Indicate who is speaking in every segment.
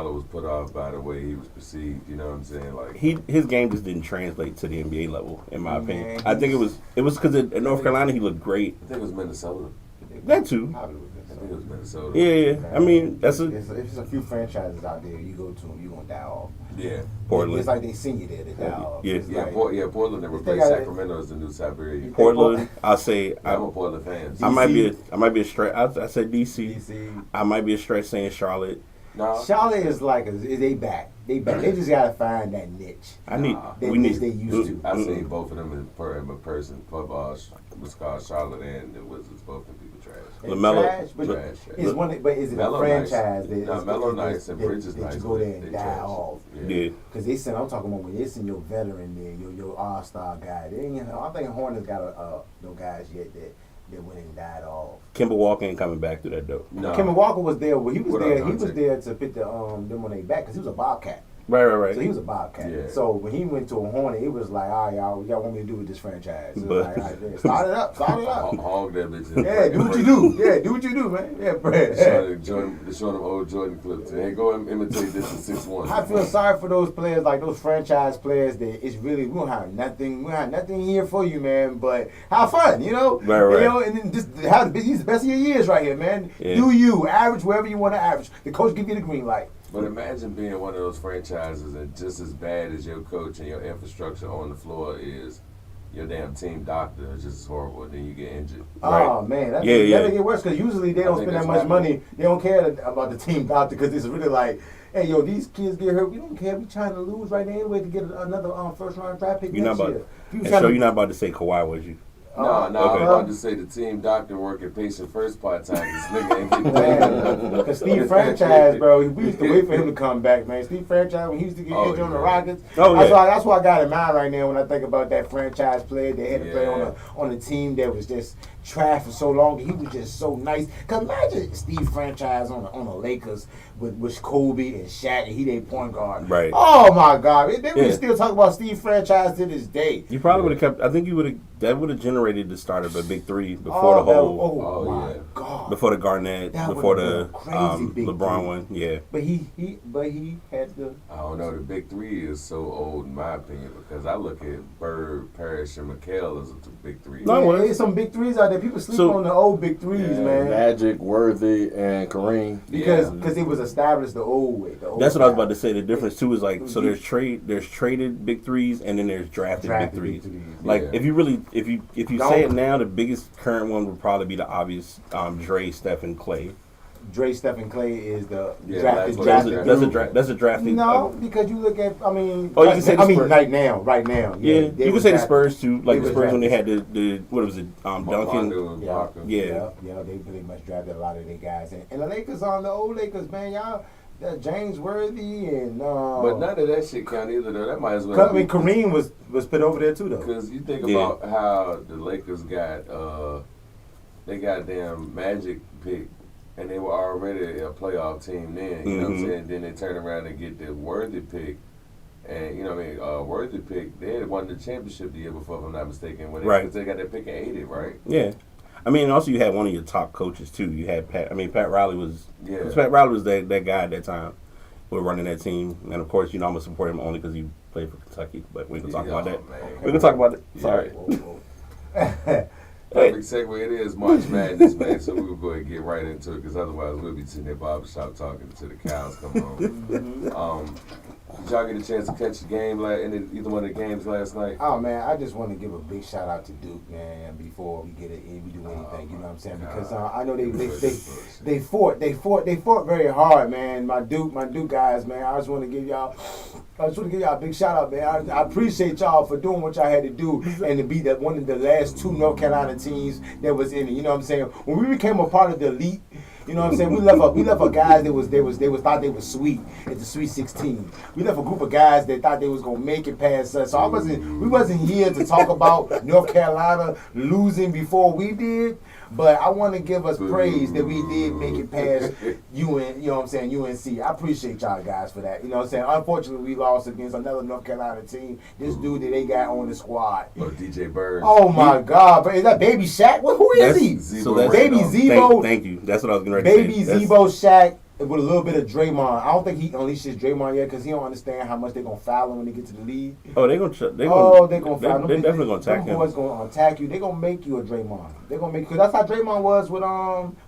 Speaker 1: Charlotte was put off by the way he was perceived. You know what I'm saying? Like
Speaker 2: his game just didn't translate to the NBA level, in my opinion. I think it was because in North Carolina he looked great.
Speaker 1: I think it was Minnesota.
Speaker 2: That too.
Speaker 1: I think it was Minnesota.
Speaker 2: Yeah. I mean,
Speaker 3: if there's a few franchises out there, you go to them, you're gonna die off.
Speaker 1: Yeah.
Speaker 2: Portland.
Speaker 3: It's like they send you there to die off.
Speaker 1: Portland. They replaced Sacramento as the new Siberia.
Speaker 2: Portland. I'll say
Speaker 1: I'm a Portland fan.
Speaker 2: I might be a stretch. I said DC. I might be a stretch saying Charlotte.
Speaker 1: No.
Speaker 3: Charlotte is like they back. They just gotta find that niche.
Speaker 2: We need.
Speaker 3: They used to.
Speaker 1: I seen both of them in person. Was called Charlotte and the Wizards. Both of them people trash.
Speaker 3: Trash. Is it a franchise?
Speaker 1: Melo nice and Bridges nice.
Speaker 3: You go there and die off.
Speaker 2: Yeah.
Speaker 3: Because I'm talking about when they send your veteran there, your all-star guy. I don't think Hornets got no guys yet that went and died off.
Speaker 2: Kemba Walker ain't coming back to that though.
Speaker 3: No. Kemba Walker was there. Well, he was there to pit them on their back because he was a Bobcat.
Speaker 2: Right.
Speaker 3: So he was a Bobcat. Yeah. So when he went to a Hornet, it was like, all right, y'all want me to do with this franchise? So like, all right, start it up.
Speaker 1: Hog that bitch.
Speaker 3: Yeah, do what you do. Yeah, do what you do, man. Yeah, Brad.
Speaker 1: Showing them old Jordan clips. Hey, go and imitate this in 6-1.
Speaker 3: I feel sorry for those players, like those franchise players that it's really, we don't have nothing here for you, man, but have fun, you know?
Speaker 2: Right.
Speaker 3: You know, and then just have these the best of your years right here, man. Yeah. Do you, average wherever you want to average. The coach give you the green light.
Speaker 1: But imagine being one of those franchises and just as bad as your coach and your infrastructure on the floor is, your damn team doctor is just horrible. Then you get injured.
Speaker 3: Oh, man. That get worse because usually they don't spend that much money. They don't care about the team doctor because it's really like, hey, yo, these kids get hurt. We don't care. We trying to lose right now anyway to get another first-round draft pick next year.
Speaker 2: You're not about to say Kawhi, was you?
Speaker 1: No, okay. I'm about to say the team doctor working patient first part-time. This nigga ain't getting paid.
Speaker 3: Because Steve Franchise, bro, we used to wait for him to come back, man. Steve Franchise, when he used to get injured on the Rockets. That's what I got in mind right now when I think about that franchise player that had to play on a team that was just trash for so long. He was just so nice. Because imagine Steve Franchise on the Lakers with Kobe and Shaq, and he their point guard.
Speaker 2: Right.
Speaker 3: Oh, my God. They would still talk about Steve Franchise to this day.
Speaker 2: You probably would have kept, I think that would have generated the start of a big three before before the Garnett, before the LeBron one. Yeah.
Speaker 3: But he had the.
Speaker 1: I don't know. The big three is so old in my opinion because I look at Bird, Parrish, and McHale as a big three.
Speaker 3: No, there's some big threes out there. People sleep on the old big threes, man.
Speaker 4: Magic, Worthy, and Kareem.
Speaker 3: Because it was established the old way.
Speaker 2: That's what I was about to say. The difference too is like there's traded big threes and then there's drafted big threes. Like if you say it now, the biggest current one would probably be the obvious Dre, Steph, and Clay.
Speaker 3: Dre, Steph, and Clay is the
Speaker 2: drafted. That's a drafted.
Speaker 3: No, because you look at,
Speaker 2: you can say
Speaker 3: right now.
Speaker 2: Yeah, you can say the Spurs too. Like the Spurs when they had the what was it, Duncan.
Speaker 3: Yeah, they pretty much drafted a lot of their guys, and the Lakers on the old Lakers, man, y'all. James Worthy and
Speaker 1: but none of that shit count either though. That might as well.
Speaker 3: I mean, Kareem was put over there too though.
Speaker 1: Because you think about how the Lakers got they got damn Magic pick, and they were already a playoff team then. You know what I'm saying? Then they turn around and get the Worthy pick, and you know what I mean. Worthy pick, they had won the championship the year before, if I'm not mistaken. When they got that pick at 80, right?
Speaker 2: Yeah. I mean, also you had one of your top coaches too. You had Pat. I mean, Pat Riley was. Pat Riley was that guy at that time. We were running that team, and of course, I'm gonna support him only because he played for Kentucky. But we can talk about that.
Speaker 1: Man.
Speaker 2: We can talk about it. Sorry.
Speaker 1: Perfect segue. It is March Madness, man. So we will go ahead and get right into it because otherwise we'll be sitting at barbershop talking until the cows come home. Did y'all get a chance to catch the game in either one of the games last night?
Speaker 3: Oh man, I just want to give a big shout out to Duke, man. Before we get it, we do anything, you know what I'm saying? Because I know they fought very hard, man. My Duke guys, man. I just want to give y'all a big shout out, man. I appreciate y'all for doing what y'all had to do and to be one of the last two North Carolina teams that was in it. You know what I'm saying? When we became a part of the elite. You know what I'm saying? We left a guys that thought they was sweet at the Sweet 16. We left a group of guys that thought they was gonna make it past us. So we wasn't here to talk about North Carolina losing before we did. But I want to give us praise that we did make it past you know what I'm saying, UNC. I appreciate y'all guys for that. You know what I'm saying? Unfortunately, we lost against another North Carolina team. This dude that they got on the squad.
Speaker 1: DJ Bird.
Speaker 3: Oh my God! But is that Baby Shaq? Who is he?
Speaker 2: So that's
Speaker 3: Baby Zebo.
Speaker 2: Thank you. That's what I was going to
Speaker 3: say. Baby Zebo, Shaq, with a little bit of Draymond. I don't think he unleashes Draymond yet because he don't understand how much they're gonna foul him when they get to the league.
Speaker 2: Oh, they're gonna foul him. They're definitely gonna attack him.
Speaker 3: Them boys gonna attack you. They're gonna make you a Draymond. They're gonna make, because that's how Draymond was with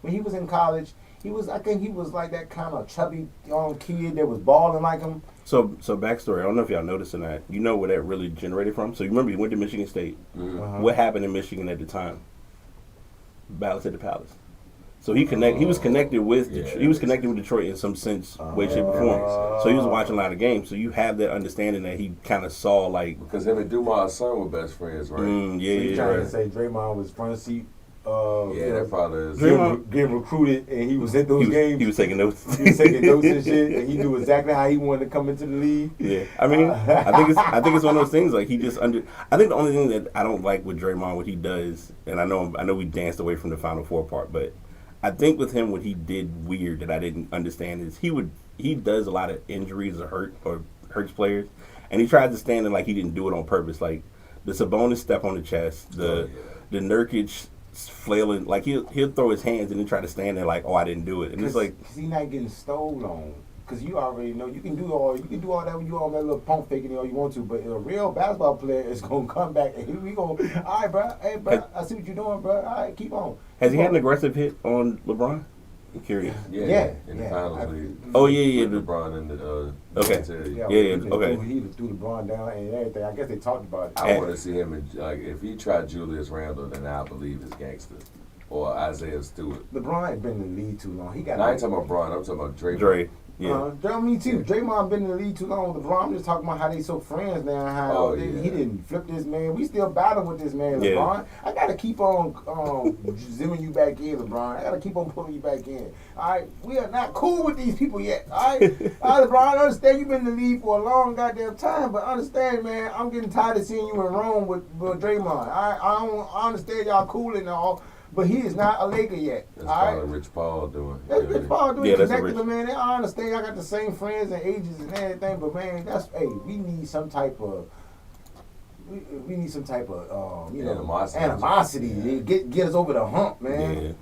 Speaker 3: when he was in college. I think he was like that kind of chubby young kid that was balling like him.
Speaker 2: So backstory. I don't know if y'all noticed or not. You know where that really generated from? So you remember he went to Michigan State.
Speaker 1: Mm-hmm.
Speaker 2: What happened in Michigan at the time? Battles at the Palace. So he was connected with Detroit in some sense, way, shape, or form. So he was watching a lot of games. So you have that understanding that he kind of saw like,
Speaker 1: because him and Dumas' son were best friends, right?
Speaker 3: You trying to say Draymond was front seat?
Speaker 1: That probably is.
Speaker 3: Draymond getting recruited, and he was at those games.
Speaker 2: He was taking notes.
Speaker 3: He was taking notes and shit, and he knew exactly how he wanted to come into the league.
Speaker 2: Yeah, I mean, I think it's one of those things. Like, he just I think the only thing that I don't like with Draymond, what he does, and I know we danced away from the Final Four part, but I think with him, what he did weird that I didn't understand is he does a lot of injuries or hurts players, and he tries to stand in like he didn't do it on purpose. Like the Sabonis step on the chest, the Nurkic flailing, like he'll throw his hands and then try to stand there like, oh, I didn't do it, and it's like,
Speaker 3: because he's not getting stole on. Because you already know you can do all that when you on that little pump faking all you want to, but a real basketball player is gonna come back and we gonna, all right, bro, hey, bro, I see what you're doing, bro. All right, keep on.
Speaker 2: Has he had an aggressive hit on LeBron? I'm curious.
Speaker 3: Yeah.
Speaker 1: In the finals league.
Speaker 2: Oh yeah.
Speaker 1: LeBron and the
Speaker 2: okay. Okay.
Speaker 3: He threw LeBron down and everything. I guess they talked about it.
Speaker 1: I want to see him if he tried Julius Randle, then I believe it's gangster. Or Isaiah Stewart.
Speaker 3: LeBron ain't been in the league too long. He got.
Speaker 1: I ain't talking about Bron. I'm talking about Draymond.
Speaker 2: Dre. Yeah.
Speaker 3: Me too. Draymond been in the league too long with LeBron. I'm just talking about how they so friends now. How he didn't flip this man. We still battling with this man, LeBron. I gotta keep on zooming you back in, LeBron. I gotta keep on pulling you back in. All right, we are not cool with these people yet. All right, LeBron. I understand you've been in the league for a long goddamn time, but understand, man, I'm getting tired of seeing you in Rome with Draymond. I understand y'all cool and all. But he is not a Laker yet.
Speaker 1: That's probably Rich Paul doing.
Speaker 3: That's Rich Paul doing.
Speaker 2: Yeah,
Speaker 3: connected to, man. I understand y'all got the same friends and ages and everything, but man, we need some type of animosity.
Speaker 1: Yeah.
Speaker 3: Get us over the hump, man.
Speaker 2: Yeah.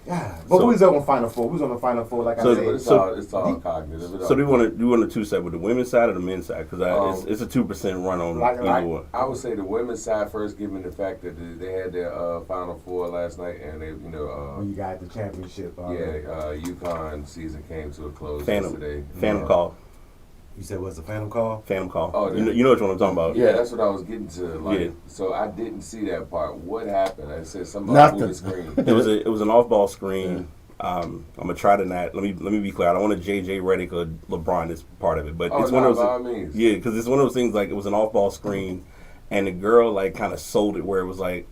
Speaker 3: Yeah. But who's on the Final Four? Who's on the Final Four? Like I said,
Speaker 1: it's all cognitive.
Speaker 2: So do you want a two-set with the women's side or the men's side? Because it's a 2% run on either one.
Speaker 1: I would say the women's side first, given the fact that they had their Final Four last night, and they
Speaker 3: when you got the championship.
Speaker 1: UConn season came to a close yesterday.
Speaker 2: Phantom call.
Speaker 3: You said what's the Phantom call?
Speaker 2: Phantom call.
Speaker 1: Oh,
Speaker 2: you know which one I'm talking about.
Speaker 1: Yeah, that's what I was getting to. So I didn't see that part. What happened? I said something
Speaker 4: Nothing.
Speaker 1: about the screen.
Speaker 2: It was an off-ball screen. I'm gonna try to not. Let me be clear. I don't want to JJ Redick or LeBron as part of it, but it's one of those. Yeah, because it's one of those things. Like, it was an off-ball screen, and the girl like kind of sold it where it was like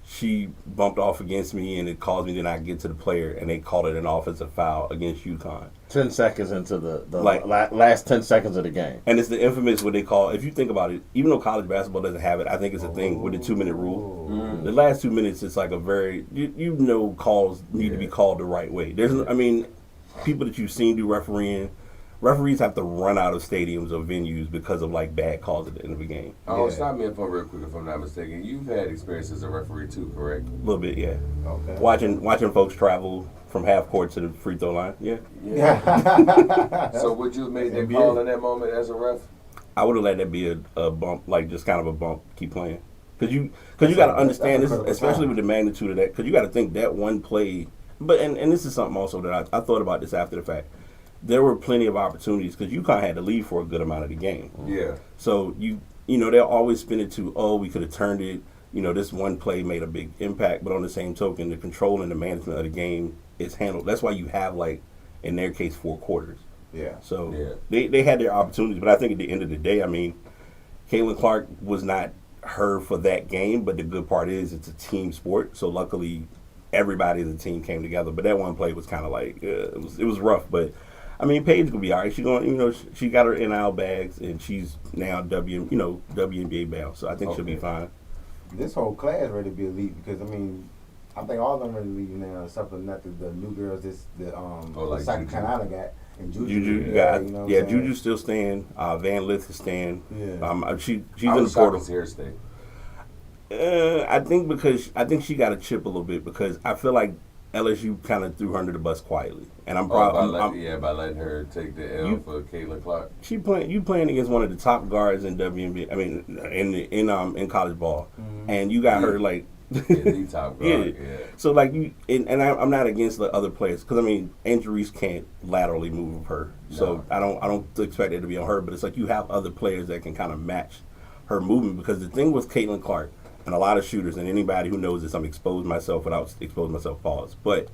Speaker 2: she bumped off against me, and it caused me to not get to the player, and they called it an offensive foul against UConn.
Speaker 4: 10 seconds into the last 10 seconds of the game. And
Speaker 2: it's the infamous what they call, if you think about it, even though college basketball doesn't have it, I think it's a thing with the 2-minute rule. Mm. The last 2 minutes, it's like a very, calls need to be called the right way. People that you've seen do refereeing, referees have to run out of stadiums or venues because of like bad calls at the end of the game.
Speaker 1: Stop me real quick if I'm not mistaken. You've had experience as a referee too, correct?
Speaker 2: A little bit, yeah.
Speaker 1: Okay.
Speaker 2: Watching folks travel from half court to the free throw line, yeah.
Speaker 1: So would you have made that call in that moment as a ref?
Speaker 2: I would have let that be a bump, like just kind of a bump. Keep playing, because you got to understand this, especially with the magnitude of that. Because you got to think that one play. But and this is something also that I thought about this after the fact. There were plenty of opportunities because UConn had to lead for a good amount of the game.
Speaker 1: Yeah.
Speaker 2: So they'll always spin it to, we could have turned it. This one play made a big impact, but on the same token, the control and the management of the game is handled. That's why you have, like, in their case, 4 quarters.
Speaker 3: Yeah.
Speaker 2: So they had their opportunities, but I think at the end of the day, Caitlin Clark was not her for that game, but the good part is it's a team sport. So luckily, everybody in the team came together. But that one play was kind of like it was rough, but. Paige gonna be all right. She's going, she got her NIL bags, and she's now WNBA bound. So I think she'll be fine.
Speaker 3: This whole class ready to be elite because I think all of them ready to leave now. Except for not the new girls. South Carolina got and Juju.
Speaker 2: Juju's still staying. Van Lith is staying.
Speaker 1: Yeah.
Speaker 2: She's in the portal.
Speaker 1: Here stay.
Speaker 2: I think she got a chip a little bit because I feel like LSU kind of threw her under the bus quietly, and I'm
Speaker 1: by
Speaker 2: proud.
Speaker 1: by letting her take the L for Caitlin Clark.
Speaker 2: You playing against one of the top guards in WNBA. I mean, in college ball, and you got her like.
Speaker 1: The top guard. Yeah.
Speaker 2: So like I'm not against the other players because I mean Angel Reese can't laterally move her, so I don't expect it to be on her. But it's like you have other players that can kind of match her movement because the thing with Caitlin Clark and a lot of shooters and anybody who knows this, I'm exposing myself without exposing myself pause, but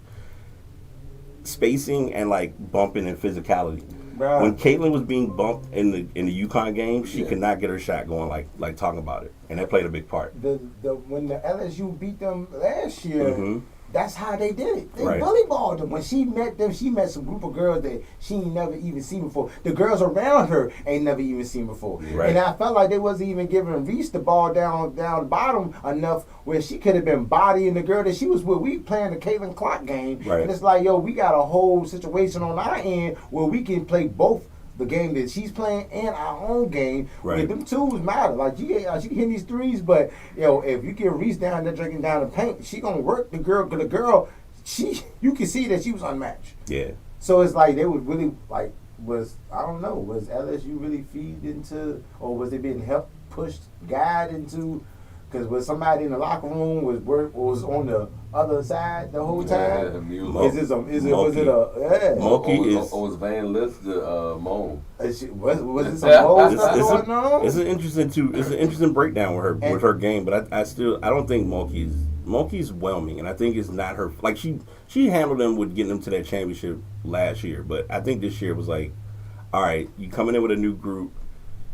Speaker 2: spacing and like bumping and physicality. Bruh. When Caitlin was being bumped in the UConn game, she could not get her shot going like talking about it, and that played a big part.
Speaker 3: When the LSU beat them last year, that's how they did it. They volleyballed them. When she met them, she met some group of girls that she ain't never even seen before. The girls around her ain't never even seen before. Right. And I felt like they wasn't even giving Reese the ball down bottom enough where she could have been bodying the girl that she was with. We playing the Caitlin Clark game. Right. And it's like, yo, we got a whole situation on our end where we can play both the game that she's playing and our own game. Right. Them twos matter. Like she can hit these threes, but if you get Reese down there drinking down the paint, she gonna work the girl. Cause the girl, you can see that she was unmatched. Yeah. So it's like they would really like was LSU really feed into, or was it being helped pushed guide into? Because was somebody in the locker room was on the other side the whole time? Was it
Speaker 1: Van List the Mo?
Speaker 3: Was it some Mo stuff going on?
Speaker 2: It's an interesting breakdown with her game, but I don't think Mulkey's whelming, and I think it's not her. Like she handled them with getting them to that championship last year, but I think this year was like, all right, you coming in with a new group.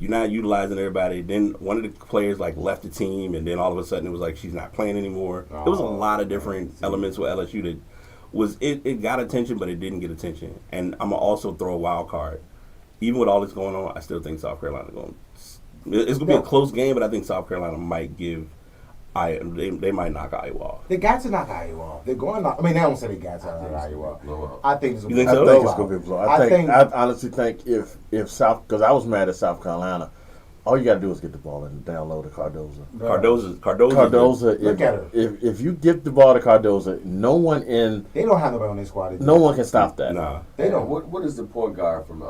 Speaker 2: You're not utilizing everybody. Then one of the players like left the team, and then all of a sudden it was like she's not playing anymore. There was a lot of different elements with LSU that was it got attention, but it didn't get attention. And I'm gonna also throw a wild card. Even with all this going on, I still think South Carolina it's gonna be a close game, but I think South Carolina might give. They might knock Iowa off.
Speaker 3: They got to knock Iowa off. They're going to knock. I mean, they don't say they got to knock Iowa off. I think it's going to be
Speaker 4: a blowout. I think it's going to be a blowout. I honestly think if South, because I was mad at South Carolina, all you got to do is get the ball and download to Cardoza. Cardoza. Look at her. If you get the ball to Cardoza, no one in.
Speaker 3: They don't have nobody on their squad.
Speaker 4: No one can stop that.
Speaker 3: Nah. They don't.
Speaker 1: What is the point guard from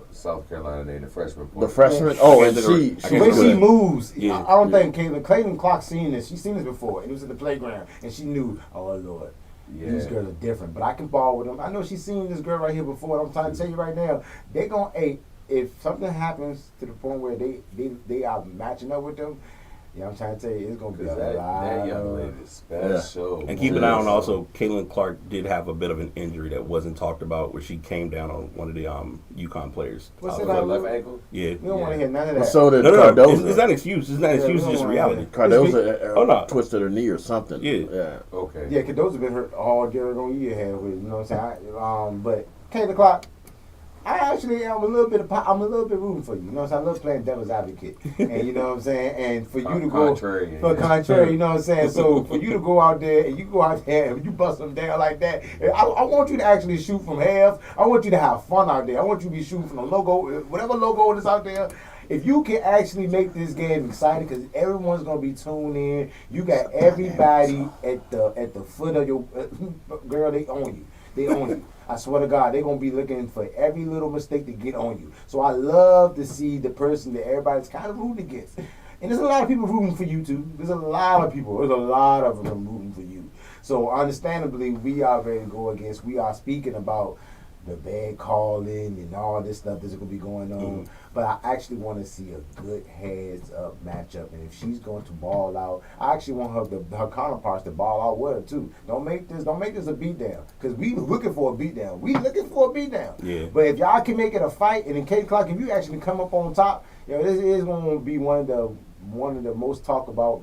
Speaker 1: South Carolina named the freshman point?
Speaker 4: The freshman? Oh, and
Speaker 3: the way she moves. Yeah. I don't think Caitlin Clark seen this. She's seen this before. It was in the playground, and she knew, oh, Lord. Yeah. These girls are different. But I can ball with them. I know she's seen this girl right here before. I'm trying to tell you right now, they're going to if something happens to the point where they are matching up with them, I'm trying to tell you, it's going to be a lot.
Speaker 1: That young lady is special.
Speaker 2: Yeah. And keep an eye on also, Caitlin Clark did have a bit of an injury that wasn't talked about where she came down on one of the UConn players.
Speaker 1: What's it, left ankle?
Speaker 2: Yeah.
Speaker 3: We don't want to hear none of that.
Speaker 4: So did Cardoza.
Speaker 2: It's not an excuse. It's not an excuse. It's just reality.
Speaker 4: Cardoza twisted her knee or something.
Speaker 2: Yeah.
Speaker 1: Okay.
Speaker 3: Yeah, Cardoza been hurt all year year halfway. You know what I'm saying? But Caitlin Clark, I actually am a little bit rooting for you. You know what I'm saying? I love playing devil's advocate. And you know what I'm saying? And for you to go contrary, you know what I'm saying? So for you to go out there and you bust them down like that, I want you to actually shoot from half. I want you to have fun out there. I want you to be shooting from the logo, whatever logo is out there. If you can actually make this game exciting, because everyone's gonna be tuned in, you got everybody at the foot of your girl. They own you. They own you. I swear to God, they're going to be looking for every little mistake to get on you. So I love to see the person that everybody's kind of rooting against. And there's a lot of people rooting for you, too. There's a lot of people. There's a lot of them rooting for you. So understandably, we are ready to go against. We are speaking about the bad calling and all this stuff that's going to be going on. But I actually want to see a good heads-up matchup. And if she's going to ball out, I actually want her counterparts to ball out with her, too. Don't make this a beatdown. Because we looking for a beatdown.
Speaker 2: Yeah.
Speaker 3: But if y'all can make it a fight, and in Caitlin Clark, if you actually come up on top, this is going to be one of the most talked about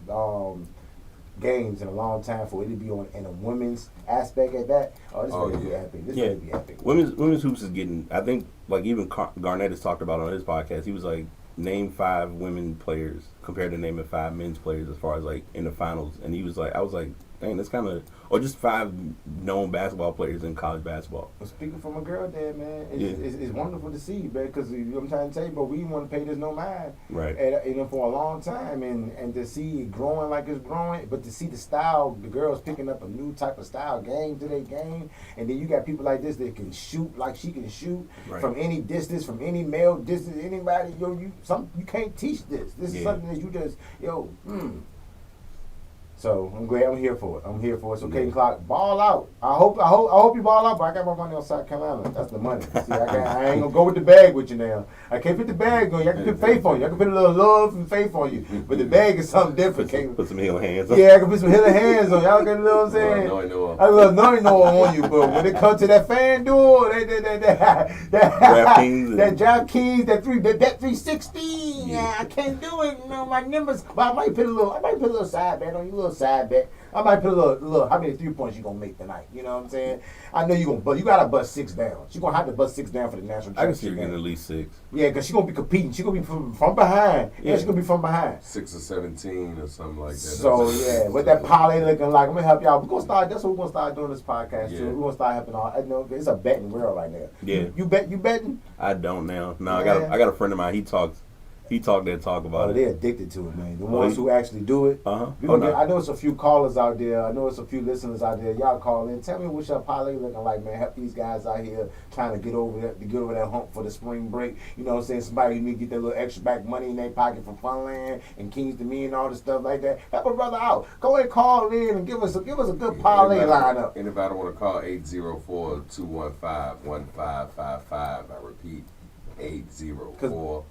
Speaker 3: games in a long time for it to be in a women's aspect at that. This is going to be epic. This is going to be epic.
Speaker 2: Women's hoops is getting, I think, like even Garnett has talked about on his podcast. He was like, name 5 women players compared to naming 5 men's players as far as like in the finals, and he was like, I was like, dang, that's kind of, or just 5 known basketball players in college basketball.
Speaker 3: Well, speaking from a girl there, man, it's wonderful to see, man, because I'm trying to tell you, but we want to pay this no mind,
Speaker 2: right?
Speaker 3: And for a long time, and to see it growing like it's growing, but to see the style, the girls picking up a new type of style game to their game, and then you got people like this that can shoot like she can shoot from any distance, from any male distance, anybody. You can't teach this. This is something that you just So I'm glad I'm here for it. So Clayton Clark, ball out. I hope you ball out, but I got my money on South Carolina. That's the money. See, I ain't gonna go with the bag with you now. I can't put the bag on you. I can put faith on you. I can put a little love and faith on you. But the bag is something different.
Speaker 2: Put some healing hands on.
Speaker 3: Yeah, I can put some healing hands on you. Y'all get, you know what I'm saying? I love knowing on you, but when it comes to that FanDuel, that DraftKings, that 360, yeah, I can't do it. You know, my numbers. But I might put a little side bet on you, side bet. I might put a little. How many 3 points you gonna make tonight? You know what I'm saying? I know you gotta bust 6 down. She gonna have to bust 6 down for the national championship.
Speaker 2: I can see her getting at least 6.
Speaker 3: Yeah, because she gonna be competing. She gonna be from behind. Yeah, she gonna be from behind.
Speaker 1: 6 or 17 or something like that.
Speaker 3: So yeah, with that parlay looking like, I'm gonna help y'all. We're gonna start. That's what we're gonna start doing this podcast too. We're gonna start helping all. I know it's a betting world right now.
Speaker 2: Yeah.
Speaker 3: You betting?
Speaker 2: I don't now. No, I got a friend of mine. He talks that talk about it.
Speaker 3: They're addicted to it, man. The ones who actually do it.
Speaker 2: Uh-huh.
Speaker 3: I know it's a few callers out there. I know it's a few listeners out there. Y'all call in. Tell me what's your parlay looking like, man. Help these guys out here trying to get over that hump for the spring break. You know what I'm saying? Somebody who need to get that little extra back money in their pocket from Funland and Kings to Me and all this stuff like that. Help a brother out. Go ahead, call in and give us a good parlay lineup.
Speaker 1: Anybody want to call 804-215-1555? I repeat, 804-215-1555.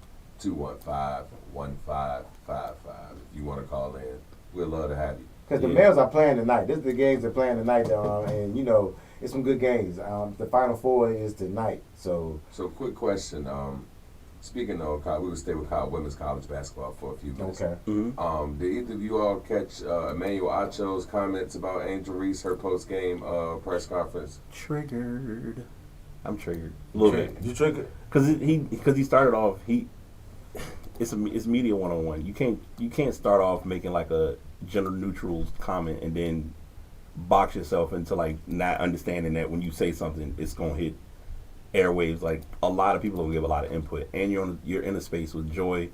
Speaker 1: If you want to call in, we'd love to have you.
Speaker 3: Because the males are playing tonight. This is the games they're playing tonight, and you know it's some good games. The Final Four is tonight. So
Speaker 1: quick question. Speaking of, we would stay with women's college basketball for a few minutes.
Speaker 3: Okay.
Speaker 1: Mm-hmm. Did either of you all catch Emmanuel Acho's comments about Angel Reese, her post game press conference?
Speaker 2: Triggered. I'm triggered. A little bit.
Speaker 3: You triggered?
Speaker 2: Because he started off it's media 101. You can't start off making like a gender neutral comment and then box yourself into like not understanding that when you say something it's gonna hit airwaves. Like a lot of people will give a lot of input, and you're in a space with Joy,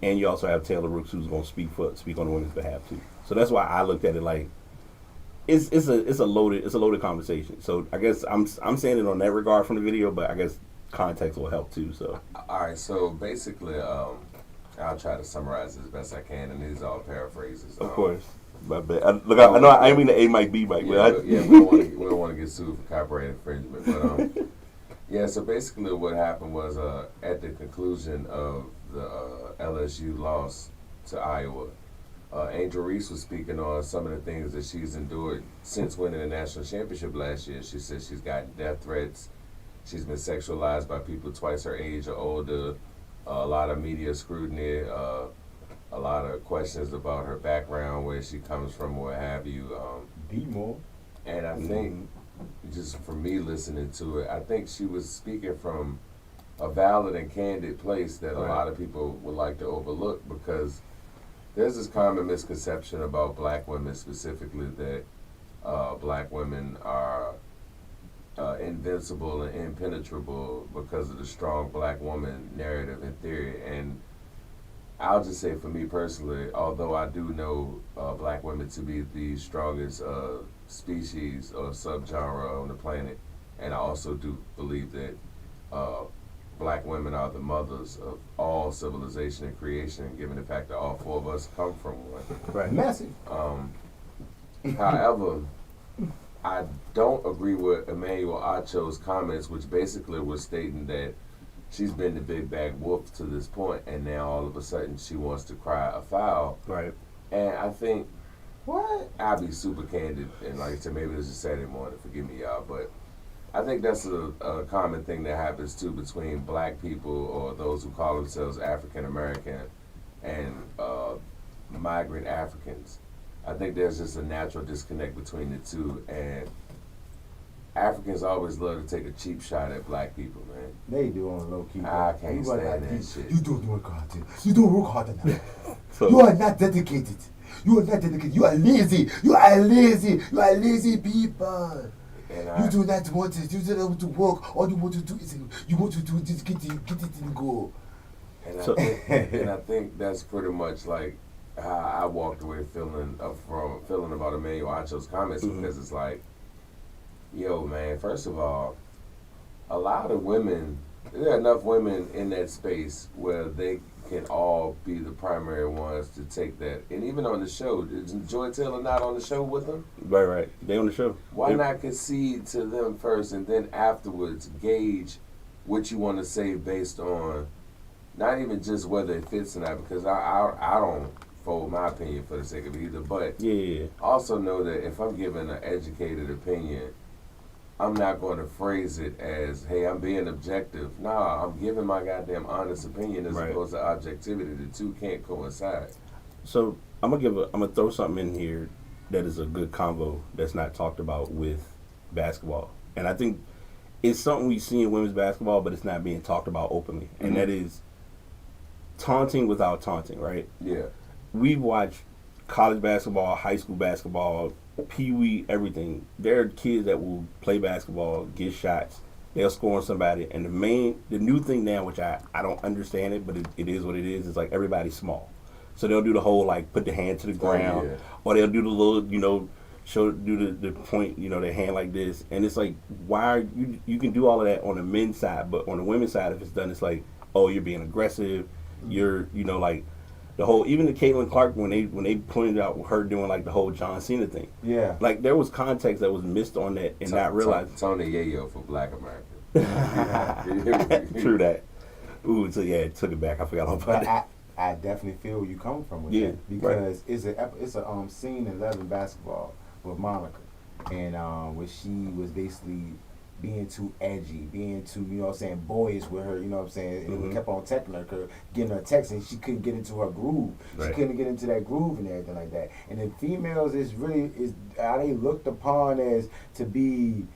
Speaker 2: and you also have Taylor Rooks who's gonna speak on the women's behalf too. So that's why I looked at it like it's a loaded conversation. So I guess I'm saying it on that regard from the video, but I guess context will help too. So
Speaker 1: all right, so basically I'll try to summarize as best I can, and these are all paraphrases.
Speaker 2: Of course. I know I mean the A mic B mic.
Speaker 1: We don't want to get sued for copyright infringement. But so basically what happened was at the conclusion of the LSU loss to Iowa, Angel Reese was speaking on some of the things that she's endured since winning the national championship last year. She said she's gotten death threats. She's been sexualized by people twice her age or older. A lot of media scrutiny. A lot of questions about her background, where she comes from, what have you.
Speaker 3: Be more.
Speaker 1: And I think, just from me listening to it, I think she was speaking from a valid and candid place that a lot of people would like to overlook, because there's this common misconception about black women specifically that black women are invincible and impenetrable because of the strong black woman narrative and theory. And I'll just say, for me personally, although I do know black women to be the strongest species or subgenre on the planet, and I also do believe that black women are the mothers of all civilization and creation, given the fact that all 4 of us come from one.
Speaker 3: Right. Massive.
Speaker 1: However, I don't agree with Emmanuel Acho's comments, which basically was stating that she's been the big bad wolf to this point, and now all of a sudden she wants to cry a foul.
Speaker 2: Right.
Speaker 1: And I think, I'll be super candid, and like I said, maybe this is Saturday morning, forgive me y'all, but I think that's a common thing that happens too between black people, or those who call themselves African American, and migrant Africans. I think there's just a natural disconnect between the two, and Africans always love to take a cheap shot at black people, man.
Speaker 3: They do on low key.
Speaker 1: I can't stand that shit.
Speaker 3: You don't work hard. You don't work hard enough.
Speaker 2: So,
Speaker 3: you are not dedicated. You are not dedicated. You are lazy. You are lazy. You are lazy people. You do not want it. You don't want to work. All you want to do is you want to do this. Get it and go.
Speaker 1: And I think that's pretty much like how I walked away feeling about Emmanuel Acho's comments, because it's like, yo, man, first of all, a lot of women, there are enough women in that space where they can all be the primary ones to take that. And even on the show, is Joy Taylor not on the show with them?
Speaker 2: Right. They on the show.
Speaker 1: Why not concede to them first and then afterwards gauge what you want to say based on not even just whether it fits or not, because I don't fold my opinion for the sake of it either, but also know that if I'm giving an educated opinion, I'm not going to phrase it as, hey, I'm being objective. Nah, I'm giving my goddamn honest opinion as opposed to objectivity. The two can't coincide.
Speaker 2: So I'm gonna throw something in here that is a good combo that's not talked about with basketball. And I think it's something we see in women's basketball, but it's not being talked about openly. And that is taunting without taunting, right?
Speaker 1: Yeah.
Speaker 2: We've watched college basketball, high school basketball, pee-wee, everything. There are kids that will play basketball, get shots, they'll score on somebody. And the new thing now, which I don't understand it, but it is what it is like everybody's small. So they'll do the whole, like, put the hand to the ground, or they'll do the little, do the point, their hand like this. And it's like, why are you can do all of that on the men's side, but on the women's side, if it's done, it's like, oh, you're being aggressive. You're, like, the whole, even the Caitlin Clark, when they pointed out her doing, like, the whole John Cena thing.
Speaker 3: Yeah.
Speaker 2: Like, there was context that was missed on that and not realized.
Speaker 1: Tony Yayo for Black America.
Speaker 2: True that. Ooh, so it took it back. I forgot all about that.
Speaker 3: I definitely feel where you're coming from with that, because it's a scene in Love and Basketball with Monica, and where she was basically being too edgy, being too, boyish with her, and we kept on texting her, getting her text, and she couldn't get into her groove. She couldn't get into that groove and everything like that. And the females are they looked upon as to be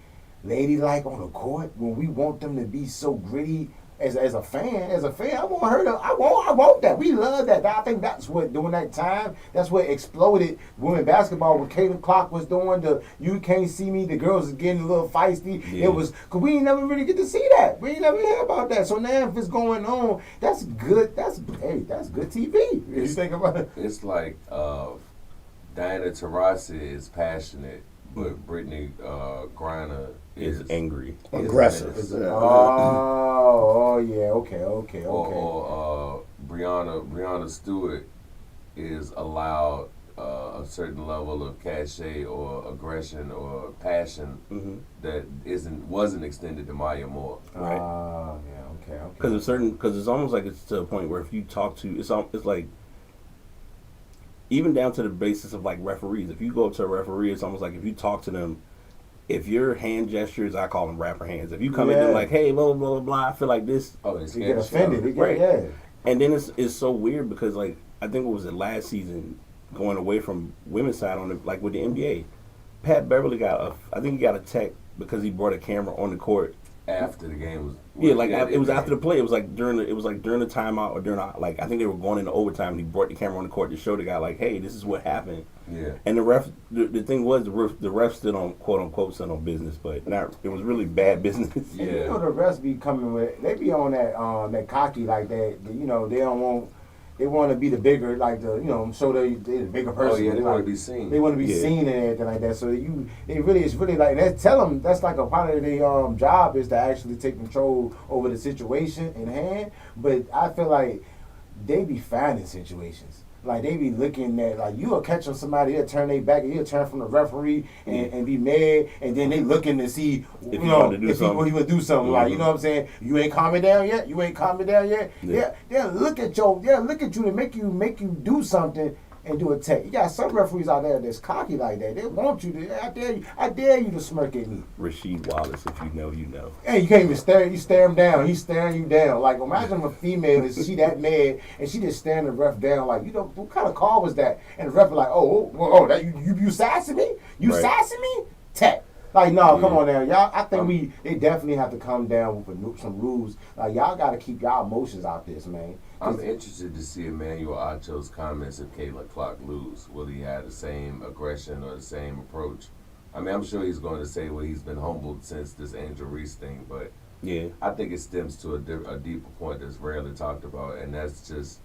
Speaker 3: ladylike on the court when we want them to be so gritty. As a fan, I want her to. I want that. We love that. I think that's what during that time. That's what exploded women basketball. When Caitlin Clark was doing the "You Can't See Me," the girls was getting a little feisty. Yeah. It was because we ain't never really get to see that. We ain't never hear about that. So now if it's going on, that's good. That's good TV. If you think about it,
Speaker 1: it's like Diana Taurasi is passionate, but Brittany Griner
Speaker 2: is angry,
Speaker 4: aggressive.
Speaker 3: Okay.
Speaker 1: Or Brianna Stewart is allowed a certain level of cachet or aggression or passion that wasn't extended to Maya Moore.
Speaker 2: Right.
Speaker 3: Okay.
Speaker 2: Because it's almost like it's to a point where if you talk to, it's like, even down to the basis of like referees. If you go up to a referee, it's almost like if you talk to them, if your hand gestures, I call them rapper hands. If you come in and like, hey, blah, blah, blah, blah, I feel like this.
Speaker 1: Oh, it's
Speaker 3: get offended.
Speaker 2: Right. And then it's so weird because, like, I think what was it last season, going away from women's side on it, like with the NBA, Pat Beverly got a tech because he brought a camera on the court.
Speaker 1: After the game was...
Speaker 2: it was after the play. It was like during the timeout or during, like, I think they were going into overtime and he brought the camera on the court to show the guy, like, hey, this is what happened.
Speaker 1: Yeah.
Speaker 2: And the thing was, the ref stood on, quote unquote, stood on business, but it was really bad business.
Speaker 3: Yeah. The refs be coming with, they be on that cocky like that, they don't want... They want to be the bigger, like show they're the bigger person.
Speaker 1: Oh yeah, they want to be seen.
Speaker 3: They want to be seen and everything like that. So it's really like tell them that's like a part of their job is to actually take control over the situation in hand. But I feel like they be finding situations. Like they be looking at like you'll catch on somebody, they'll turn their back and he'll turn from the referee and be mad, and then they looking to see if he would do something. Like, you know what I'm saying? You ain't calming down yet? Yeah. They'll look at you to make you do something and do a tech. You got some referees out there that's cocky like that. They want you to. I dare you to smirk at me.
Speaker 2: Rasheed Wallace, if you know, you know.
Speaker 3: Hey, you can't even stare. You stare him down. He's staring you down. Like, imagine if a female is she that mad and she just staring the ref down. Like, what kind of call was that? And the ref was like, that you sassing me? You sassing me? Tech. Like, no, come on now, y'all. I think they definitely have to come down with some rules. Like, y'all got to keep y'all emotions out this, man.
Speaker 1: I'm interested to see Emmanuel Acho's comments if Caitlin Clark lose. Will he have the same aggression or the same approach? I mean, I'm sure he's going to say, well, he's been humbled since this Angel Reese thing, but
Speaker 2: yeah,
Speaker 1: I think it stems to a deeper point that's rarely talked about, and that's just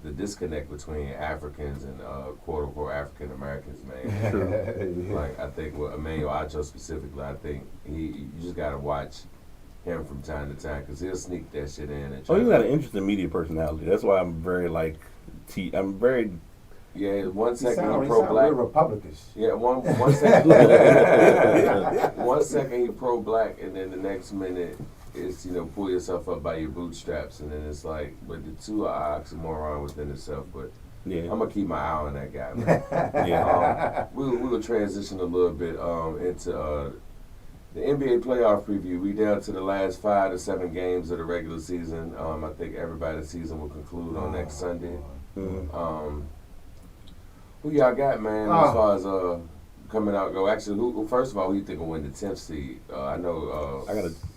Speaker 1: the disconnect between Africans and quote-unquote African Americans, man. True. Like, I think with Emmanuel Acho specifically, I think you just got to watch him from time to time because he'll sneak that shit in. And
Speaker 2: he's got an interesting media personality. That's why I'm very I'm very.
Speaker 1: Yeah, 1 second he pro-black.
Speaker 3: Republicans.
Speaker 1: Yeah, one second. 1 second he pro-black, and then the next minute it's pull yourself up by your bootstraps, and then it's like, but the two are oxymoron within itself. But yeah, I'm gonna keep my eye on that guy, man. Yeah, we will transition a little bit into the NBA playoff preview. We down to the last 5 to 7 games of the regular season. I think everybody's season will conclude on next Sunday. Mm-hmm. Who y'all got, man, as far as coming out go? Actually, who first of all, who you think will win the 10th seed? I know.
Speaker 2: I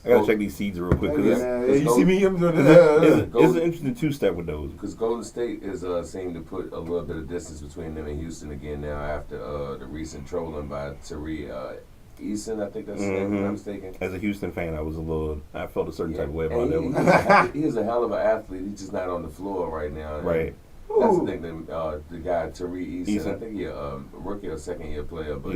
Speaker 2: gotta check these seeds real quick.
Speaker 3: You see me?
Speaker 2: It's an interesting two-step with those.
Speaker 1: Because Golden State is seeming to put a little bit of distance between them and Houston again now after the recent trolling by Tari Eason. I think that's his name, if I'm mistaken.
Speaker 2: As a Houston fan, I felt a certain type of way about that.
Speaker 1: He's a hell of an athlete. He's just not on the floor right now.
Speaker 2: Right.
Speaker 1: That's the thing. The guy Tari Eason, I think he's a rookie or second-year player, but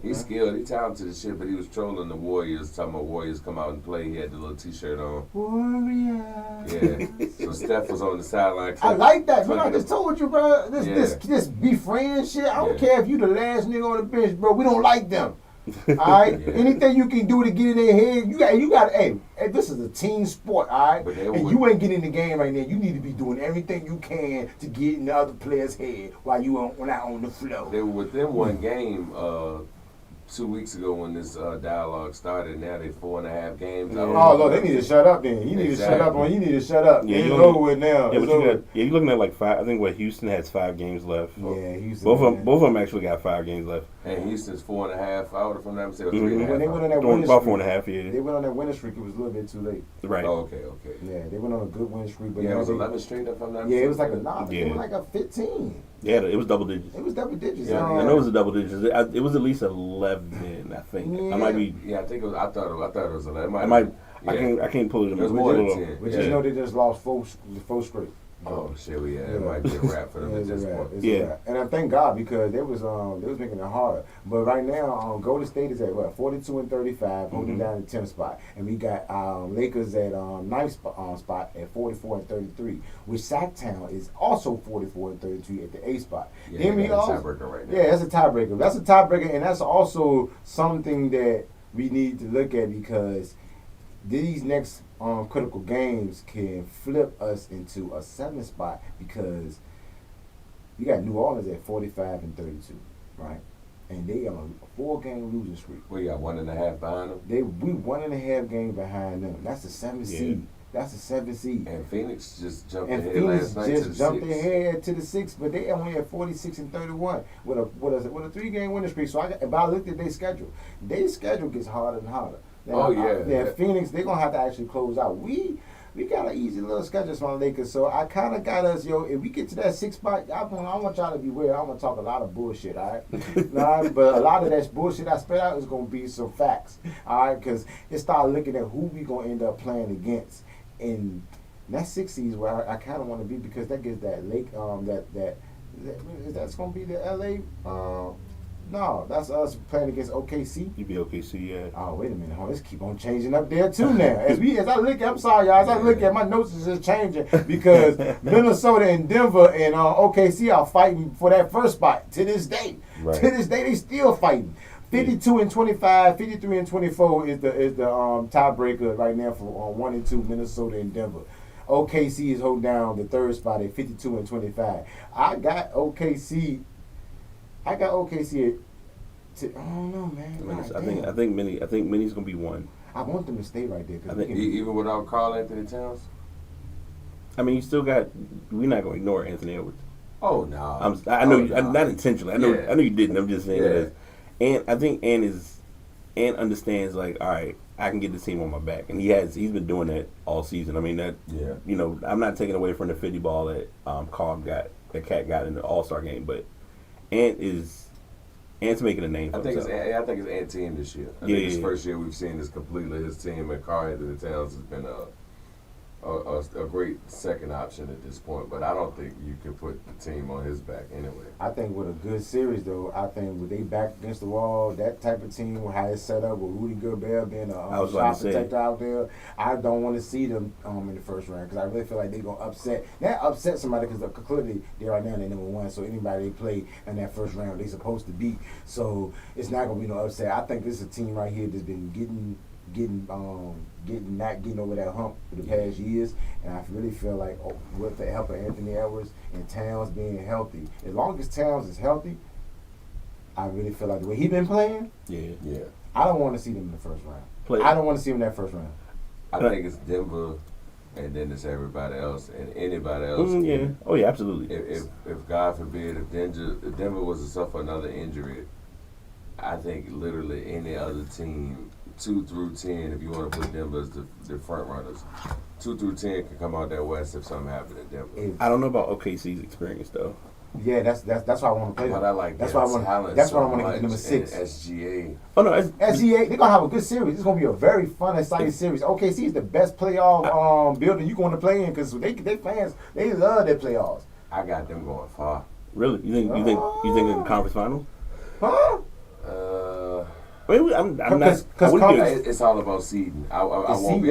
Speaker 1: he's skilled. He's talented as shit. But he was trolling the Warriors, talking about Warriors come out and play. He had the little T-shirt on.
Speaker 3: Warriors.
Speaker 1: Yeah. So Steph was on the sideline.
Speaker 3: I like that, man. I just told you, bro. This be friend shit. I don't care if you the last nigga on the bench, bro. We don't like them. All right, anything you can do to get in their head, you got. Hey, this is a team sport, all right. And you ain't getting in the game right now. You need to be doing everything you can to get in the other player's head while you not on the floor.
Speaker 1: They were within one game 2 weeks ago when this dialogue started. Now they 4.5 games.
Speaker 3: Oh Lord, they need to shut up. Then you need to shut up. You need to shut up. Yeah, it's over with now.
Speaker 2: Yeah, you're looking at like 5. I think Houston has 5 games left.
Speaker 3: Yeah, Houston.
Speaker 2: Both of them actually got 5 games left.
Speaker 1: And Houston's 4.5 out, if I'm not mistaken, 3.5.
Speaker 3: When they went on that winning
Speaker 2: streak,
Speaker 3: about
Speaker 2: 4.5. Yeah,
Speaker 3: they went on that winning streak. It was a little bit too late.
Speaker 2: Right.
Speaker 1: Oh, okay.
Speaker 3: Yeah, they went on a good winning streak. But
Speaker 1: it was 11 straight, if I'm not mistaken.
Speaker 3: Yeah, it was like it was like a 15.
Speaker 2: Yeah, it was double digits.
Speaker 3: It was double digits.
Speaker 2: Yeah, I know it was a double digits. It was at least 11, I think.
Speaker 3: Yeah.
Speaker 2: I might be.
Speaker 1: Yeah, I think it was. I thought it was 11.
Speaker 2: I can't pull it.
Speaker 1: It was more than 10.
Speaker 3: But just know they just lost 4 straight.
Speaker 1: Oh shit! It might be a wrap for them at this point.
Speaker 3: And I thank God because they was making it harder. But right now, Golden State is at 42-35, holding down the 10th spot, and we got Lakers at 9th spot at 44-33. With Sacktown is also 44-33 at the 8th spot.
Speaker 1: Yeah, then we also tiebreaker right now.
Speaker 3: Yeah, that's a tiebreaker. That's a tiebreaker, and that's also something that we need to look at because these next critical games can flip us into a 7th spot because you got New Orleans at 45-32, right? And they on a 4-game losing streak.
Speaker 1: We got 1.5 behind them.
Speaker 3: We 1.5 games behind them. That's the 7th seed. That's the 7th seed.
Speaker 1: And Phoenix just jumped ahead last night to the 6th.
Speaker 3: Jumped ahead to the 6th, but they only at 46-31 with a 3-game winning streak. So if I looked at their schedule gets harder and harder. Phoenix, they're going to have to actually close out. We got an easy little schedule from the Lakers, so I kind of got us, if we get to that 6th spot, I want y'all to beware. I'm going to talk a lot of bullshit, all right? But a lot of that bullshit I spread out is going to be some facts, all right? Because it started looking at who we going to end up playing against. And that 6th seed is where I kind of want to be because that gives that Lake, that's going to be the LA, no, that's us playing against OKC.
Speaker 2: You be OKC, yeah.
Speaker 3: Oh, wait a minute. Let's keep on changing up there too now. As I look at, I'm sorry, y'all. As I look at my notes, is just changing because Minnesota and Denver and OKC are fighting for that first spot to this day. Right. To this day, they still fighting. 52-25, 53-24 is the tiebreaker right now for 1 and 2 Minnesota and Denver. OKC is holding down the 3rd spot at 52-25. I got OKC at. I don't know, man.
Speaker 2: I think Minnie's gonna be 1.
Speaker 3: I want them to stay right there.
Speaker 1: I think even without Karl Anthony Towns.
Speaker 2: I mean, you still got. We're not gonna ignore Anthony Edwards.
Speaker 1: Oh no.
Speaker 2: I know, not intentionally. I know you didn't. I'm just saying that. And I think Ann is Ant understands like, all right, I can get the team on my back, and he's been doing that all season. I mean I'm not taking away from the 50 ball that Cat got in the All-Star game, but Ant's making a name for himself.
Speaker 1: I think it's Ant team this year. I think it's first year we've seen this completely his team, and Karl-Anthony Towns has been a great second option at this point, but I don't think you can put the team on his back anyway.
Speaker 3: I think with a good series, though, I think with they back against the wall, that type of team, how it's set up with Rudy Gobert being a shot protector out there, I don't want to see them in the first round because I really feel like they're going to upset somebody because clearly they right now they're number one, so anybody they play in that first round they're supposed to beat. So it's not going to be no upset. I think this is a team right here that's been not getting over that hump for the past years, and I really feel like with the help of Anthony Edwards and Towns being healthy, as long as Towns is healthy, I really feel like the way he been playing, I don't want to see them in the first round. I don't want to see him in that first round.
Speaker 1: I think it's Denver, and then it's everybody else, and anybody else.
Speaker 2: Absolutely.
Speaker 1: If God forbid, if Denver was to suffer another injury, I think literally any other team, 2 through 10, if you want to put Denver as the front runners, 2 through 10 can come out that West if something happened in Denver.
Speaker 2: I don't know about OKC's experience though.
Speaker 3: Yeah, that's why I want to play them.
Speaker 1: But I like
Speaker 3: that's why I want. That's why I want to get number 6.
Speaker 1: SGA.
Speaker 2: Oh no,
Speaker 3: SGA. They're gonna have a good series. It's gonna be a very fun, exciting series. OKC is the best playoff building you going to play in because they fans they love their playoffs.
Speaker 1: I got them going far.
Speaker 2: Really? You think in the conference finals?
Speaker 3: Huh?
Speaker 2: I'm not.
Speaker 1: It's all about seeding. I won't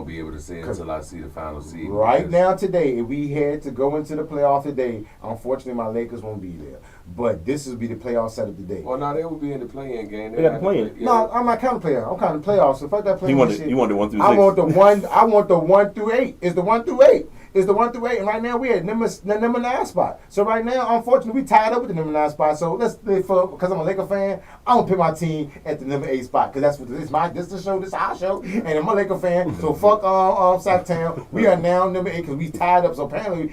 Speaker 1: be able to say it until I see the final seed.
Speaker 3: Right now, today, if we had to go into the playoff today, unfortunately, my Lakers won't be there. But this will be the playoff setup today.
Speaker 1: Well, no, they will be in the play-in game.
Speaker 2: They got the play-in.
Speaker 3: No, I'm not counting playoff. I'm counting playoffs. So fuck that play-in shit.
Speaker 2: You want the 1 through 6?
Speaker 3: I want the 1 through 8. It's the 1 through 8. It's the 1 through 8, and right now we're at the number 9 spot. So right now, unfortunately, we tied up with the number 9 spot. So because I'm a Laker fan, I'm gonna pick my team at the number 8 spot because that's what this is the show, this is our show, and I'm a Laker fan. So fuck Southtown. We are now number 8 because we tied up. So apparently,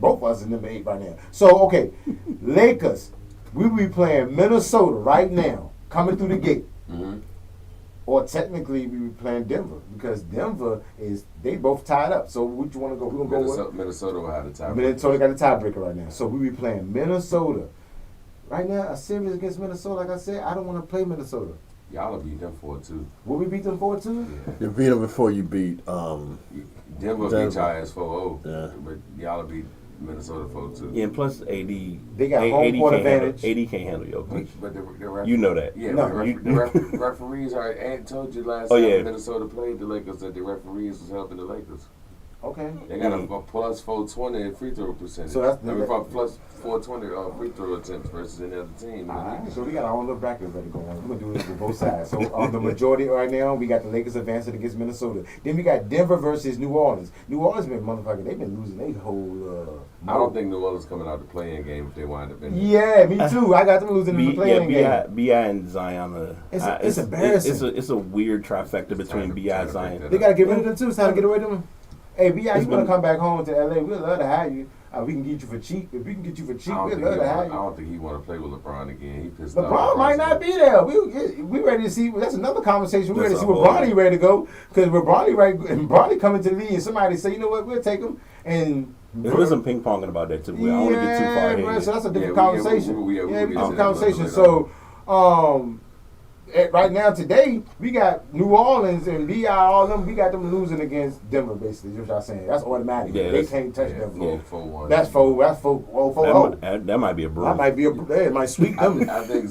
Speaker 3: both of us are number 8 right now. So okay, Lakers, we will be playing Minnesota right now, coming through the gate.
Speaker 1: Mm-hmm.
Speaker 3: Or technically, we were playing Denver because Denver they both tied up. So which you want to go? We're gonna go with
Speaker 1: Minnesota will have the tiebreaker.
Speaker 3: Minnesota got the tiebreaker right now. So we be playing Minnesota right now. A series against Minnesota, like I said, I don't want to play Minnesota.
Speaker 1: Y'all will beat them 4-2.
Speaker 3: Will we beat them 4-2?
Speaker 1: Yeah.
Speaker 4: You beat them before you beat
Speaker 1: Denver beat y'all as 4-0.
Speaker 4: Yeah.
Speaker 1: But y'all will beat Minnesota 4-2.
Speaker 2: Yeah, and plus AD.
Speaker 3: They got home court advantage.
Speaker 2: AD can't handle Jokic.
Speaker 1: But the
Speaker 2: you know that.
Speaker 1: Yeah,
Speaker 3: no,
Speaker 1: the referees are. Ant told you last time Minnesota played the Lakers that the referees was helping the Lakers.
Speaker 3: Okay.
Speaker 1: They got a plus 420 free throw percentage.
Speaker 3: So that's
Speaker 1: plus 420 free throw attempts versus any other team.
Speaker 3: All right, so we got our own little bracket ready going on. We're going to do this with both sides. So the majority right now, we got the Lakers advancing against Minnesota. Then we got Denver versus New Orleans. New Orleans been motherfucking, they've been losing their whole...
Speaker 1: I don't think New Orleans coming out the play-in game if they wind up in there.
Speaker 3: Yeah, me too. I got them losing in the play-in game.
Speaker 2: B.I. and Zion.
Speaker 3: It's embarrassing.
Speaker 2: It's a weird trifecta between B.I. and Zion.
Speaker 3: They got to get rid of them too. It's time to get rid of them. Hey, B.I., you want to come back home to L.A., we'd love to have you. We can get you for cheap. If we can get you for cheap, we'd love to have you.
Speaker 1: I don't think he want to play with LeBron again. He pissed off.
Speaker 3: LeBron might not be there. We ready to see. That's another conversation. We ready to see where Bronny ready to go. Because with Bronny coming to the league and somebody say, you know what, we'll take him. And
Speaker 2: there's some ping ponging about that too. I don't want to get too far ahead.
Speaker 3: Right, so that's a different conversation. Different conversation. So, right now today we got New Orleans and B.I. all them. We got them losing against Denver. Basically, is what I'm saying. That's automatic. Yeah, they can't touch Denver.
Speaker 1: 4-1.
Speaker 3: That's 4-0.
Speaker 2: That might be a brew.
Speaker 3: That might be it might sweep them.
Speaker 1: I think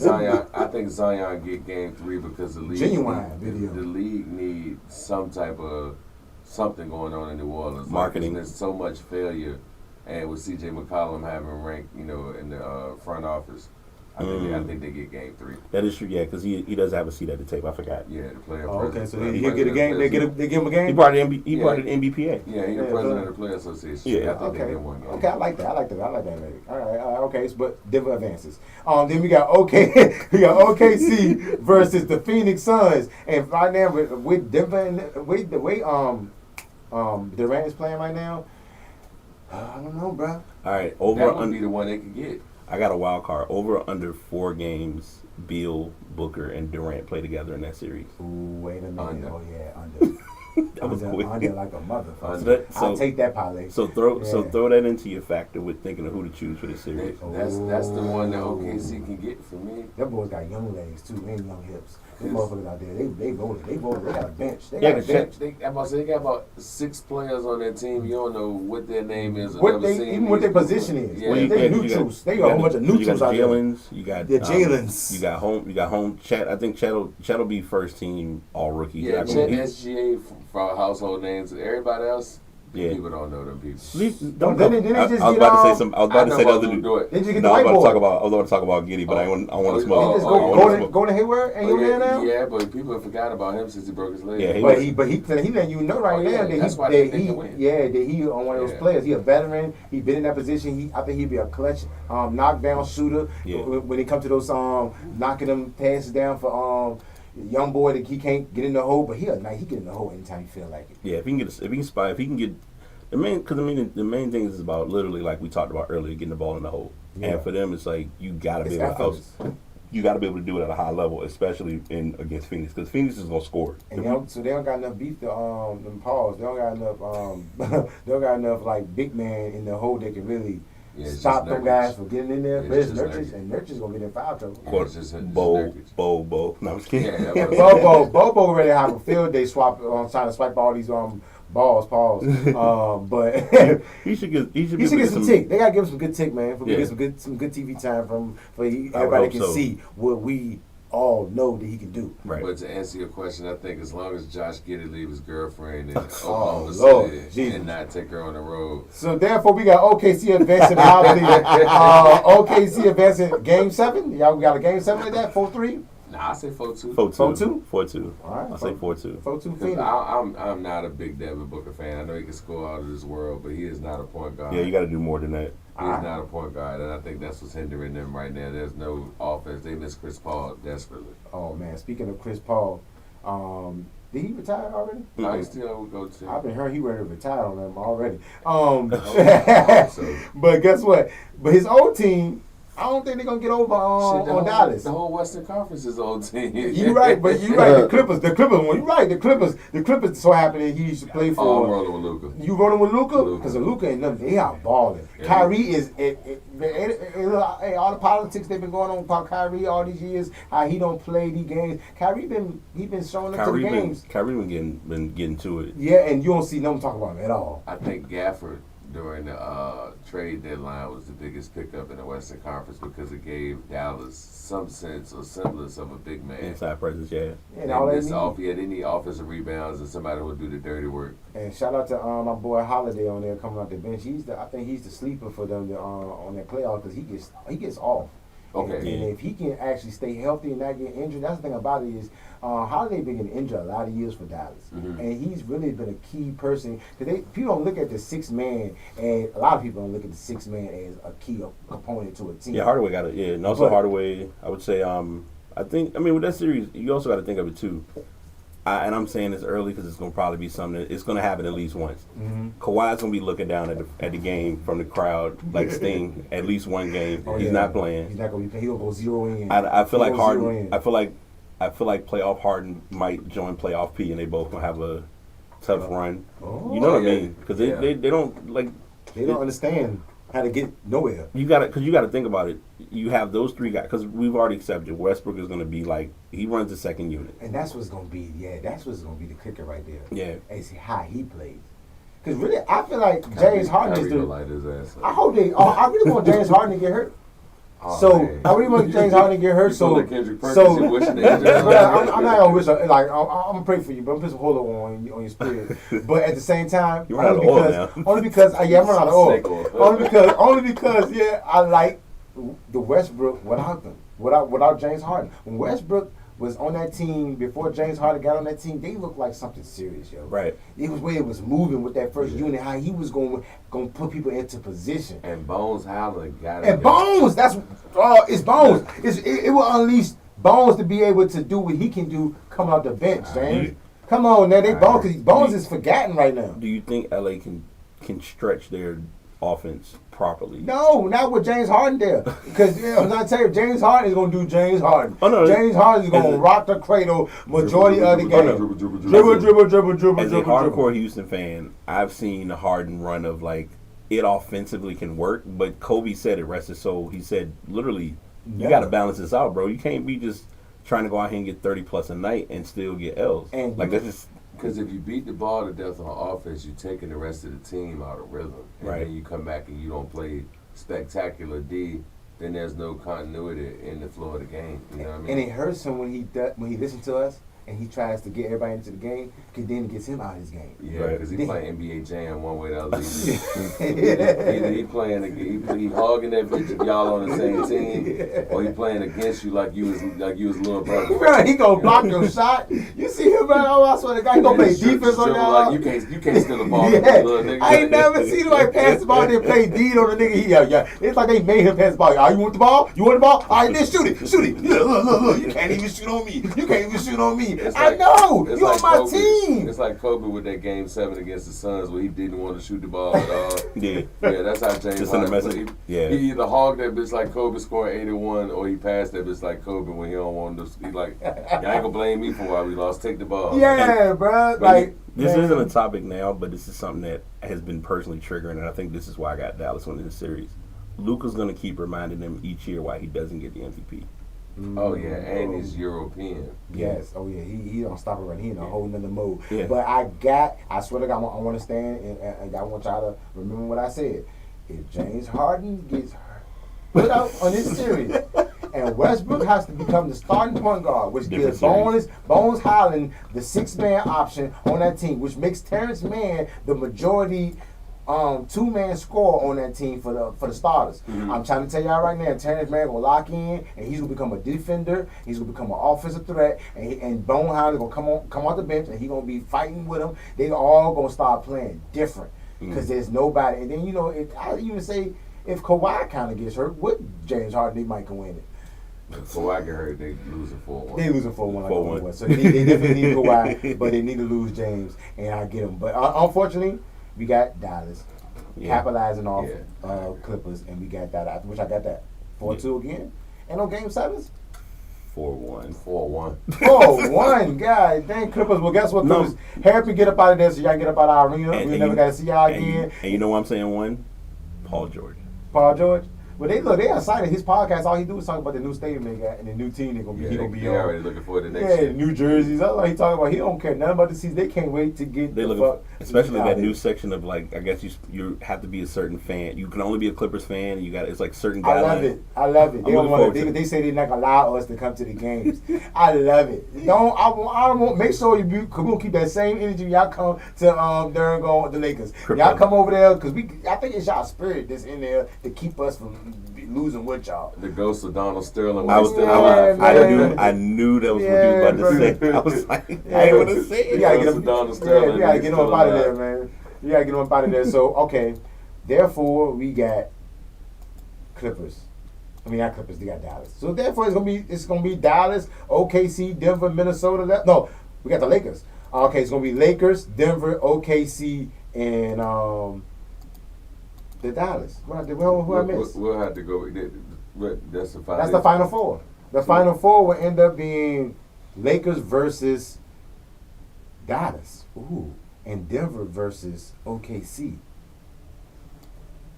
Speaker 1: Zion get game 3 because the league the league needs some type of something going on in New Orleans.
Speaker 2: Marketing.
Speaker 1: There's so much failure, and with C.J. McCollum having ranked, in the front office. I think they get game 3.
Speaker 2: That is true, yeah, because he does have a seat at the table. I forgot.
Speaker 1: Yeah, the player.
Speaker 3: Okay, so he'll get a game. They give him a game.
Speaker 2: He brought an NBPA.
Speaker 1: Yeah, he's the president of the Player Association. Yeah, I think they get one game.
Speaker 3: Okay, I like that. Maybe. All right. Okay, but Denver advances. Then we got OKC versus the Phoenix Suns, and right now with Denver and the way Durant is playing right now, I don't know, bro.
Speaker 2: All right,
Speaker 1: that would be the one they could get.
Speaker 2: I got a wild card. Over under 4 games Beal, Booker, and Durant play together in that series?
Speaker 3: Ooh, wait a minute.
Speaker 1: Under.
Speaker 3: Oh yeah, under.
Speaker 2: That was quick.
Speaker 3: Under like a motherfucker. I'll take that parlay.
Speaker 2: So throw that into your factor with thinking of who to choose for this series.
Speaker 1: That's the one that OKC can get for me.
Speaker 3: Them boys got young legs too, and young hips. Them motherfuckers out there, they voted. They got a bench. They got a bench.
Speaker 1: They got about 6 players on their team. You don't know what their name is. Or
Speaker 3: Even what their position is.
Speaker 1: Yeah.
Speaker 3: They neutrals. They got a whole bunch of neutrals out there.
Speaker 2: You got
Speaker 3: Jalen's.
Speaker 2: You got home. Chet. I think Chet'll be first team all rookie.
Speaker 1: Yeah, Chet SGA for household names. Everybody else. Yeah. People don't know them people.
Speaker 2: I was about to say some. I was about to say the other dude.
Speaker 3: They just get
Speaker 2: no,
Speaker 3: the white boy.
Speaker 2: I was about to talk about Giddey, but I want to smoke.
Speaker 3: Go to Hayward and you're there now.
Speaker 1: Yeah, but people have forgot about him since he broke his leg.
Speaker 3: Yeah, he letting you know right now that he on one of those players. He a veteran. He been in that position. I think he'd be a clutch knockdown shooter when it comes to those knocking them passes down for young boy that he can't get in the hole, but he get in the hole anytime he feel like it.
Speaker 2: Yeah, if he can get the main thing is about literally like we talked about earlier, getting the ball in the hole. Yeah. And for them, it's like you gotta be able to do it at a high level, especially against Phoenix, because Phoenix is gonna score.
Speaker 3: And they don't got enough beef to them paws. They don't got enough they don't got enough like big man in the hole that can really. Stop them guys from getting in there. But it's Nurkic, and Nurkic's gonna get in foul trouble.
Speaker 2: Bo. No, I'm just kidding.
Speaker 3: Yeah, Bo ready to have a field day trying to swipe all these balls, but
Speaker 2: he should get
Speaker 3: some tick. They gotta give him some good tick, man. Get some good TV time for everybody can see what we all know that he can do.
Speaker 2: Right.
Speaker 1: But to answer your question, I think as long as Josh Giddey leave his girlfriend in Oklahoma City and not take her on the road.
Speaker 3: So therefore, we got OKC advancing. OKC advancing Game 7. Y'all got a Game 7 of that? 4-3.
Speaker 1: Nah, I say 4-2.
Speaker 2: 4-2. 4-2.
Speaker 3: All right.
Speaker 2: I say 4-2.
Speaker 3: 4-2 Phoenix.
Speaker 1: I'm not a big Devin Booker fan. I know he can score out of this world, but he is not a point guard.
Speaker 2: Yeah, you got to do more than that.
Speaker 1: He's not a point guard, and I think that's what's hindering them right now. There's no offense. They miss Chris Paul desperately.
Speaker 3: Oh man, speaking of Chris Paul, did he retire already?
Speaker 1: No, he still would go to.
Speaker 3: I've been heard he ready to retire on them already. But guess what? But his old team, I don't think they're gonna get over on Dallas.
Speaker 1: The whole Western Conference is old team.
Speaker 3: You're right, but you're right. The Clippers. Well, you're right. The Clippers. So happened he used to play for.
Speaker 1: Oh, I'm rolling with Luka.
Speaker 3: You rolling with Luka? Because Luka ain't nothing. They out balling. Yeah. Kyrie is. All the politics they've been going on about Kyrie all these years. How he don't play these games. Kyrie been showing up to the games.
Speaker 2: Kyrie been getting to it.
Speaker 3: Yeah, and you don't see no one talk about him at all.
Speaker 1: I think Gafford during the trade deadline was the biggest pickup in the Western Conference because it gave Dallas some sense or semblance of a big man.
Speaker 2: Inside presence, yeah.
Speaker 1: They need offensive rebounds and somebody who will do the dirty work.
Speaker 3: And shout out to my boy Holiday on there coming off the bench. I think he's the sleeper for them on that playoff because he gets off.
Speaker 1: Okay.
Speaker 3: And if he can actually stay healthy and not get injured, that's the thing about it is Holiday been getting injured a lot of years for Dallas. Mm-hmm. And he's really been a key person. Because people don't look at the sixth man, and a lot of people don't look at the sixth man as a key component to a team.
Speaker 2: Yeah, Hardaway got it. Yeah, and also Hardaway, I would say, with that series, you also got to think of it too. And I'm saying this early because it's going to probably be something it's going to happen at least once. Mm-hmm. Kawhi's going to be looking down at the game from the crowd like Sting at least one game. He's not playing.
Speaker 3: He's not going to be playing. He'll go 0 in.
Speaker 2: I feel like Harden. I feel like playoff Harden might join playoff P, and they both going to have a tough run. You know what I mean? Because they don't like.
Speaker 3: They don't understand how to get nowhere.
Speaker 2: You got to think about it. You have those three guys because we've already accepted Westbrook is going to be like he runs the second unit,
Speaker 3: and that's what's going to be. Yeah, that's what's going to be the kicker right there.
Speaker 2: Yeah,
Speaker 3: is how he plays. Because really, I feel like James Harden is the.
Speaker 1: Light his ass up.
Speaker 3: I hope they. I really want James Harden to get hurt. I really want James Harden to get hurt. I'm not gonna wish. I'm gonna pray for you, but I'm putting some hold on your spirit. But at the same time, only because I'm running out of oil. Only because I like the Westbrook without them, without James Harden. When Westbrook was on that team before James Harden got on that team, they looked like something serious, yo.
Speaker 2: Right.
Speaker 3: It was where it was moving with that first unit, how he was going to put people into position.
Speaker 1: And Bones Howland got it.
Speaker 3: And Bones, it's Bones. It will unleash Bones to be able to do what he can do coming off the bench, James. Come on, now Bones is forgotten right now.
Speaker 2: Do you think LA can stretch their offense properly.
Speaker 3: No, not with James Harden there. Because I'm not telling you, James Harden is going to do James Harden.
Speaker 2: Oh, no,
Speaker 3: James Harden is going to rock the cradle majority of the game. Dribble.
Speaker 2: As a hardcore Houston fan, I've seen the Harden run of like it offensively can work, but Kobe said it, rest his soul. He said literally, you got to balance this out, bro. You can't be just trying to go out here and get 30 plus a night and still get L's.
Speaker 3: And
Speaker 2: like that's just.
Speaker 1: Because if you beat the ball to death on offense, you're taking the rest of the team out of rhythm. And
Speaker 2: right.
Speaker 1: then you come back and you don't play spectacular D, then there's no continuity in the flow of the game. You know what I mean?
Speaker 3: And it hurts him when he listens to us and he tries to get everybody into the game, because then it gets him out of his game.
Speaker 1: Yeah, because he playing NBA Jam one way or the other. Either he playing, he hogging that bitch if y'all on the same team, or he playing against you like you was little brother.
Speaker 3: Right, he gonna block your shot. You see him, man? Oh, I swear to God, he gonna play defense on y'all.
Speaker 1: Like you can't steal the ball,
Speaker 3: yeah.
Speaker 1: little nigga.
Speaker 3: I ain't never seen nobody pass the ball and play D on the nigga. Yeah. It's like they made him pass the ball. You want the ball? You want the ball? All right, then shoot it. Look. You can't even shoot on me. I know. You on my team.
Speaker 1: It's like Kobe with that Game 7 against the Suns where he didn't want to shoot the ball at all.
Speaker 2: Yeah,
Speaker 1: that's how James
Speaker 2: just in the message.
Speaker 1: He either hogged that bitch like Kobe scored 81, or he passed that bitch like Kobe when he don't want to. He like, y'all ain't gonna blame me for why we lost. Take the ball.
Speaker 3: Yeah, bro. Like
Speaker 2: this isn't a topic now, but this is something that has been personally triggering, and I think this is why I got Dallas winning the series. Luka's gonna keep reminding them each year why he doesn't get the MVP.
Speaker 1: Oh yeah, and he's European.
Speaker 3: Yes. Oh yeah. He don't stop it right. He in a whole nother mode.
Speaker 2: Yeah.
Speaker 3: But I swear to God, I want to stand and I want y'all to remember what I said. If James Harden gets put out on this series, and Westbrook has to become the starting point guard, which gives Bones Highland the 6-man option on that team, which makes Terrence Mann the majority 2-man scorer on that team for the starters. Mm-hmm. I'm trying to tell y'all right now, Terrence Mann will lock in, and he's gonna become a defender. He's gonna become an offensive threat, and Bone Highland gonna come off the bench, and he's gonna be fighting with him. They all gonna start playing different because there's nobody. And then I even say if Kawhi kind of gets hurt with James Harden, they might can win it.
Speaker 1: If Kawhi get hurt, they losing 4-1.
Speaker 3: They losing 4-1. So they definitely need Kawhi, but they need to lose James, and I get him. But unfortunately, we got Dallas capitalizing off Clippers, and we got that. I wish I got that 4-2 again. And on Game 7s,
Speaker 2: 4-1.
Speaker 3: 4-1. God dang, Clippers. Well, guess what? Clippers, hurry get up out of there so y'all get up out of our arena. We never got to see y'all again.
Speaker 2: And you know why I'm saying one? Paul George.
Speaker 3: Well, they excited. His podcast, all he do is talk about the new stadium they got and the new team they're gonna be. He gonna be
Speaker 1: already looking forward to next year.
Speaker 3: New jerseys. That's all he talking about. He don't care nothing about the season. They can't wait to get.
Speaker 2: Especially that new section of like, I guess you have to be a certain fan. You can only be a Clippers fan. It's like certain guidelines.
Speaker 3: I love it. They don't want to. They say they're not gonna allow us to come to the games. I love it. I don't. Make sure we're gonna keep that same energy. Y'all come to the Lakers. Y'all come over there because I think it's y'all spirit that's in there to keep us from losing with y'all.
Speaker 1: The ghost of Donald Sterling.
Speaker 2: I knew that was what you were about to say. I was like, I ain't want to say it.
Speaker 3: You gotta get him. You gotta get him up out of there, man. You gotta get him up out of there. So okay, therefore we got Clippers. I mean not Clippers. They got Dallas. So therefore it's gonna be Dallas, OKC, Denver, Minnesota. No, we got the Lakers. Okay, it's gonna be Lakers, Denver, OKC, and the Dallas. Who I missed?
Speaker 1: We'll have to go. That's the final.
Speaker 3: That's the Final Four. The Final Four will end up being Lakers versus Dallas. Ooh, and Denver versus OKC.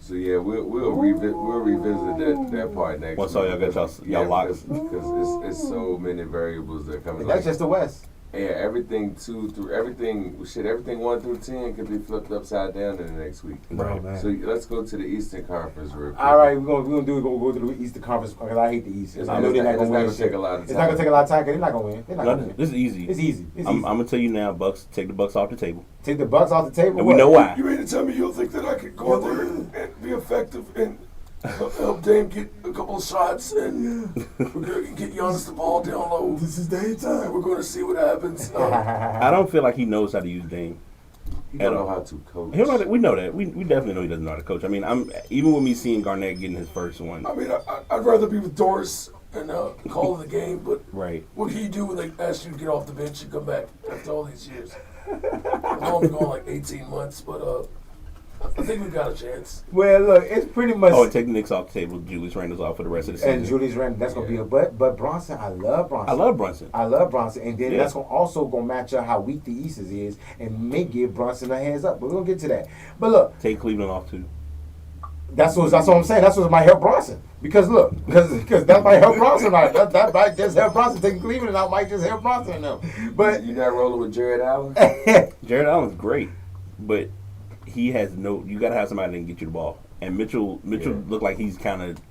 Speaker 1: So yeah, we'll revisit that part next.
Speaker 2: Once all y'all got y'all locks,
Speaker 1: because it's so many variables that come.
Speaker 3: And that's just the West.
Speaker 1: Yeah, everything 1 through 10 could be flipped upside down in the next week.
Speaker 2: Right,
Speaker 3: man.
Speaker 1: So let's go to the Eastern Conference real quick.
Speaker 3: All right, we're gonna go to the Eastern Conference because I hate the East. I know they're not gonna win.
Speaker 1: It's not gonna take a lot of time.
Speaker 3: It's not gonna take a lot of time because they're not gonna win. They're not gonna win.
Speaker 2: This is easy.
Speaker 3: It's easy.
Speaker 2: I'm gonna tell you now, Bucks. Take the Bucks off the table.
Speaker 3: Take the Bucks off the table.
Speaker 2: And we know why.
Speaker 1: You mean to tell me you don't think that I could go out there and be effective and help Dame get a couple of shots and we're going to get Giannis the ball down low.
Speaker 3: This is daytime.
Speaker 1: We're going to see what happens.
Speaker 2: I don't feel like he knows how to use Dame.
Speaker 1: He don't know how to coach.
Speaker 2: We know that. We definitely know he doesn't know how to coach. I mean, even with me seeing Garnett getting his first one.
Speaker 1: I mean, I'd rather be with Doris and call the game, but
Speaker 2: right.
Speaker 1: What can you do when they ask you to get off the bench and come back after all these years? I've only been going like 18 months, but I think we got a chance.
Speaker 3: Well, look, it's pretty much.
Speaker 2: Oh, and take the Knicks off the table. Julius Randle's off for the rest of the season.
Speaker 3: And Julius Randle, that's gonna be a but Bronson, I love Bronson. I love Bronson, and then that's gonna match up how weak the East is, and may give Bronson a heads up. But we're gonna get to that. But look,
Speaker 2: take Cleveland off too.
Speaker 3: That's what I'm saying. That's what might help Bronson. Because look, because that might help Bronson. Right? That might just help Bronson. Taking Cleveland out might just help Bronson now. But
Speaker 1: you not rolling with Jared Allen.
Speaker 2: Jared Allen's great, but he has no. You got to have somebody that can get you the ball. And Mitchell looked like he's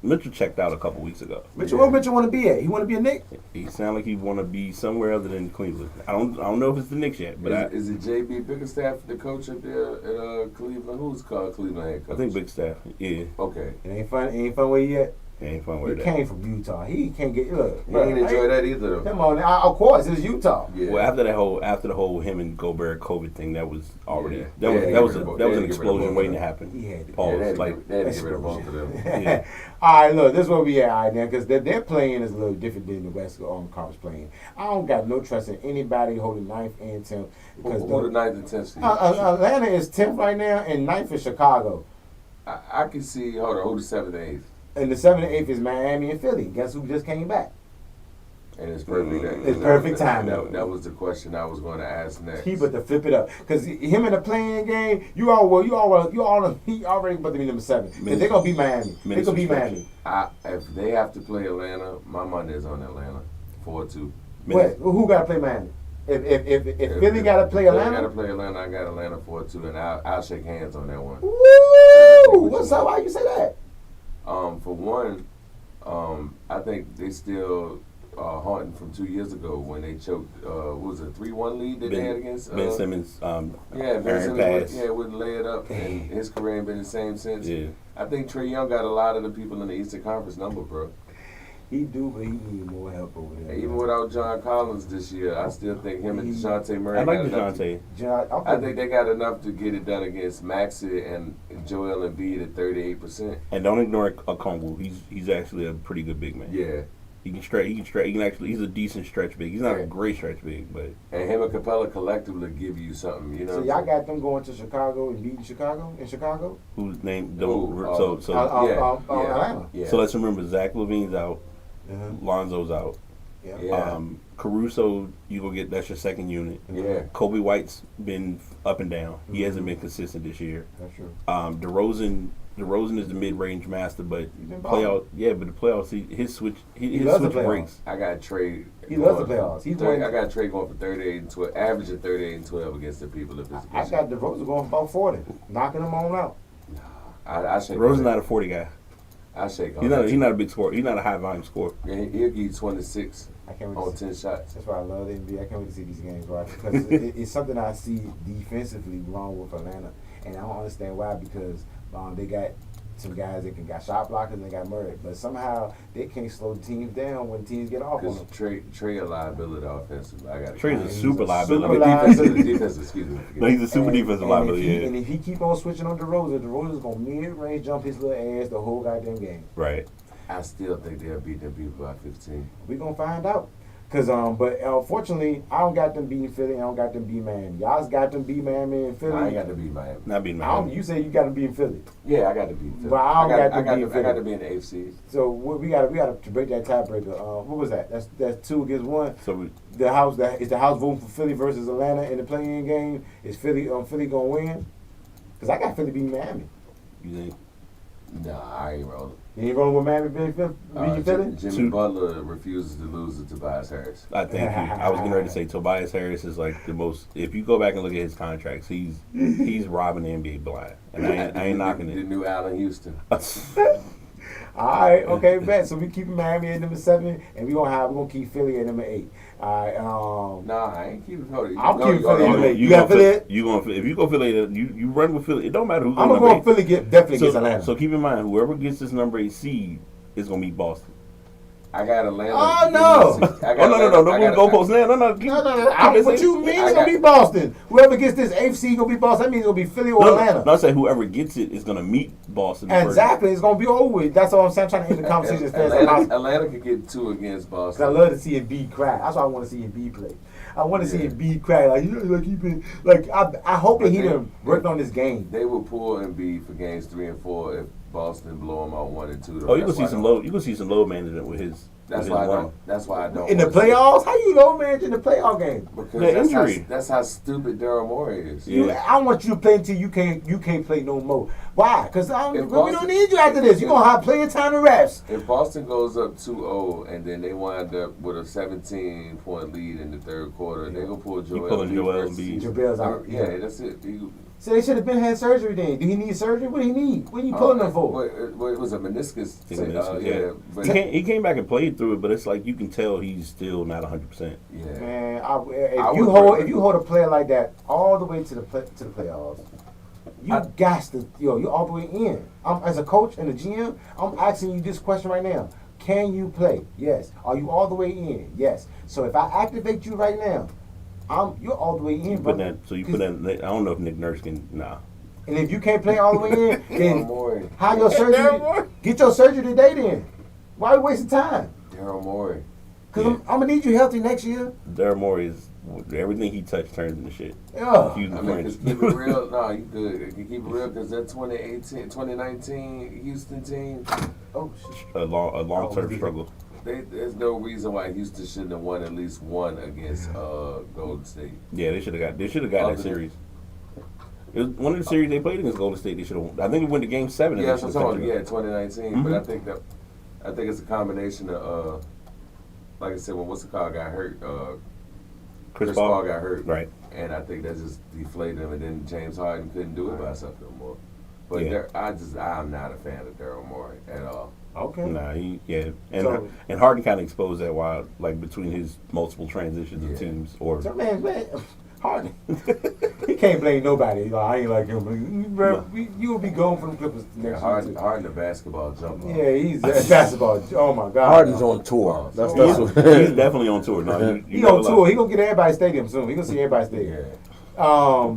Speaker 2: Mitchell checked out a couple weeks ago.
Speaker 3: Where Mitchell want to be at? He want to be a Knick?
Speaker 2: He sounds like he want to be somewhere other than Cleveland. I don't know if it's the Knicks yet, but
Speaker 1: is it J.B. Bickerstaff, the coach up there at Cleveland? Who's called Cleveland head coach?
Speaker 2: I think Bickerstaff. Yeah.
Speaker 1: Okay.
Speaker 3: It ain't fun where he at.
Speaker 2: Ain't fun with
Speaker 3: that.
Speaker 2: He
Speaker 3: came from Utah. He can't get look.
Speaker 1: He ain't enjoy that either.
Speaker 3: Come on, of course it's Utah.
Speaker 2: Yeah. Well, after the whole him and Gobert COVID thing, that was already that was an explosion waiting to happen.
Speaker 3: He had to.
Speaker 1: Pause. They had to get rid of both of them.
Speaker 3: Yeah. All right, look, this is where we at right now because their playing is a little different than the West Conference playing. I don't got no trust in anybody holding 9th and 10th because
Speaker 1: the 9th and 10th.
Speaker 3: Atlanta is 10th right now, and 9th is Chicago.
Speaker 1: I can see. Hold on, who's the 7th and 8th?
Speaker 3: And the 7th and 8th is Miami and Philly. Guess who just came back?
Speaker 1: And it's perfect.
Speaker 3: It's perfect time.
Speaker 1: That was the question I was going to ask next.
Speaker 3: He but to flip it up because him in the playing game, he already about to be number 7. They're gonna beat Miami. They're gonna beat Miami.
Speaker 1: If they have to play Atlanta, my money is on Atlanta 4-2.
Speaker 3: Wait, who got to play Miami? If Philly got to play Atlanta,
Speaker 1: got to play Atlanta. I got Atlanta 4-2, and I'll shake hands on that one.
Speaker 3: Woo! What's up? Why you say that?
Speaker 1: For one, I think they still haunting from 2 years ago when they choked. What was it, 3-1 lead that they had against
Speaker 2: Ben Simmons?
Speaker 1: Ben Simmons wouldn't lay it up, and his career ain't been the same since. Yeah. I think Trae Young got a lot of the people in the Eastern Conference number, bro.
Speaker 3: He do, but he need more help over there.
Speaker 1: Even without John Collins this year, I still think him and DeJounte Murray.
Speaker 2: I like DeJounte.
Speaker 1: I think they got enough to get it done against Maxey and Joel Embiid at 38%.
Speaker 2: And don't ignore Okongwu. He's actually a pretty good big man.
Speaker 1: Yeah.
Speaker 2: He can stretch. He's a decent stretch big. He's not a great stretch big, but.
Speaker 1: And him and Capella collectively give you something, you know.
Speaker 3: So y'all got them going to Chicago and beating Chicago in Chicago.
Speaker 2: Whose name?
Speaker 3: Atlanta.
Speaker 2: Yeah. So let's remember Zach LaVine's out. Lonzo's out.
Speaker 3: Yeah.
Speaker 2: Caruso, you go get that's your second unit.
Speaker 1: Yeah.
Speaker 2: Kobe White's been up and down. He hasn't been consistent this year.
Speaker 3: That's true.
Speaker 2: DeRozan is the mid-range master, but the playoffs, his switch breaks.
Speaker 1: I got Trae.
Speaker 3: He loves the playoffs.
Speaker 1: I got Trae going for 38 and 12, averaging 38 and 12 against the people.
Speaker 3: I got DeRozan going for about 40, knocking them on out.
Speaker 2: DeRozan's not a 40 guy.
Speaker 1: I shake on.
Speaker 2: He's not a big scorer. He's not a high volume scorer.
Speaker 1: Yeah, he'll give you 26 on 10 shots.
Speaker 3: That's why I love the NBA. I can't wait to see these games, right? Because it's something I see defensively wrong with Atlanta, and I don't understand why. Because they got some guys that got shot blockers and they got Murray, but somehow they can't slow the teams down when teams get off on them.
Speaker 1: Trae a liability offensively.
Speaker 2: Trae's a super liability.
Speaker 1: Defensive, excuse me.
Speaker 2: No, he's a super defensive liability.
Speaker 3: And if he keep on switching on DeRozan's gonna mid-range jump his little ass the whole goddamn game.
Speaker 2: Right.
Speaker 1: I still think they'll beat them people by 15.
Speaker 3: We gonna find out. But unfortunately, I don't got them beating Philly. I don't got them beating Miami. Y'all's got them beating Miami and Philly.
Speaker 1: I ain't got to beat Miami.
Speaker 2: Not beating Miami.
Speaker 3: You say you got them beating Philly.
Speaker 1: Yeah, I got to beat Philly.
Speaker 3: But I
Speaker 1: got to be in the AFC.
Speaker 3: So we got to break that tiebreaker. What was that? That's 2 against 1.
Speaker 2: So
Speaker 3: is the house voting for Philly versus Atlanta in the play-in game? Is Philly gonna win? Because I got Philly beating Miami.
Speaker 2: You think?
Speaker 1: Nah, I ain't rolling.
Speaker 3: You ain't rolling with Miami beating Philly?
Speaker 1: Jimmy Butler refuses to lose to Tobias Harris.
Speaker 2: I think I was getting ready to say Tobias Harris is like the most. If you go back and look at his contracts, he's robbing the NBA blind, and I ain't knocking it.
Speaker 1: The new Allen Houston.
Speaker 3: All right, okay, bet. So we keep Miami at number 7, and we're gonna keep Philly at number 8. All right.
Speaker 1: Nah, I ain't keeping Philly.
Speaker 3: I'm keeping Philly at number 8. You got Philly?
Speaker 2: If you go Philly, you run with Philly. It don't matter who's
Speaker 3: I'm
Speaker 2: gonna
Speaker 3: go Philly definitely gets Atlanta.
Speaker 2: So keep in mind, whoever gets this number 8 seed is gonna beat Boston.
Speaker 1: I got Atlanta.
Speaker 3: Oh, no.
Speaker 2: No, move goalposts now. No.
Speaker 3: What you mean it's going to be Boston? Whoever gets this eighth seed going to be Boston. That means it's going to be Philly or Atlanta.
Speaker 2: No, I say whoever gets it is going to meet Boston.
Speaker 3: Exactly. It's going to be over with. That's all I'm saying. I'm trying to end the conversation as fast as possible.
Speaker 1: Atlanta could get 2 against Boston.
Speaker 3: I love to see Embiid crack. That's why I want to see Embiid play. I want to see Embiid crack. I hope that he done worked on this game.
Speaker 1: They will pull Embiid for games 3 and 4 if Boston blow them out 1 and 2.
Speaker 2: Oh, you can see some low. You can see some low management with his.
Speaker 1: That's why I don't. That's why I don't.
Speaker 3: In the playoffs, how you low manage in the playoff game?
Speaker 1: Because that's how stupid Daryl Morey is.
Speaker 3: I want you to play until you can't play no more. Why? Because we don't need you after this. You're gonna have plenty of time to rest.
Speaker 1: If Boston goes up 2-0 and then they wind up with a 17-point lead in the third quarter, they gonna pull Joel Embiid.
Speaker 3: Joel's out.
Speaker 1: Yeah, that's it.
Speaker 3: So they should have had surgery then. Do he need surgery? What do he need? What are you pulling him for?
Speaker 1: Well, it was a meniscus.
Speaker 2: But he came back and played through it, but it's like you can tell he's still not 100%.
Speaker 1: Yeah.
Speaker 3: Man, if you hold a player like that all the way to the playoffs, you got to you're all the way in. As a coach and a GM, I'm asking you this question right now. Can you play? Yes. Are you all the way in? Yes. So if I activate you right now, you're all the way in.
Speaker 2: I don't know if Nick Nurse can. Nah.
Speaker 3: And if you can't play all the way in, then how your surgery? Get your surgery today. Then why are we wasting time?
Speaker 1: Daryl Morey.
Speaker 3: Because I'm gonna need you healthy next year.
Speaker 2: Daryl Morey is everything he touched turns into shit.
Speaker 3: Yeah.
Speaker 1: Keep it real. No, you good. You keep it real because that 2019 Houston team.
Speaker 3: Oh shit.
Speaker 2: A long-term struggle.
Speaker 1: There's no reason why Houston shouldn't have won at least one against Golden State.
Speaker 2: Yeah, they should have got that series. It was one of the series they played against Golden State. They should have. I think it went to Game 7.
Speaker 1: Yeah, that's what I'm talking about. 2019. Mm-hmm. But I think it's a combination of like I said, when what's the call got hurt, Chris Paul got hurt,
Speaker 2: right?
Speaker 1: And I think that just deflated him. And then James Harden couldn't do it by himself no more. But I'm not a fan of Daryl Morey at all.
Speaker 3: Okay.
Speaker 2: Nah, and Harden kind of exposed that while between his multiple transitions of teams.
Speaker 3: Man, Harden, he can't blame nobody. I ain't like him. Bro, you will be going for the Clippers next year.
Speaker 1: Harden, the basketball jumper.
Speaker 3: Yeah, he's basketball. Oh my God.
Speaker 4: Harden's on tour. That's
Speaker 2: he's definitely on tour. No,
Speaker 3: he on tour. He gonna get everybody's stadium soon. He gonna see everybody's stadium. Yeah.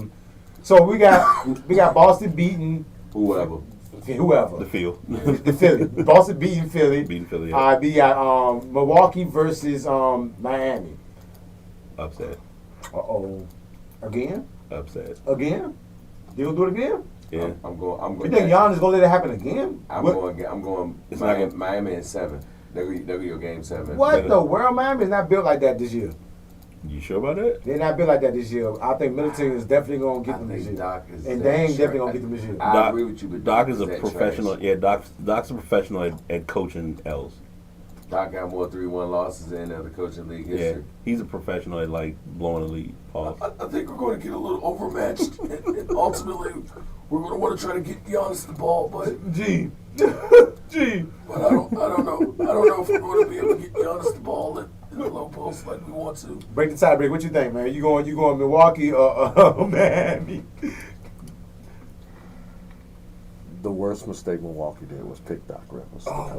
Speaker 3: So we got Boston beating
Speaker 1: whoever.
Speaker 2: The field.
Speaker 3: The Philly. Boston beating Philly.
Speaker 2: Yeah.
Speaker 3: We got Milwaukee versus Miami.
Speaker 2: Upset.
Speaker 3: Uh-oh. Again?
Speaker 2: Upset.
Speaker 3: Again? You gonna do it again?
Speaker 2: Yeah.
Speaker 1: I'm going.
Speaker 3: You think Giannis gonna let it happen again?
Speaker 1: I'm going. Miami in 7. They'll go Game 7.
Speaker 3: What the world? Miami's not built like that this year.
Speaker 2: You sure about that?
Speaker 3: They're not built like that this year. I think Middleton is definitely going to get them this year. And Dame definitely going to get them this year.
Speaker 1: I agree with you, but
Speaker 2: Doc is a professional. Trash. Yeah, Doc's a professional at coaching L's.
Speaker 1: Doc got more 3-1 losses in the coaching league history.
Speaker 2: Yeah, he's a professional at blowing the lead. Pause.
Speaker 1: I think we're going to get a little overmatched, and ultimately we're going to want to try to get Giannis the ball, but
Speaker 3: Gee.
Speaker 1: But I don't know. I don't know if we're going to be able to get Giannis the ball in the low post like we want to.
Speaker 3: Break the tie break. What you think, man? You going Milwaukee or Miami?
Speaker 4: The worst mistake Milwaukee did was pick Doc Rivers.
Speaker 1: I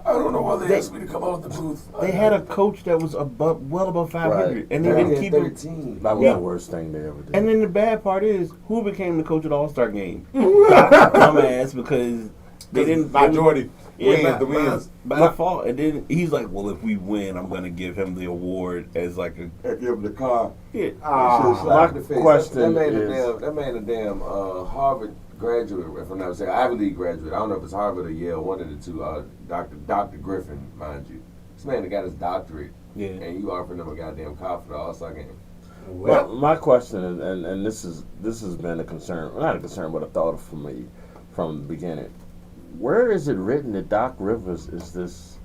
Speaker 1: don't know why they asked me to come out of the booth.
Speaker 2: They had a coach that was well above 500,
Speaker 4: right.
Speaker 2: And they didn't keep him.
Speaker 4: That was the worst thing they ever did.
Speaker 2: And then the bad part is, who became the coach of the All-Star game? Dumbass, because they didn't.
Speaker 3: Majority.
Speaker 2: The wins. By default. And then he's like, well, if we win, I'm going to give him the award as like a...
Speaker 1: Give him the car.
Speaker 2: Yeah.
Speaker 4: My question
Speaker 1: that man a damn Harvard graduate, if I'm not mistaken, Ivy League graduate. I don't know if it's Harvard or Yale, one of the two. Dr. Griffin, mind you. This man got his doctorate.
Speaker 2: Yeah.
Speaker 1: And you offering him a goddamn car for the All-Star game.
Speaker 4: Well, my question is, and this has been a concern, not a concern, but a thought for me from the beginning. Where is it written that Doc Rivers is this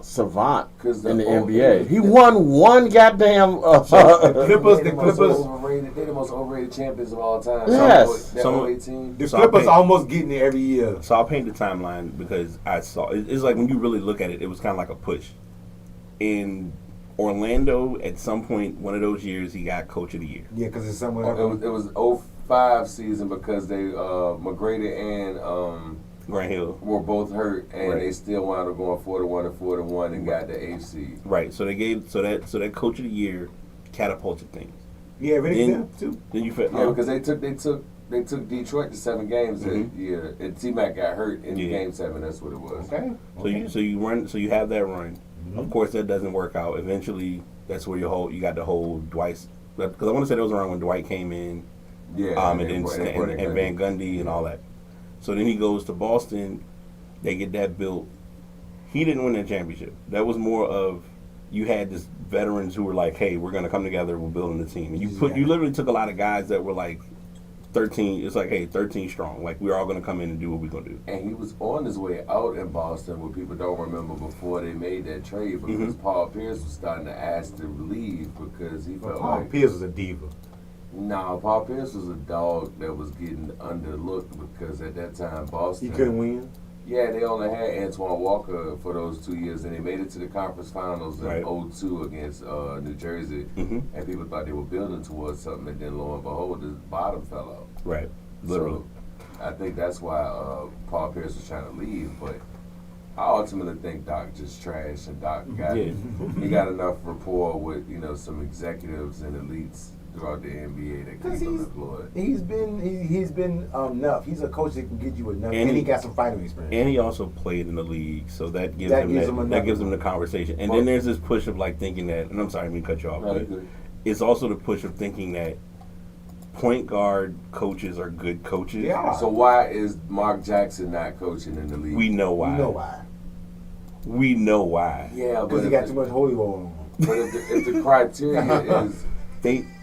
Speaker 4: savant in the NBA? He won one goddamn.
Speaker 3: The Clippers.
Speaker 1: They're the most overrated champions of all time.
Speaker 4: Yes.
Speaker 3: The Clippers almost getting there every year.
Speaker 2: So I'll paint the timeline because I saw it's like when you really look at it, it was kind of like a push. In Orlando, at some point, one of those years, he got Coach of the Year.
Speaker 3: Yeah, because it's somewhere.
Speaker 1: It was 05 season because they McGrady and
Speaker 2: Grant Hill
Speaker 1: were both hurt, and they still wound up going 4-1 and 4-1 and got the 8th seed.
Speaker 2: Right. So they gave that coach of the year catapulted things.
Speaker 3: Yeah, really too.
Speaker 2: Then you felt
Speaker 1: because they took Detroit to 7 games that year, and T-Mac got hurt in Game 7. That's what it was.
Speaker 3: Okay.
Speaker 2: So you have that run. Of course, that doesn't work out. Eventually, that's where you got to hold Dwight, because I want to say that was around when Dwight came in.
Speaker 1: Yeah.
Speaker 2: And Van Gundy and all that. So then he goes to Boston. They get that built. He didn't win that championship. That was more of, you had this veterans who were like, hey, we're going to come together, we're building the team. And you literally took a lot of guys that were like 13. It's like, hey, 13 strong. Like, we're all going to come in and do what we're going to do.
Speaker 1: And he was on his way out in Boston, what people don't remember, before they made that trade, because Paul Pierce was starting to ask to leave because he felt
Speaker 3: Paul Pierce was a diva.
Speaker 1: No, Paul Pierce was a dog that was getting underlooked because at that time Boston,
Speaker 3: he couldn't win.
Speaker 1: Yeah, they only had Antoine Walker for those 2 years, and they made it to the conference finals in 2002 against New Jersey, and people thought they were building towards something, and then lo and behold, the bottom fell out.
Speaker 2: Right, literally.
Speaker 1: So I think that's why Paul Pierce was trying to leave, but I ultimately think Doc just trashed, and Doc got he got enough rapport with some executives and elites throughout the NBA that keep him employed.
Speaker 3: He's been enough. He's a coach that can get you enough, and he got some fighting experience.
Speaker 2: And he also played in the league, so that gives him the conversation. And then there's this push of like thinking that, and I'm sorry, I didn't cut you off, but it's also the push of thinking that point guard coaches are good coaches.
Speaker 3: Yeah.
Speaker 1: So why is Mark Jackson not coaching in the league?
Speaker 2: We know why. We know why.
Speaker 1: Yeah,
Speaker 3: because he got too much holy oil on him.
Speaker 1: But if the criteria is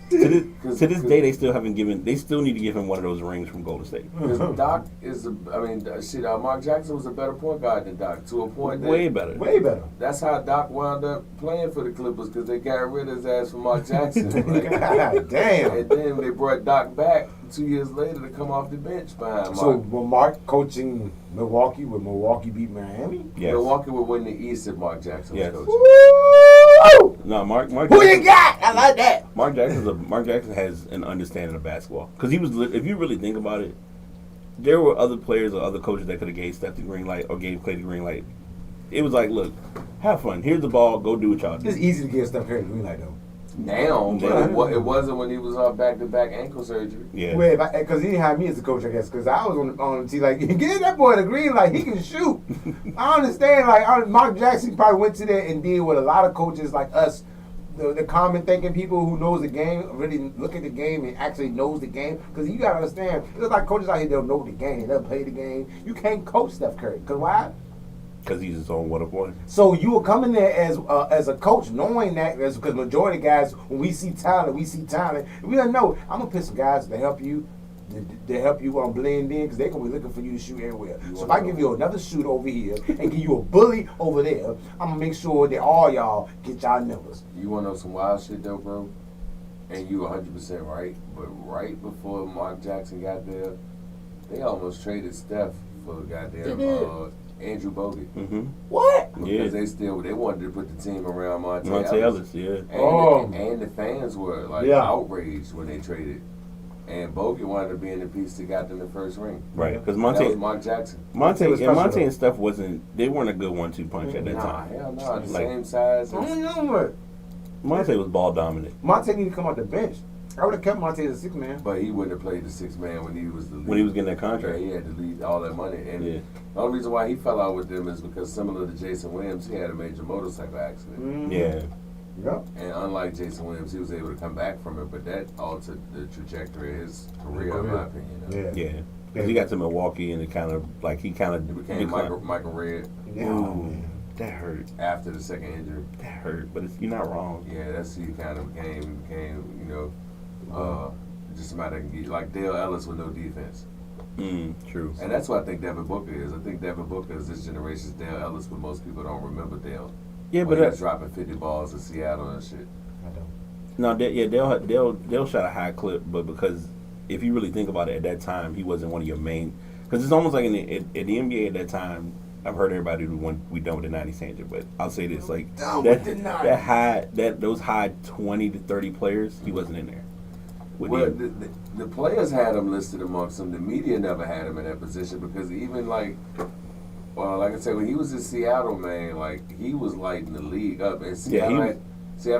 Speaker 2: to this day, they still haven't given. They still need to give him one of those rings from Golden State.
Speaker 1: Because Doc is, Mark Jackson was a better point guard than Doc to a point.
Speaker 2: Way better.
Speaker 1: That's how Doc wound up playing for the Clippers, because they got rid of his ass for Mark Jackson.
Speaker 3: God damn.
Speaker 1: And then they brought Doc back 2 years later to come off the bench behind Mark.
Speaker 3: So when Mark coaching Milwaukee, would Milwaukee beat Miami?
Speaker 2: Yes.
Speaker 1: Milwaukee would win the East if Mark Jackson was coaching.
Speaker 3: Woo!
Speaker 2: No, Mark.
Speaker 3: Who you got? I like that.
Speaker 2: Mark Jackson has an understanding of basketball, because he was. If you really think about it, there were other players or other coaches that could have gave Steph the green light or gave Clay the green light. It was like, look, have fun. Here's the ball. Go do what y'all do.
Speaker 3: It's easy to give Steph Curry the green light though.
Speaker 1: Now, but it wasn't when he was on back-to-back ankle surgery.
Speaker 2: Yeah.
Speaker 3: Well, because he didn't have me as a coach, I guess, because I was on the team like, give that boy the green light. He can shoot. I understand. Like Mark Jackson probably went to there and did what a lot of coaches like us, the common thinking people who knows the game, really look at the game and actually knows the game. Because you got to understand, there's like coaches out here that don't know the game, they'll play the game. You can't coach Steph Curry. Because why?
Speaker 2: Because he's his own one-of-one.
Speaker 3: So you will come in there as a coach knowing that, because majority of guys, when we see talent. We don't know. I'm going to pick some guys to help you, blend in, because they're going to be looking for you to shoot everywhere. So if I give you another shoot over here and give you a bully over there, I'm going to make sure that all y'all get y'all numbers.
Speaker 1: You want to know some wild shit though, bro? And you 100% right. But right before Mark Jackson got there, they almost traded Steph for goddamn Andrew Bogut.
Speaker 2: Mm-hmm.
Speaker 3: What?
Speaker 1: Because they wanted to put the team around Monte
Speaker 2: Ellis, yeah.
Speaker 1: And the fans were outraged when they traded. And Bogut wanted to be in the piece that got them the first ring.
Speaker 2: Right, because
Speaker 1: that was Mark Jackson.
Speaker 2: Monte and Steph they weren't a good 1-2 punch at that time.
Speaker 1: Hell no, the same size.
Speaker 2: Monte was ball dominant.
Speaker 3: Monte needed to come off the bench. I would have kept Monte as a 6-man.
Speaker 1: But he wouldn't have played the 6-man when he was the lead.
Speaker 2: When he was getting that contract.
Speaker 1: Yeah, he had to lead all that money. And the only reason why he fell out with them is because, similar to Jason Williams, he had a major motorcycle accident.
Speaker 3: Mm-hmm.
Speaker 2: Yeah.
Speaker 3: Yep.
Speaker 1: And unlike Jason Williams, he was able to come back from it, but that altered the trajectory of his career, in my opinion.
Speaker 2: Yeah. Because he got to Milwaukee and he
Speaker 1: became Michael Redd.
Speaker 2: Ooh, that hurt.
Speaker 1: After the second injury.
Speaker 2: That hurt, but you're not wrong.
Speaker 1: Yeah, that's he kind of became just somebody that can get, like Dale Ellis with no defense.
Speaker 2: True.
Speaker 1: And that's what I think Devin Booker is. I think Devin Booker is this generation's Dale Ellis, but most people don't remember Dale.
Speaker 2: Yeah,
Speaker 1: but
Speaker 2: he
Speaker 1: was dropping 50 balls in Seattle and shit.
Speaker 3: I don't.
Speaker 2: No, Dale shot a high clip, but because if you really think about it, at that time he wasn't one of your main. Because it's almost like in the NBA at that time. I've heard everybody we done with the 90s tangent, but I'll say this: like those high 20 to 30 players, he wasn't in there.
Speaker 1: Well, the players had him listed amongst them. The media never had him in that position because even like I said, when he was in Seattle, man, like he was lighting the league up. And Seattle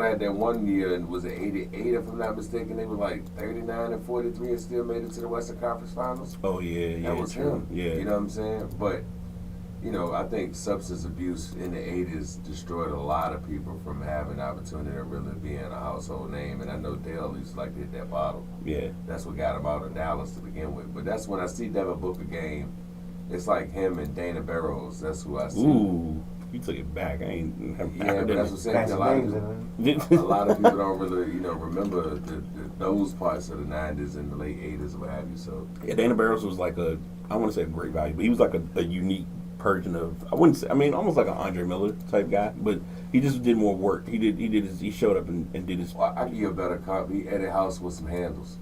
Speaker 1: had that one year and was it 88, if I'm not mistaken. They were like 39-43 and still made it to the Western Conference Finals.
Speaker 2: Oh yeah,
Speaker 1: that was him.
Speaker 2: Yeah,
Speaker 1: you know what I'm saying? But I think substance abuse in the 80s destroyed a lot of people from having the opportunity to really being a household name. And I know Dale used to like to hit that bottle.
Speaker 2: Yeah.
Speaker 1: That's what got him out of Dallas to begin with. But that's when I see Devin Booker game, it's like him and Dana Barrows. That's who I see.
Speaker 2: Ooh, you took it back. I ain't.
Speaker 1: Yeah, but that's what I'm saying. A lot of people don't really, remember those parts of the 90s and the late 80s or what have you. So
Speaker 2: yeah, Dana Barrows was like I want to say a great value, but he was like a unique version of, I wouldn't say, I mean, almost like an Andre Miller type guy, but he just did more work. He showed up and did his.
Speaker 1: Well, I give you a better comp. He Eddie House with some handles.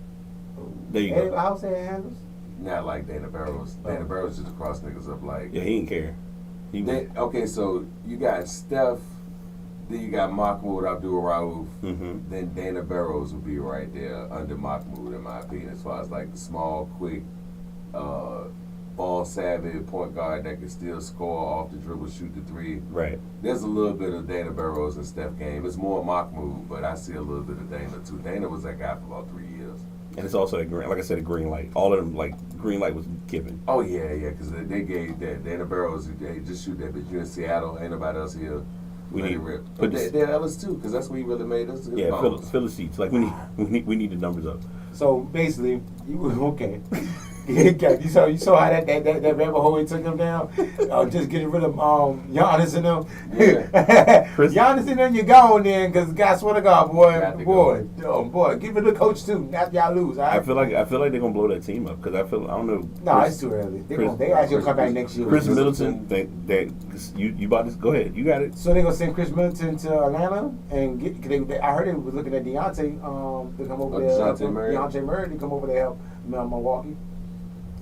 Speaker 2: There you go.
Speaker 3: Eddie House had handles?
Speaker 1: Not like Dana Barrows. Dana Barrows just cross niggas up like.
Speaker 2: Yeah, he didn't care.
Speaker 1: Okay, so you got Steph, then you got Mahmoud Abdul-Rauf, then Dana Barrows would be right there under Mahmoud, in my opinion, as far as like the small, quick, ball savvy point guard that can still score off the dribble, shoot the three.
Speaker 2: Right.
Speaker 1: There's a little bit of Dana Barrows and Steph game. It's more Mahmoud, but I see a little bit of Dana too. Dana was that guy for about 3 years.
Speaker 2: And it's also like I said, a green light. All of them, like, green light was given.
Speaker 1: Oh, yeah, because they gave that. Dana Barrows, they just shoot that bitch. You in Seattle, ain't nobody else here.
Speaker 2: We need
Speaker 1: rip. But they're Ellis, too, because that's what he really made us.
Speaker 2: Yeah, fill the seats. Like, we need the numbers up.
Speaker 3: So, basically, okay. You saw how that rabbit hole he took him down? Just getting rid of Giannis and them.
Speaker 1: Yeah.
Speaker 3: Giannis and them, you gone then, because God swear to God, boy, get rid of the coach too. After y'all lose, all right?
Speaker 2: I feel like they're gonna blow that team up because I don't know.
Speaker 3: No, it's too early. They actually come back next year.
Speaker 2: Chris Middleton, you about this? Go ahead, you got it.
Speaker 3: So they're gonna send Chris Middleton to Atlanta and I heard they were looking at Deontay to come over there. Deontay Murray to come over there help Milwaukee.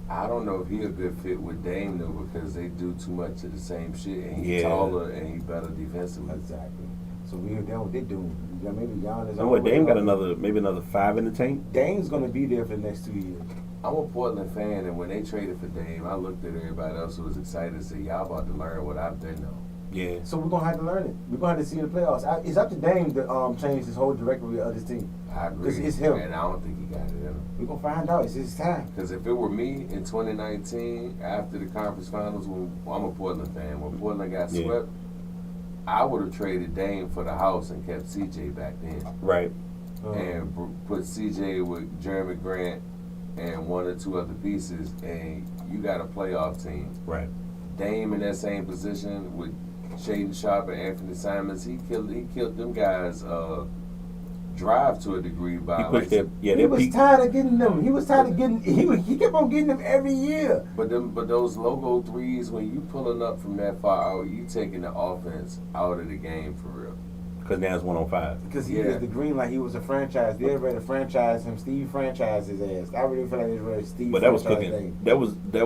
Speaker 1: I don't know if he a good fit with Dame though, because they do too much of the same shit, and he's taller and he's better defensively.
Speaker 3: Exactly. So we heard what they do. Maybe Giannis.
Speaker 2: And what, Dame got another 5 in the tank?
Speaker 3: Dame's gonna be there for the next 2 years.
Speaker 1: I'm a Portland fan, and when they traded for Dame, I looked at everybody else who was excited and said, "Y'all about to learn what I've been on."
Speaker 2: Yeah.
Speaker 3: So we're gonna have to learn it. We're gonna have to see in the playoffs. It's up to Dame to change his whole directory of this team.
Speaker 1: I agree.
Speaker 3: It's him,
Speaker 1: and I don't think he got it in him.
Speaker 3: We're gonna find out. It's his time.
Speaker 1: Because if it were me in 2019, after the conference finals, I'm a Portland fan. When Portland got swept, I would have traded Dame for the house and kept CJ back then.
Speaker 2: Right.
Speaker 1: And put CJ with Jeremy Grant and 1 or 2 other pieces, and you got a playoff team.
Speaker 2: Right.
Speaker 1: Dame in that same position with Shaedon Sharpe and Anthony Simons, he killed them guys. Drive to a degree by
Speaker 3: he was tired of getting them. He was tired of getting. He kept on getting them every year.
Speaker 1: But those logo threes, when you pulling up from that far out, you taking the offense out of the game for real.
Speaker 2: Because now it's 105.
Speaker 3: Because he was the green light. He was a franchise. They ready to franchise him. Steve franchised his ass. I really feel like they ready to Steve.
Speaker 2: But that was cooking. That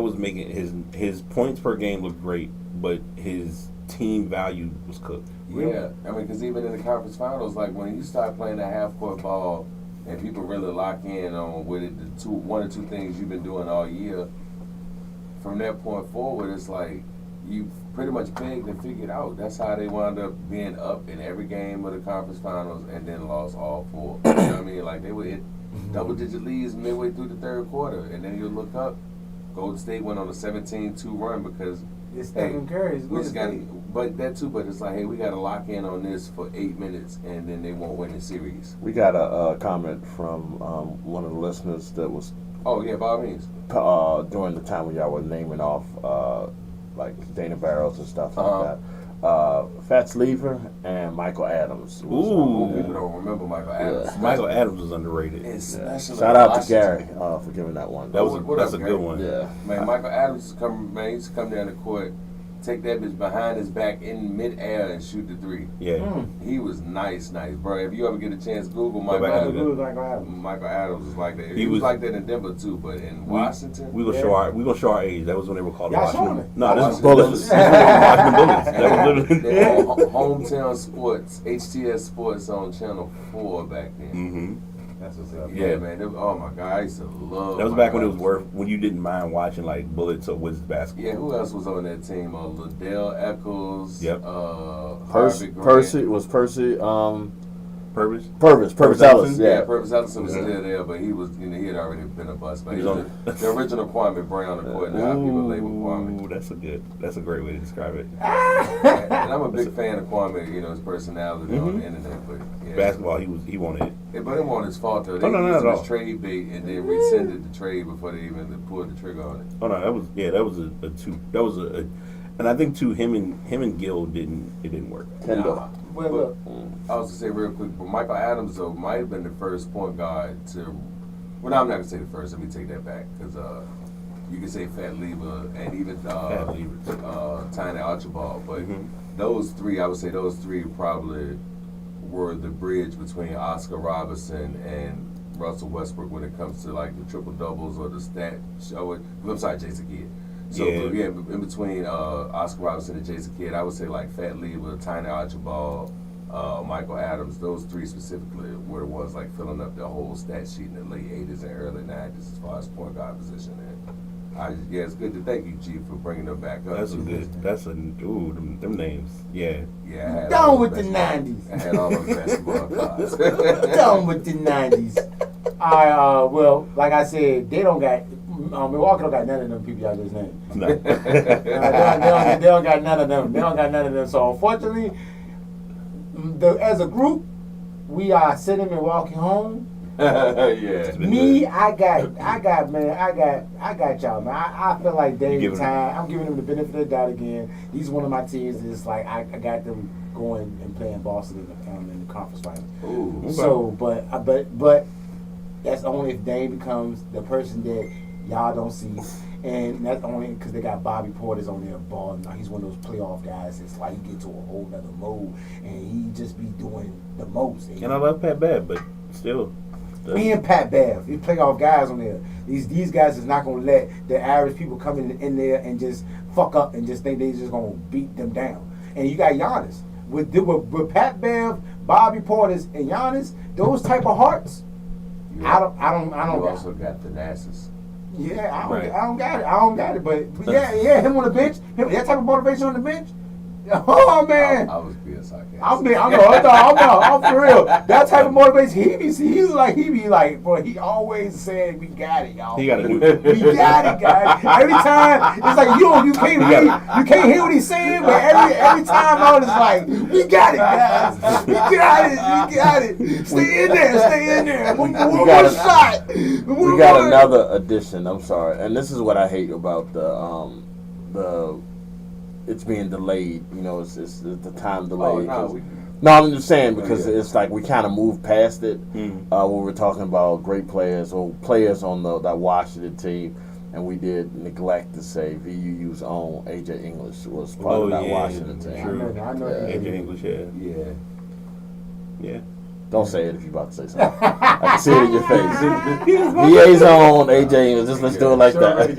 Speaker 2: was making his points per game look great, but his team value was cooked.
Speaker 1: Yeah, I mean, because even in the conference finals, like when you start playing that half-court ball and people really lock in on with it, one or two things you've been doing all year, from that point forward, it's like you pretty much pegged and figured out. That's how they wound up being up in every game of the conference finals and then lost all 4. You know what I mean? Like they would hit double-digit leads midway through the third quarter, and then you look up, Golden State went on a 17-2 run because
Speaker 3: it's Stephen Curry.
Speaker 1: But it's like, hey, we got to lock in on this for 8 minutes, and then they won't win the series.
Speaker 4: We got a comment from one of the listeners that was.
Speaker 1: Oh yeah, by all means.
Speaker 4: During the time when y'all were naming off like Dana Barrows and stuff like that. Fats Lever and Michael Adams.
Speaker 1: Ooh, people don't remember Michael Adams.
Speaker 2: Yeah. Michael Adams was underrated.
Speaker 4: Shout out to Gary for giving that one.
Speaker 2: That's a good one.
Speaker 4: Yeah,
Speaker 1: man. Michael Adams used to come down the court, take that bitch behind his back in midair and shoot the 3.
Speaker 2: Yeah,
Speaker 1: he was nice, bro. If you ever get a chance, Google Michael Adams. Michael Adams was like that. He was like that in Denver too, but in Washington,
Speaker 2: we gonna show our age. That was when they were called Washington.
Speaker 3: No,
Speaker 2: this is
Speaker 4: Bullets.
Speaker 2: Washington Bullets. That was literally
Speaker 1: Hometown Sports, HTS Sports on Channel 4 back then.
Speaker 2: Mm-hmm.
Speaker 3: That's what's up.
Speaker 1: Yeah, man. Oh my God, I used to love.
Speaker 2: That was back when it was when you didn't mind watching like Bullets or Wizards basketball.
Speaker 1: Yeah, who else was on that team? Liddell Eccles.
Speaker 2: Yep.
Speaker 4: Percy was Percy.
Speaker 2: Purvis
Speaker 4: Ellis.
Speaker 1: Yeah, Purvis Ellison was still there, but he was, he had already been a bust. But he was the original Kwame Brown, according to how people label Kwame.
Speaker 2: That's a great way to describe it.
Speaker 1: And I'm a big fan of Kwame, his personality on the internet. But yeah.
Speaker 2: Basketball, he wanted it.
Speaker 1: Yeah, but it wasn't his fault though. They used his trade bait and then rescinded the trade before they even pulled the trigger on it.
Speaker 2: Oh no, that was a and I think too him and Gil didn't work.
Speaker 1: Nah. Well, look, I was gonna say real quick, but Michael Adams though might have been the first point guard to. Well, no, I'm not gonna say the first. Let me take that back because you can say Fat Lever and even Tiny Archibald, but those three, I would say those three probably were the bridge between Oscar Robertson and Russell Westbrook when it comes to like the triple doubles or the stat show. I'm sorry, Jason Kidd. So yeah, in between Oscar Robertson and Jason Kidd, I would say like Fat Lever, Tiny Archibald, Michael Adams. Those three specifically were the ones like filling up the whole stat sheet in the late '80s and early '90s as far as point guard position. And it's good to thank you, G, for bringing them back up.
Speaker 2: Them names. Yeah.
Speaker 1: Yeah.
Speaker 3: Down with the '90s.
Speaker 1: I had all those basketball cards.
Speaker 3: Down with the '90s. Well, like I said, they don't got. Milwaukee don't got none of them people y'all just named.
Speaker 2: No.
Speaker 3: They don't got none of them. They don't got none of them. So unfortunately, as a group, we are sending Milwaukee home.
Speaker 1: Yeah.
Speaker 3: Me, I got y'all, man. I feel like Dave time. I'm giving them the benefit of the doubt again. He's one of my teams. It's like I got them going and playing Boston in the conference final.
Speaker 1: Ooh. Okay.
Speaker 3: So, but that's only if Dave becomes the person that y'all don't see, and that's only because they got Bobby Portis on there balling. Now he's one of those playoff guys. It's like he get to a whole nother mode, and he just be doing the most.
Speaker 2: And I love Pat Bev, but still.
Speaker 3: Me and Pat Bev, these playoff guys on there. These guys is not gonna let the average people come in there and just fuck up and just think they just gonna beat them down. And you got Giannis with Pat Bev, Bobby Portis, and Giannis. Those type of hearts. I don't.
Speaker 1: You also got the Thanasis.
Speaker 3: Yeah, I don't got it. But yeah, him on the bench, that type of motivation on the bench. Oh man,
Speaker 1: I was being sarcastic.
Speaker 3: I'm for real. That type of motivation, he be like, boy, he always said, "We got it, y'all.
Speaker 2: He got it.
Speaker 3: We got it, guys." Every time it's like you can't hear what he's saying, but every time out it's like, "We got it, guys. We got it. Stay in there. One shot.
Speaker 4: We got another addition. I'm sorry, and this is what I hate about the. It's being delayed, it's the time delay. No, I'm just saying because it's like we kind of moved past it when we're talking about great players or players on that Washington team, and we did neglect to say VUU's own AJ English was part of that Washington team.
Speaker 2: True.
Speaker 3: I know
Speaker 2: AJ English, yeah. Don't
Speaker 4: say it if you're about to say something. I can see it in your face. VA's own AJ English. Let's do it like that.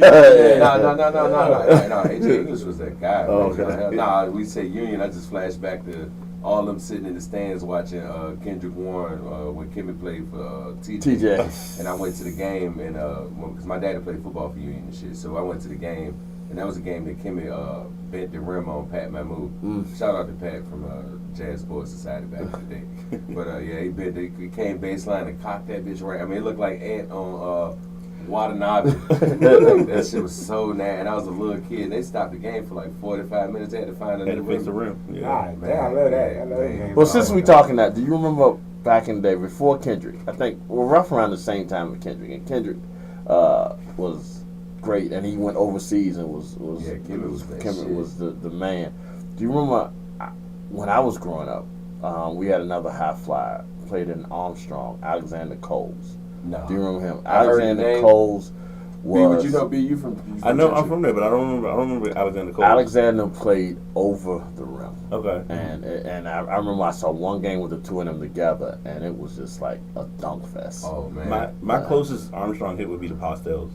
Speaker 1: No. AJ English was that guy.
Speaker 4: Oh, okay.
Speaker 1: Nah, we say Union. I just flashed back to all them sitting in the stands watching Kendrick Warren when Kimmy played for TJ. And I went to the game and because my daddy played football for Union and shit, so I went to the game and that was a game that Kimmy bent the rim on Pat Mahmoud. Shout out to Pat from Jazz Sports Society back in the day. But he came baseline and cocked that bitch right. I mean, it looked like Ant on Watanabe. That shit was so nasty. And I was a little kid. And they stopped the game for like 45 minutes. They had to find another rim.
Speaker 3: Yeah. All right, man, I love that.
Speaker 4: Well, since we talking that, do you remember back in the day before Kendrick? I think we're rough around the same time with Kendrick. And Kendrick was great, and he went overseas and was the man. Do you remember when I was growing up? We had another high flyer played in Armstrong, Alexander Coles.
Speaker 1: No.
Speaker 4: Do you remember him? Alexander Coles was.
Speaker 1: You from?
Speaker 2: I know I'm from there, but I don't remember Alexander Coles.
Speaker 4: Alexander played over the rim.
Speaker 2: Okay.
Speaker 4: And I remember I saw one game with the two of them together, and it was just like a dunk fest.
Speaker 1: Oh man.
Speaker 2: My closest Armstrong hit would be the Pastels.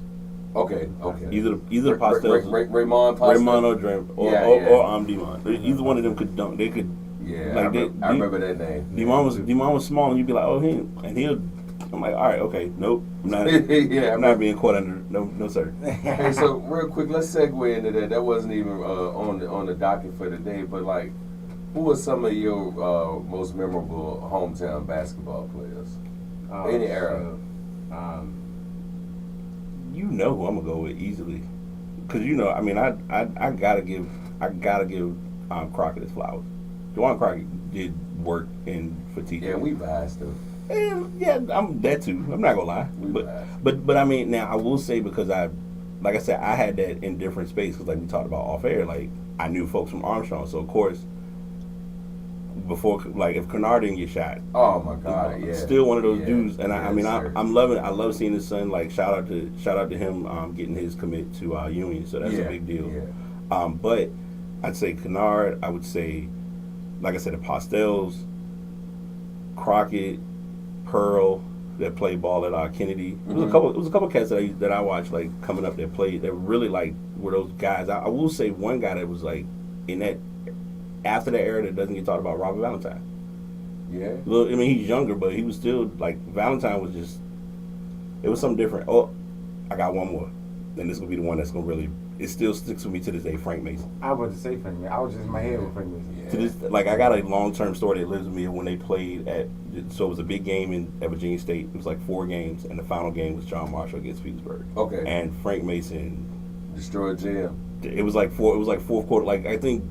Speaker 1: Okay.
Speaker 2: Either the Pastels,
Speaker 1: Raymond
Speaker 2: or Dream, or Demon. Either one of them could dunk. They could.
Speaker 1: Yeah, I remember that name.
Speaker 2: Demon was small, and you'd be like, oh, he'll I'm like, all right, okay, nope, I'm not.
Speaker 1: Yeah,
Speaker 2: I'm not being caught under. No, sir.
Speaker 1: Hey, so real quick, let's segue into that. That wasn't even on the docket for today, but like, who are some of your most memorable hometown basketball players? Any era.
Speaker 2: You know who I'm gonna go with easily, because you know, I mean, I gotta give Crockett his flowers. Juwan Crockett did work for TJ.
Speaker 1: Yeah, we biased though.
Speaker 2: And yeah, I'm that too. I'm not gonna lie, but I mean, now I will say, because like I said, I had that indifferent space, because like we talked about off air, like I knew folks from Armstrong, so of course, before, like, if Kennard didn't get shot,
Speaker 1: oh my God, yeah,
Speaker 2: still one of those dudes, and
Speaker 1: I
Speaker 2: love seeing his son. Like, shout out to him getting his commit to Union, so that's a big deal.
Speaker 1: Yeah.
Speaker 2: But I'd say Kennard. I would say, like I said, the Postels, Crockett, Pearl, that played ball at Kennedy. It was a couple cats that I watched, like, coming up, that played, that really, like, were those guys. I will say one guy that was like in that, after that era, that doesn't get talked about, Robert Valentine.
Speaker 1: Yeah.
Speaker 2: Well, I mean, he's younger, but he was still, like, Valentine was just, it was something different. Oh, I got one more. And this will be the one that's going to really, it still sticks with me to this day, Frank Mason.
Speaker 3: I was to say Frank Mason. I was just in my head with Frank Mason.
Speaker 2: Yeah. To this, like, I got a long-term story that lives with me when they played so it was a big game at Virginia State. It was like 4 games, and the final game was John Marshall against Petersburg.
Speaker 1: Okay.
Speaker 2: And Frank Mason
Speaker 1: destroyed JM.
Speaker 2: It was like fourth quarter. Like, I think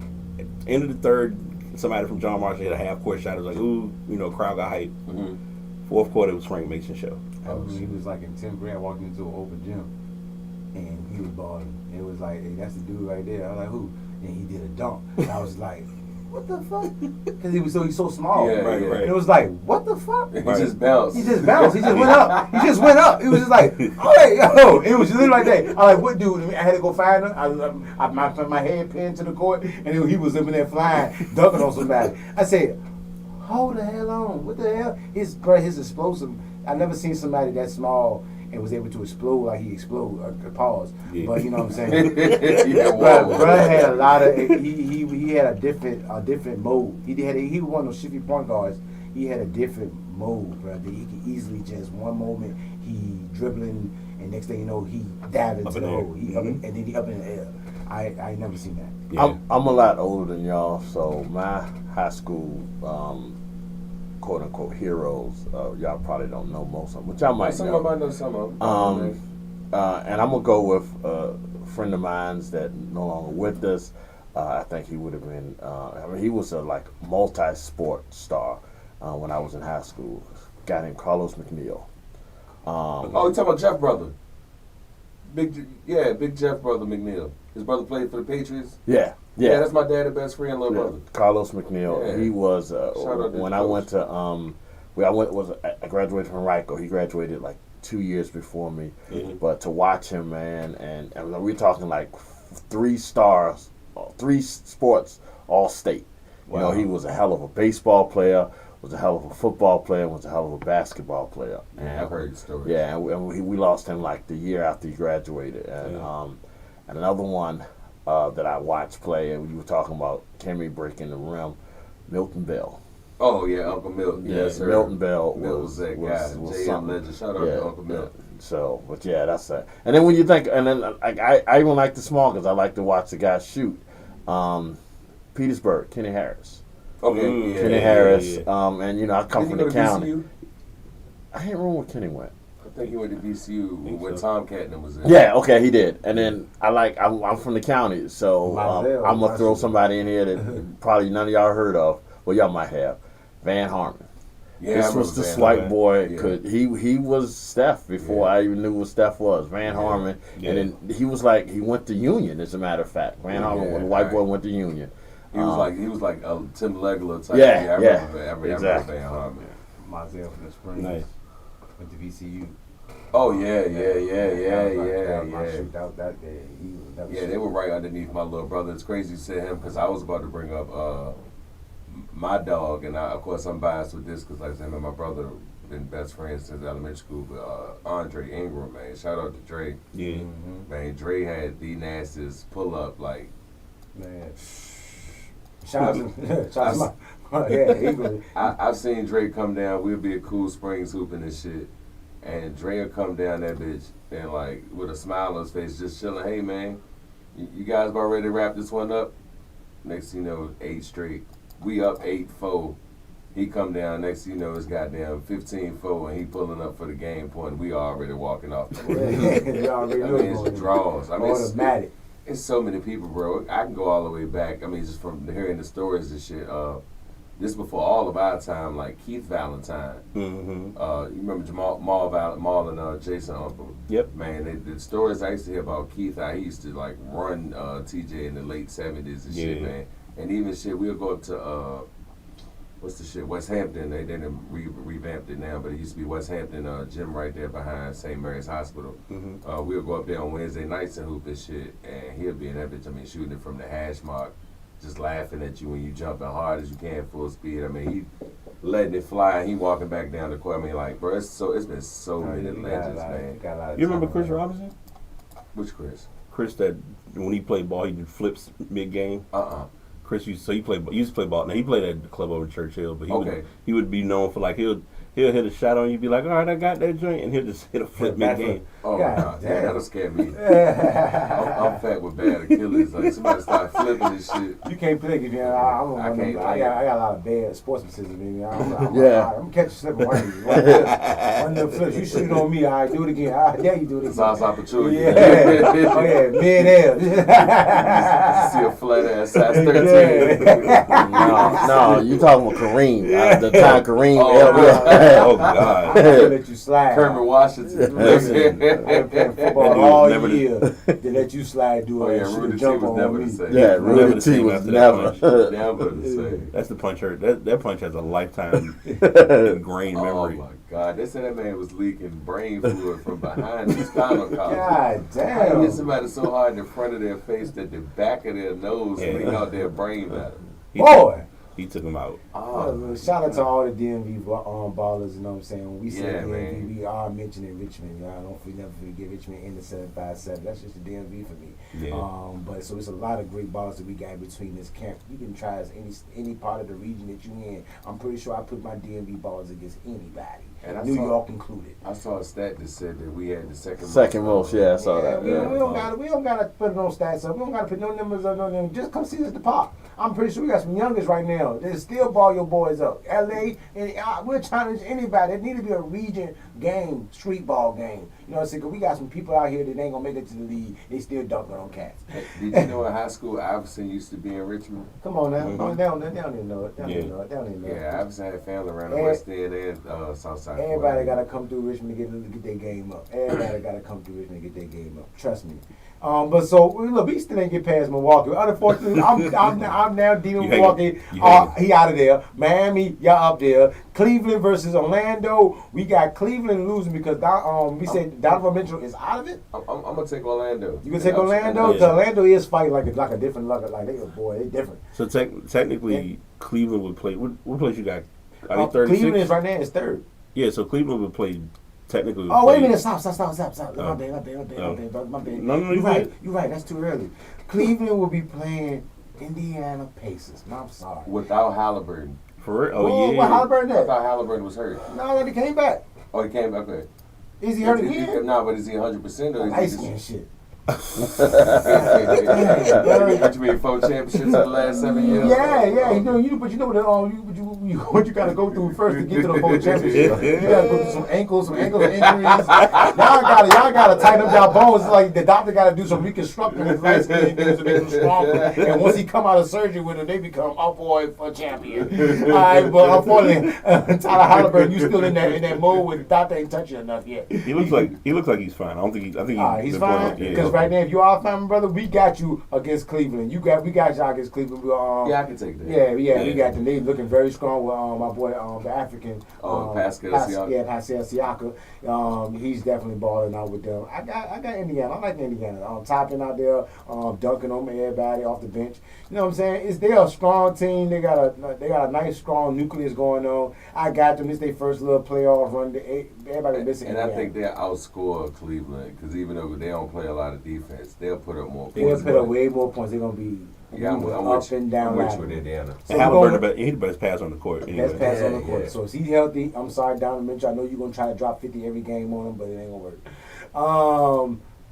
Speaker 2: end of the third, somebody from John Marshall hit a half-court shot. It was like, ooh, crowd got hyped.
Speaker 1: Mm-hmm.
Speaker 2: Fourth quarter, it was Frank Mason's show.
Speaker 3: He was like in 10th grade, walking into an open gym, and he was balling. It was like, hey, that's the dude right there. I was like, who? And he did a dunk. And I was like, what the fuck? Because he's so small.
Speaker 1: Yeah,
Speaker 2: right.
Speaker 3: And it was like, what the fuck?
Speaker 1: He just bounced.
Speaker 3: He just bounced. He just went up. He just went up. It was just like, all right, yo. It was just like that. I was like, what dude? I had to go find him. I my head pinned to the court, and he was up in there flying, dunking on somebody. I said, hold the hell on. What the hell? His explosive. I never seen somebody that small and was able to explode like he exploded. Pause. Yeah. But you know what I'm saying? Bruh had a lot of. He had a different mode. He was one of those shifty point guards. He had a different mode, bro. He could easily just one moment he dribbling, and next thing you know he diving to the hole. And then he up in the air. I never seen that.
Speaker 4: Yeah. I'm a lot older than y'all, so my high school quote unquote heroes, y'all probably don't know most of them, which I might know.
Speaker 1: Some know some of them.
Speaker 4: And I'm gonna go with a friend of mine's that no longer with us. I think he would have been. He was a multi-sport star when I was in high school. A guy named Carlos McNeil.
Speaker 1: You talking about Jeff brother? Big Jeff brother McNeil. His brother played for the Patriots.
Speaker 4: Yeah,
Speaker 1: that's my dad's best friend, little brother.
Speaker 4: Carlos McNeil. Yeah. He was when I went to I graduated from Rico. He graduated like 2 years before me. Mm-hmm. But to watch him, man, and we're talking like 3 stars, 3 sports, all state. Wow. He was a hell of a baseball player, was a hell of a football player, was a hell of a basketball player.
Speaker 1: Yeah, I've heard the story.
Speaker 4: Yeah, and we lost him like the year after he graduated. And and another one that I watched play, and we were talking about Kimmy breaking the rim, Milton Bell.
Speaker 1: Oh yeah, Uncle Milton.
Speaker 4: Yeah, yes, Milton Bell
Speaker 1: was that guy. JM legend. Shout out to Uncle Milton.
Speaker 4: So, but yeah, that's that. And then when you think, and then I even like the small because I like to watch the guys shoot. Petersburg, Kenny Harris.
Speaker 1: Okay,
Speaker 4: Kenny Harris. And I come from the county.
Speaker 1: VCU?
Speaker 4: I can't remember where Kenny went.
Speaker 1: I think he went to VCU when Tom Catton was in.
Speaker 4: Yeah, okay, he did. And then I'm from the county, so I'm gonna throw somebody in here that probably none of y'all heard of. Well, y'all might have. Van Harmon.
Speaker 1: Yeah,
Speaker 4: this was the slight boy. Yeah. He was Steph before I even knew what Steph was. Van Harmon, and then he went to Union. As a matter of fact, Van Harmon, when the white boy went to Union.
Speaker 1: He was like a Tim Legler type.
Speaker 4: Yeah,
Speaker 1: I remember Van Harmon.
Speaker 3: Myself from the Springs.
Speaker 2: Nice.
Speaker 3: Went to VCU.
Speaker 1: Oh yeah. They were right underneath my little brother. It's crazy to say him because I was about to bring up my dog, and of course I'm biased with this because like I said, him and my brother been best friends since elementary school. But Andre Ingram, man, shout out to Dre.
Speaker 2: Yeah,
Speaker 1: man, Dre had the nastiest pull up, like
Speaker 3: man. Shout out to
Speaker 1: I've seen Dre come down. We'll be at Cool Springs hooping and shit. And Dre will come down that bitch and like with a smile on his face, just chilling. Hey man, you guys about ready to wrap this one up? Next thing you know, 8 straight. We up 8-4. He come down. Next thing you know, it's goddamn 15-4, and he pulling up for the game point. We already walking off. I mean, it's draws. I mean, it's so many people, bro. I can go all the way back. I mean, just from hearing the stories and shit. This before all of our time, like Keith Valentine.
Speaker 2: Mm-hmm.
Speaker 1: You remember Jamal Maul and Jason Uncle?
Speaker 2: Yep.
Speaker 1: Man, the stories I used to hear about Keith, how he used to like run TJ in the late 70s and shit, man. And even shit, we'll go up to what's the shit? West Hampton. They didn't revamped it now, but it used to be West Hampton gym right there behind St. Mary's Hospital.
Speaker 2: Mm-hmm.
Speaker 1: We'll go up there on Wednesday nights and hoop and shit, and he'll be in that bitch. I mean, shooting it from the hash mark, just laughing at you when you jumping hard as you can, full speed. I mean, he letting it fly, and he walking back down the court. I mean, like, bro, it's been so many legends, man.
Speaker 2: You remember Chris Robinson?
Speaker 1: Which Chris?
Speaker 2: Chris that when he played ball, he did flips mid game. Chris used to play ball. Now he played at the club over Churchill, but he would be known for like he'll hit a shot on you, be like, all right, I got that joint, and he'll just hit a flip mid game.
Speaker 1: Oh God, that'll scare me. I'm fat with bad Achilles. Like somebody start flipping this shit.
Speaker 3: You can't play because I got a lot of bad sportsmanship in me. I'm gonna catch you slipping one of them flips. You shoot on me, I do it again. I dare you do it again.
Speaker 1: It's also opportunity.
Speaker 3: Yeah. Oh yeah, mid-air.
Speaker 1: See a flat ass size 13.
Speaker 4: No, you talking about Kareem. The time Kareem.
Speaker 2: Oh God!
Speaker 3: They let you slide.
Speaker 1: Kermit Washington.
Speaker 3: I've been playing football all year. They let you slide, do it.
Speaker 1: Rudy T was never the same.
Speaker 4: Yeah, Rudy T was never
Speaker 1: the same.
Speaker 2: That's the punch hurt. That punch has a lifetime ingrained memory.
Speaker 1: Oh my God! They said that man was leaking brain fluid from behind his spinal column.
Speaker 3: God damn!
Speaker 1: How you hit somebody so hard in the front of their face that the back of their nose leak out their brain matter?
Speaker 3: Boy.
Speaker 2: He took him out.
Speaker 3: Shout out to all the DMV ballers, you know what I'm saying? When we say DMV,
Speaker 1: man.
Speaker 3: we are mentioning Richmond. Y'all never forget Richmond in the 757. That's just the DMV for me.
Speaker 2: Yeah.
Speaker 3: But so it's a lot of great ballers that we got between this camp. You can try as any part of the region that you in. I'm pretty sure I put my DMV ballers against anybody. And New York included.
Speaker 1: I saw a stat that said that we had the second
Speaker 4: most. Yeah, I saw that.
Speaker 3: We don't gotta put no stats up. We don't gotta put no numbers up. No numbers. Just come see us at the park. I'm pretty sure we got some youngers right now. They still ball your boys up. LA, and we'll challenge anybody. It need to be a region game, street ball game. You know what I'm saying? Cause we got some people out here that ain't gonna make it to the league. They still dunking on cats.
Speaker 1: Did you know in high school Iverson used to be in Richmond?
Speaker 3: Come on now. Mm-hmm. They don't even know it.
Speaker 1: Yeah, Iverson had family around the West End and South Side.
Speaker 3: Everybody gotta come through Richmond to get their game up. Everybody gotta come through Richmond to get their game up. Trust me. But so look, we still ain't get past Milwaukee. Unfortunately, I'm now dealing with Milwaukee. He out of there. Miami, y'all up there. Cleveland versus Orlando. We got Cleveland losing because we said Donovan Mitchell is out of it.
Speaker 1: I'm gonna take Orlando.
Speaker 3: You gonna take Orlando? Because Orlando is fighting like a different like they different.
Speaker 2: So technically, Cleveland would play. What place you got? Are they 36?
Speaker 3: Cleveland is right now is third.
Speaker 2: Yeah, so Cleveland would play. Technically,
Speaker 3: wait a minute! Stop! My bad.
Speaker 2: No,
Speaker 3: you're right. That's too early. Cleveland will be playing Indiana Pacers. No, I'm sorry.
Speaker 1: Without Halliburton.
Speaker 2: For real? Oh yeah.
Speaker 3: What Halliburton?
Speaker 1: I thought Halliburton was hurt.
Speaker 3: No, he came back.
Speaker 1: Oh, he came back. Okay.
Speaker 3: Is he hurt again?
Speaker 1: No, but is he 100% or is
Speaker 3: ice skin shit?
Speaker 1: What you mean, 4 championships in the last 7 years?
Speaker 3: Yeah. What you gotta go through first to get to the 4 championships. You gotta go through some ankles injuries. Y'all gotta tighten up y'all bones. It's like the doctor gotta do some reconstructing with light skin things to make them stronger. And once he come out of surgery with it, they become up boy for champion. All right, but unfortunately, Tyler Halliburton, you still in that mode where the doctor ain't touching you enough yet.
Speaker 2: He looks like he's fine. I think
Speaker 3: he's fine. Because right now, if you are fine, brother, we got you against Cleveland. We got y'all against Cleveland.
Speaker 1: I can take that.
Speaker 3: Yeah, we got them. They looking very strong with my boy, the African.
Speaker 1: Pascal Siakam.
Speaker 3: Yeah, Pascal Siakam. He's definitely balling out with them. I got Indiana. I like Indiana. Topping out there, dunking on everybody off the bench. You know what I'm saying? They're a strong team. They got a nice, strong nucleus going on. I got them. This their first little playoff run. Everybody missing.
Speaker 1: And I think they'll outscore Cleveland because even though they don't play a lot of defense, they'll put up more points.
Speaker 3: They'll put up way more points. They're gonna be.
Speaker 1: Yeah, I'm
Speaker 3: up and down.
Speaker 1: I'm with Indiana.
Speaker 2: So Halliburton, he's the best pass on the court. Anyway.
Speaker 3: Best pass on the court. So is he healthy? I'm sorry, Donovan Mitchell. I know you're gonna try to drop 50 every game on him, but it ain't gonna work.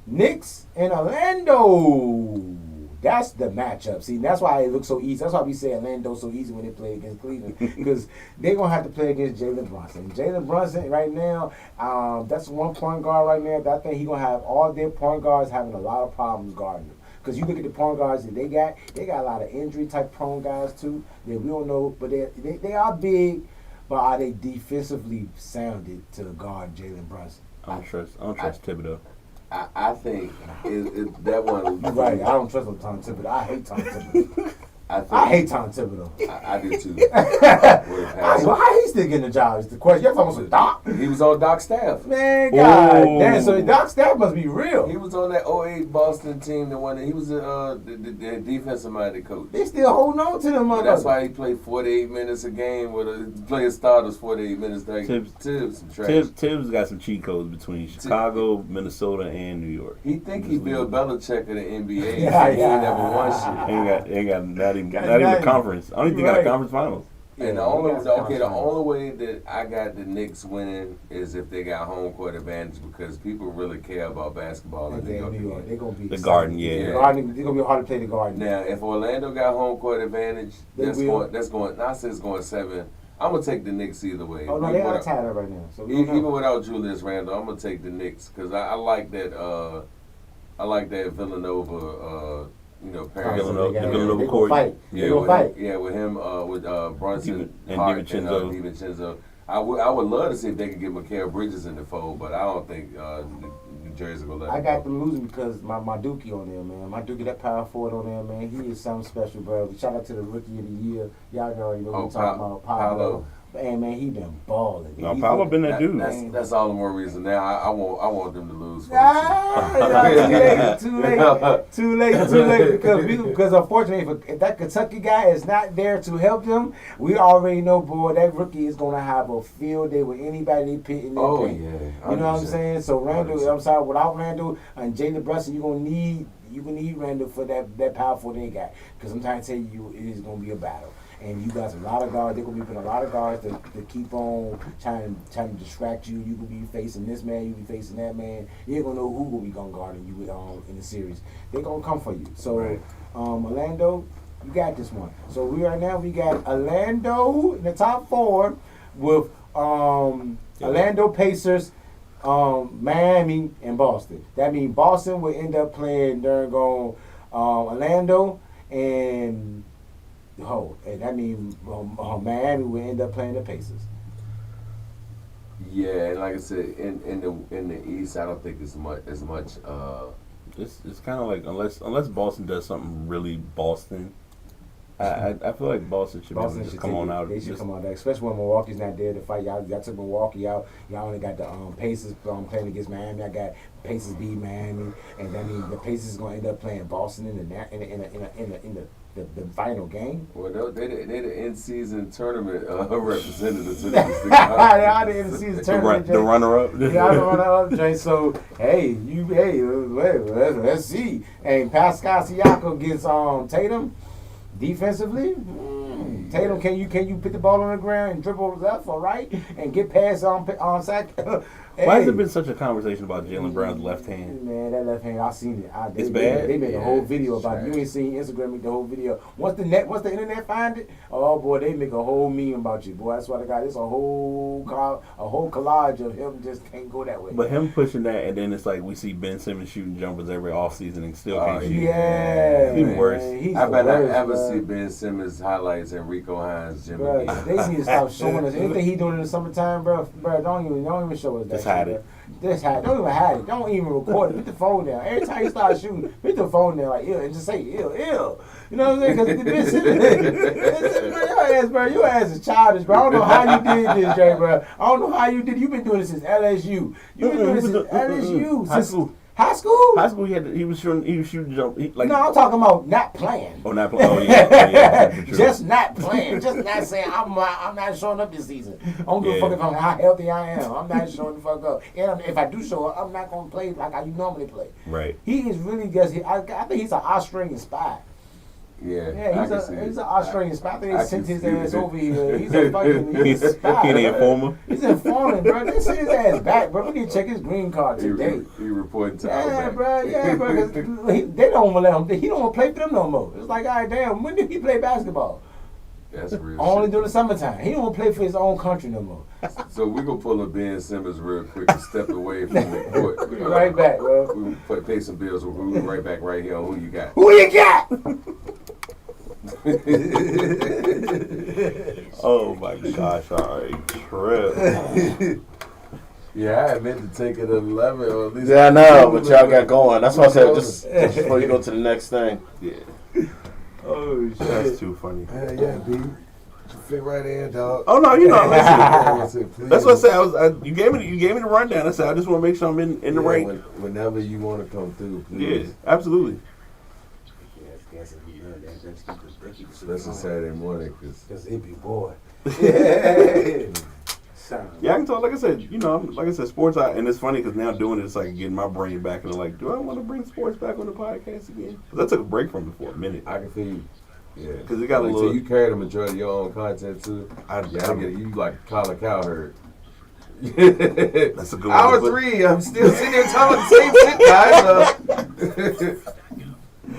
Speaker 3: Knicks and Orlando. That's the matchup. See, that's why it looks so easy. That's why we say Orlando so easy when they play against Cleveland, because they're gonna have to play against Jalen Brunson. Jalen Brunson right now, that's one point guard right now. That I think he's gonna have all their point guards having a lot of problems guarding him. Because you look at the point guards that they got a lot of injury type prone guys too. That we don't know, but they are big, but are they defensively sounded to guard Jalen Brunson?
Speaker 2: I don't trust Thibodeau.
Speaker 1: I think that one.
Speaker 3: You're right. I don't trust Tom Thibodeau. I hate Tom Thibodeau. I hate Tom Thibodeau.
Speaker 1: I do too.
Speaker 3: Why he's still getting the job? Is the question. You're talking about Doc?
Speaker 1: He was on Doc's staff.
Speaker 3: Man, God damn. So Doc's staff must be real.
Speaker 1: He was on that 08 Boston team. He was the defensive minded coach.
Speaker 3: They still holding on to them.
Speaker 1: That's why he played 48 minutes a game with playing starters 48 minutes.
Speaker 2: Tibbs got some cheat codes between Chicago, Minnesota, and New York.
Speaker 1: He think he Bill Belichick of the NBA.
Speaker 3: Yeah.
Speaker 1: He ain't never won shit.
Speaker 2: Ain't got not even a conference. I don't even think got a conference finals.
Speaker 1: And the only way that I got the Knicks winning is if they got home court advantage, because people really care about basketball in New York.
Speaker 3: They're gonna be
Speaker 2: the Garden, yeah.
Speaker 3: The Garden, they're gonna be hard to play the Garden.
Speaker 1: Now, if Orlando got home court advantage, that's going. I say it's going 7. I'm gonna take the Knicks either way.
Speaker 3: Oh no, they are tied up right now. So
Speaker 1: even without Julius Randle, I'm gonna take the Knicks because I like that. I like that Villanova.
Speaker 2: Villanova court.
Speaker 3: Fight.
Speaker 1: Yeah, with him, with Brunson
Speaker 2: and
Speaker 1: DiVincenzo. I would love to see if they could get Mikal Bridges in the fold, but I don't think New Jersey will let him.
Speaker 3: I got them losing because my Dookie on there, man. My Dookie, that power forward on there, man. He is something special, bro. Shout out to the rookie of the year. Y'all already know what I'm talking about. Paolo. And man, he been balling.
Speaker 2: No, Paolo been that dude.
Speaker 1: That's all the more reason. Now I want them to lose.
Speaker 3: Too late. Because unfortunately, if that Kentucky guy is not there to help them, we already know, boy, that rookie is gonna have a field day with anybody they pit in their paint.
Speaker 1: Yeah,
Speaker 3: you know what I'm saying? So Randall, I'm sorry, without Randall and Jalen Brunson, you gonna need Randall for that powerful they got. Because I'm trying to tell you, it is gonna be a battle. And you got a lot of guards. They're gonna be putting a lot of guards to keep on trying to distract you. You could be facing this man. You be facing that man. You ain't gonna know who will be gonna guard you in the series. They're gonna come for you. So, Orlando, you got this one. So we got Orlando in the top 4 with Orlando Pacers, Miami, and Boston. That means Boston will end up playing during Orlando and. And that means Miami will end up playing the Pacers.
Speaker 1: Yeah, and like I said, in the East, I don't think it's as much.
Speaker 2: It's kind of like unless Boston does something really Boston. I feel like Boston should come on out.
Speaker 3: They should come on out, especially when Milwaukee's not there to fight. Y'all took Milwaukee out. Y'all only got the Pacers playing against Miami. I got Pacers beat Miami, and that means the Pacers is going to end up playing Boston in the final game.
Speaker 1: Well, they the in-season tournament representatives.
Speaker 3: They are the in-season tournament.
Speaker 2: The runner-up.
Speaker 3: Yeah, the runner-up, Jay. So, let's see. And Pascal Siakam against Tatum defensively. Tatum, can you put the ball on the ground and dribble left or right and get past on sack?
Speaker 2: Why has there been such a conversation about Jaylen Brown's left hand?
Speaker 3: Man, that left hand, I seen it.
Speaker 2: It's bad.
Speaker 3: They made a whole video about it. You ain't seen Instagram make the whole video. Once the internet find it, oh boy, they make a whole meme about you, boy. That's why the guy. It's a whole collage of him just can't go that way.
Speaker 2: But him pushing that, and then it's like we see Ben Simmons shooting jumpers every offseason and still can't shoot.
Speaker 3: Yeah,
Speaker 2: even worse.
Speaker 1: I bet I ever see Ben Simmons highlights and Rico Hines, Jimmy.
Speaker 3: Bro, they need to stop showing us anything he doing in the summertime, bro. Don't even show us that.
Speaker 2: Just hide it.
Speaker 3: Just hide. Don't even hide it. Don't even record it. Put the phone down. Every time you start shooting, put the phone down like and just say ill. You know what I'm saying? Because your ass is childish, bro. I don't know how you did this, Jay, bro. I don't know how you did. You've been doing this since LSU. You've been doing this since LSU.
Speaker 2: High school.
Speaker 3: High school?
Speaker 2: High school, he was shooting jump.
Speaker 3: No, I'm talking about not playing.
Speaker 2: Oh, not playing. Oh, yeah.
Speaker 3: Just not playing. Just not saying I'm not showing up this season. I don't give a fuck if I'm how healthy I am. I'm not showing the fuck up. And if I do show up, I'm not gonna play like I normally play.
Speaker 2: Right.
Speaker 3: He is really just. I think he's an Australian spy.
Speaker 1: Yeah,
Speaker 3: he's an Australian spy. I think they sent his ass over here. He's a fucking he's a spy.
Speaker 2: He an informer.
Speaker 3: He's informant, bro. They sent his ass back, bro. We need to check his green card today.
Speaker 1: He reporting to
Speaker 3: Yeah, bro. 'Cause they don't want to let him. He don't want to play for them no more. It's like, all right, damn. When did he play basketball?
Speaker 1: That's real.
Speaker 3: Only
Speaker 1: shit.
Speaker 3: during the summertime. He don't want to play for his own country no more.
Speaker 1: So we gonna pull up Ben Simmons real quick and step away from the court.
Speaker 3: We'll be right back, bro.
Speaker 1: We pay some bills. We'll be right back right here on Who You Got.
Speaker 3: Who you got?
Speaker 2: Oh my gosh! All right, trip.
Speaker 1: Yeah, I meant to take it at 11 or at least.
Speaker 4: Yeah, I know, but y'all got going. That's why I said just before you go to the next thing.
Speaker 2: Yeah,
Speaker 3: Oh, shit.
Speaker 2: that's too funny.
Speaker 1: Yeah, B. You fit right in, dog.
Speaker 2: Oh no, you know.
Speaker 1: Listen,
Speaker 2: That's what I said. You gave me the rundown. I said I just want to make sure I'm in the right.
Speaker 1: Whenever you want to come through, please.
Speaker 2: Yeah, absolutely.
Speaker 1: That's a Saturday morning,
Speaker 3: Because it be boy.
Speaker 2: Yeah, I can talk. Like I said, sports. And it's funny because now doing it, it's like getting my brain back and like, do I want to bring sports back on the podcast again? Because I took a break from it for a minute.
Speaker 1: I can feel you. Yeah,
Speaker 2: because it got a little.
Speaker 1: So you carry the majority of your own content too. I get it. You like Colin Cowherd.
Speaker 2: That's a good one.
Speaker 1: Hour 3. I'm still sitting here talking the same shit, guys.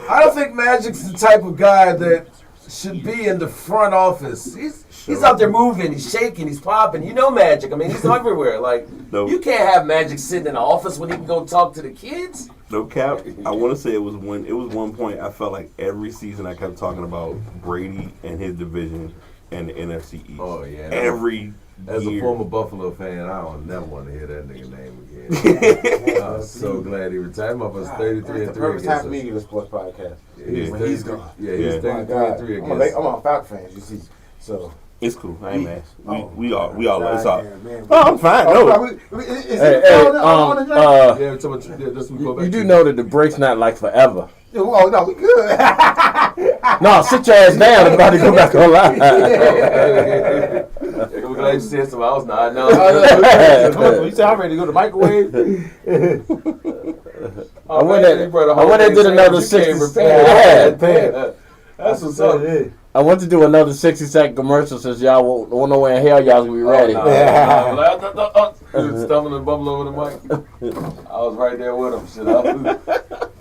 Speaker 1: I don't think Magic's the type of guy that should be in the front office. He's out there moving, he's shaking, he's popping. You know Magic. I mean, he's everywhere. Like, you can't have Magic sitting in the office when he can go talk to the kids.
Speaker 2: No cap. I want to say it was one point I felt like every season I kept talking about Brady and his division and the NFC East.
Speaker 1: Oh, yeah.
Speaker 2: Every
Speaker 1: As
Speaker 2: year.
Speaker 1: a former Buffalo fan, I don't never want to hear that nigga name again. I'm so glad he retired. My was 33
Speaker 3: That's
Speaker 1: and
Speaker 3: the
Speaker 1: 3
Speaker 3: perfect time
Speaker 1: against
Speaker 3: for me to
Speaker 1: us.
Speaker 3: get a sports podcast.
Speaker 1: Yeah,
Speaker 3: When he's gone.
Speaker 1: Yeah, he's 33 and 3 against
Speaker 3: I'm a Falcon fan, you see. So
Speaker 2: It's cool. I ain't mad. We all. It's all.
Speaker 3: man.
Speaker 2: Oh, I'm fine. No.
Speaker 1: Yeah, that's we go back
Speaker 4: You do
Speaker 1: to.
Speaker 4: know that the break's not like forever.
Speaker 3: Oh no, we good.
Speaker 4: No, sit your ass down and about to go back online.
Speaker 1: We're glad you said something else now. I know.
Speaker 3: You said I'm ready to go to the microwave.
Speaker 4: I went and did another 60.
Speaker 1: That's what's up.
Speaker 4: I want to do another 60-second commercial since y'all won't know where in hell y'all gonna be ready.
Speaker 1: He was stumbling and bumbling over the mic. I was right there with him. Shit,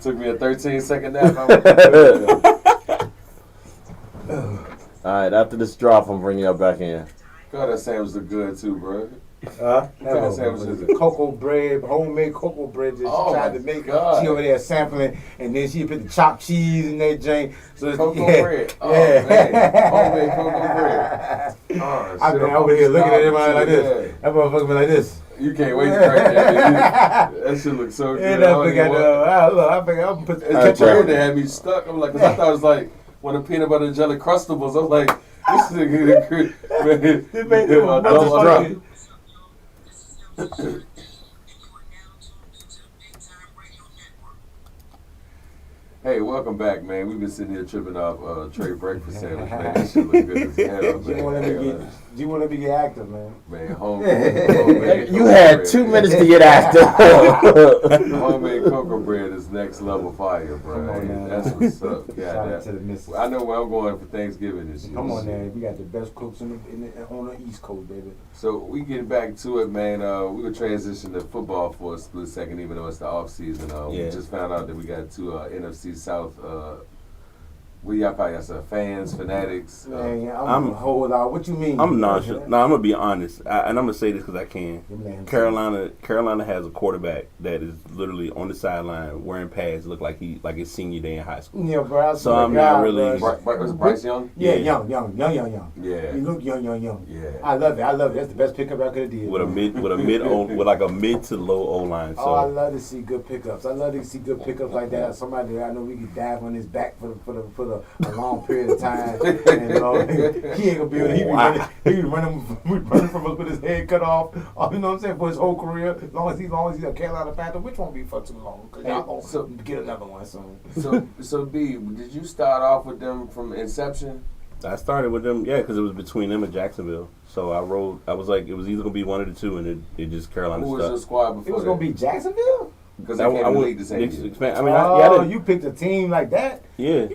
Speaker 1: took me a 13-second nap.
Speaker 4: All right, after this drop, I'm bringing y'all back in.
Speaker 1: God, that sandwich look good too, bro.
Speaker 3: No,
Speaker 1: sandwiches.
Speaker 3: cocoa bread, homemade cocoa bread that she tried to make.
Speaker 1: God.
Speaker 3: She over there sampling, and then she put the chopped cheese in that drink. So it's,
Speaker 1: Cocoa bread. Oh,
Speaker 3: yeah.
Speaker 1: man. Homemade cocoa bread. Oh,
Speaker 3: I've been over here looking at everybody like this. That motherfucker be like this.
Speaker 1: You can't wait to crack that. That shit looks so good.
Speaker 3: And I think I I'm put
Speaker 1: It's weird that had me stuck. I'm like, 'cause I thought it was like one of the peanut butter and jelly crustables. I was like, this nigga, man.
Speaker 3: It made
Speaker 1: Yeah, my
Speaker 3: them
Speaker 1: dog-
Speaker 3: motherfucking.
Speaker 1: Hey, welcome back, man. We've been sitting here tripping off Trey breakfast sandwich, man. That shit look good as hell, man.
Speaker 3: You want to get active, man.
Speaker 1: Man, homemade
Speaker 4: You had 2 minutes to get active.
Speaker 1: Homemade cocoa bread is next level fire, bro.
Speaker 3: Come on now.
Speaker 1: That's what's up.
Speaker 3: Shout out
Speaker 1: Yeah,
Speaker 3: to the missus.
Speaker 1: I know where I'm going for Thanksgiving this year.
Speaker 3: Come on, man. We got the best cooks on the East Coast, baby.
Speaker 1: So we get back to it, man. We will transition to football for a split second, even though it's the off season. We just found out that we got 2 NFC South. What y'all call yourself? Fans, fanatics.
Speaker 3: Man, I'm hold out. What you mean?
Speaker 2: I'm nonchalant. No, I'm gonna be honest, and I'm gonna say this because I can. Carolina has a quarterback that is literally on the sideline wearing pads, look like it's senior day in high school.
Speaker 3: Yeah, bro.
Speaker 2: So I'm not really.
Speaker 1: Was Bryce Young?
Speaker 3: Yeah, young.
Speaker 1: Yeah.
Speaker 3: You look young.
Speaker 1: Yeah.
Speaker 3: I love it. That's the best pickup I could have did.
Speaker 2: With a mid to low O line. So
Speaker 3: I love to see good pickups. I love to see good pickups like that. Somebody that I know we could dive on his back for a long period of time. And, he ain't gonna be able to. He be running from us with his head cut off. You know what I'm saying? For his whole career, as long as he's a Carolina Panther, which won't be for too long. Cause y'all gonna get another one soon.
Speaker 1: So B, did you start off with them from inception?
Speaker 2: I started with them, because it was between them and Jacksonville. So I was like, it was either gonna be one of the two, and it just Carolina
Speaker 1: Who was
Speaker 2: stuck.
Speaker 1: your squad before?
Speaker 3: It was gonna be Jacksonville.
Speaker 1: Because they came to the league the same year.
Speaker 2: You picked a team like that.
Speaker 3: You
Speaker 2: Yeah.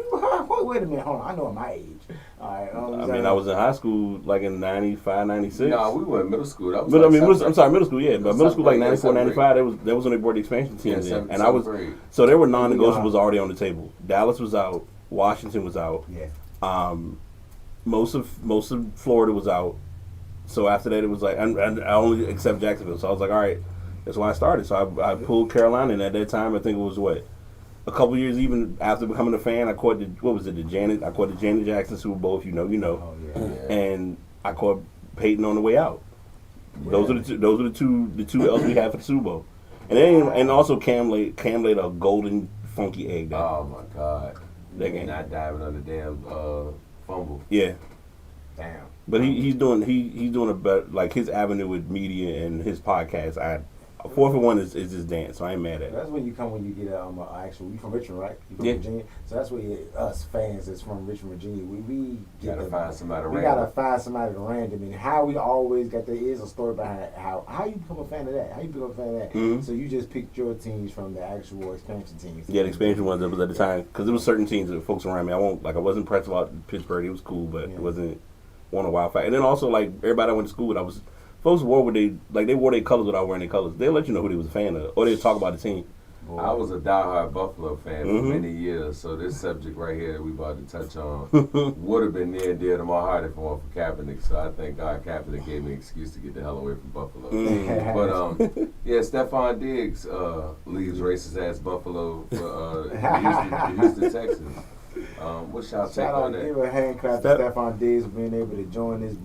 Speaker 3: wait a minute, hold on. I know my age. All right.
Speaker 2: I mean, I was in high school like in 95, 96.
Speaker 1: No, we were in middle school. That was
Speaker 2: but I'm sorry, middle school, yeah. But middle school like 94, 95, that was when they brought the expansion teams in. And I was, so there were non-negotiables already on the table. Dallas was out. Washington was out.
Speaker 3: Yeah.
Speaker 2: Most of Florida was out. So after that, it was like, and I only accept Jacksonville. So I was like, all right, that's why I started. So I pulled Carolina, and at that time, I think it was a couple years even after becoming a fan, I caught the Janet Jackson Super Bowl. If you know, you know.
Speaker 3: Oh, yeah.
Speaker 2: And I caught Peyton on the way out. Yeah. Those are the two else we had for the Super Bowl. And then and also Cam laid a golden funky egg down.
Speaker 1: Oh my God!
Speaker 2: That game.
Speaker 1: Not diving on the damn fumble.
Speaker 2: Yeah.
Speaker 3: Damn.
Speaker 2: But he's doing a better, like his avenue with media and his podcast. 4 for 1 is his dance, so I ain't mad at it.
Speaker 3: That's when you get actual. You from Richmond, right? You from
Speaker 2: Yeah.
Speaker 3: Virginia. So that's where us fans is from Richmond, Virginia. We
Speaker 1: gotta find somebody.
Speaker 3: We gotta find somebody random. And how we always got there is a story behind how you become a fan of that. How you become a fan of that.
Speaker 2: Mm-hmm.
Speaker 3: So you just picked your teams from the actual expansion teams.
Speaker 2: Yeah, the expansion ones that was at the time because there was certain teams that folks around me. I wasn't impressed about Pittsburgh. It was cool, but it wasn't one of wild fact. And then also like everybody I went to school with, folks wore they wore their colors without wearing their colors. They'll let you know who they was a fan of, or they'll talk about the team.
Speaker 1: I was a diehard Buffalo fan for many years, so this subject right here that we about to touch on would have been near and dear to my heart if it weren't for Kaepernick. So I thank God Kaepernick gave me an excuse to get the hell away from Buffalo. But yeah, Stephon Diggs leaves racist ass Buffalo for the Houston Texans. What's y'all take on that?
Speaker 3: Give a hand clap to Stephon Diggs for being able to join his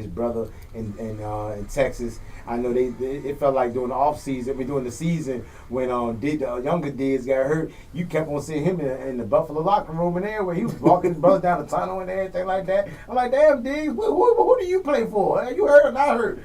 Speaker 3: brother in Texas. I know it felt like during the off season, during the season when the younger Diggs got hurt, you kept on seeing him in the Buffalo locker room and there where he was walking his brother down the tunnel and everything like that. I'm like, damn, Diggs, who do you play for? You hurt or not hurt?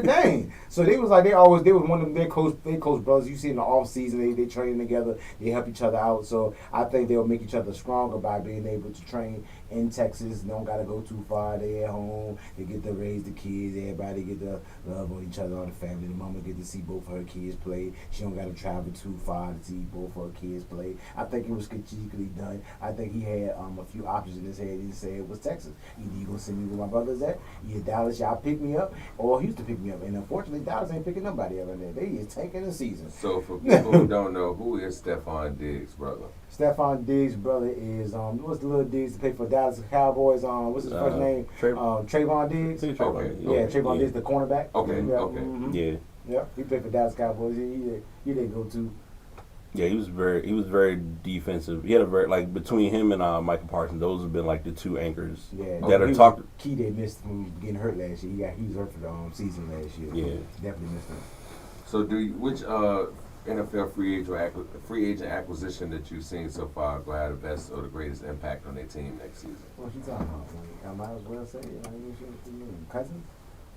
Speaker 3: Dang. So they was one of them their coach brothers. You see in the off season they train together, they help each other out. So I think they'll make each other stronger by being able to train in Texas. They don't gotta go too far. They at home. They get to raise the kids. Everybody get to love on each other, on the family. The mama get to see both of her kids play. She don't gotta travel too far to see both of her kids play. I think it was strategically done. I think he had a few options in his head. He said it was Texas. Either you gonna send me where my brother's at, either Dallas y'all pick me up, or Houston pick me up. And unfortunately, Dallas ain't picking nobody up in there. They is tanking the season.
Speaker 1: So for people who don't know, who is Stephon Diggs' brother?
Speaker 3: Stephon Diggs' brother is what's the little Diggs to play for Dallas Cowboys? What's his first name? Trayvon Diggs. Trayvon Diggs, the cornerback.
Speaker 1: Okay.
Speaker 2: Yeah.
Speaker 3: Yeah, he played for Dallas Cowboys. He didn't go to.
Speaker 2: Yeah, he was very defensive. He had a very between him and Michael Parsons, those have been like the two anchors.
Speaker 3: Yeah,
Speaker 2: that are talked.
Speaker 3: Key they missed when he was getting hurt last year. He was hurt for the season last year.
Speaker 2: Yeah,
Speaker 3: definitely missed him.
Speaker 1: So which NFL free agent acquisition that you've seen so far will have the best or the greatest impact on their team next season?
Speaker 3: What you talking about? I might as well say Cousins.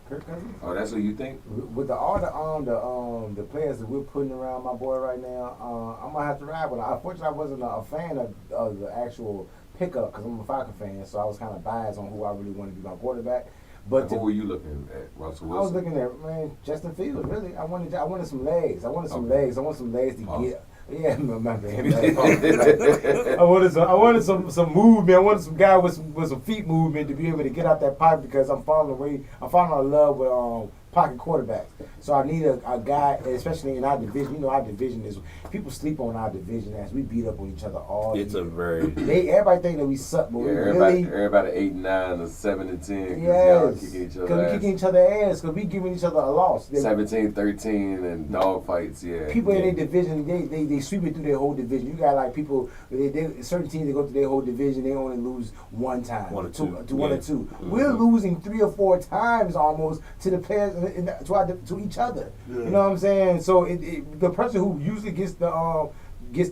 Speaker 3: Kirk Cousins?
Speaker 1: Oh, that's what you think?
Speaker 3: With all the players that we're putting around my boy right now, I'm gonna have to ride with him. Unfortunately, I wasn't a fan of the actual pickup because I'm a Falcon fan, so I was kind of biased on who I really wanted to be my quarterback. But
Speaker 1: who were you looking at, Russell Wilson?
Speaker 3: I was looking at Justin Fields. Really, I wanted some legs. I wanted some legs to get. Yeah, my man. I wanted some movement. I wanted some guy with some feet movement to be able to get out that pocket because I'm falling in love with pocket quarterbacks. So I need a guy, especially in our division. You know, our division is people sleep on our division as we beat up on each other all.
Speaker 2: It's
Speaker 3: year.
Speaker 2: everybody
Speaker 3: think that we suck, but
Speaker 1: everybody 8-9 or 7-10.
Speaker 3: Yes,
Speaker 1: because
Speaker 3: we kicking each other ass because we giving each other a loss.
Speaker 1: 17-13 and dog fights. Yeah,
Speaker 3: people in their division they sweep it through their whole division. You got people certain teams that go through their whole division they only lose one time, one or two. Mm-hmm. We're losing 3 or 4 times almost to the players to each other. Yeah. You know what I'm saying? So the person who usually gets the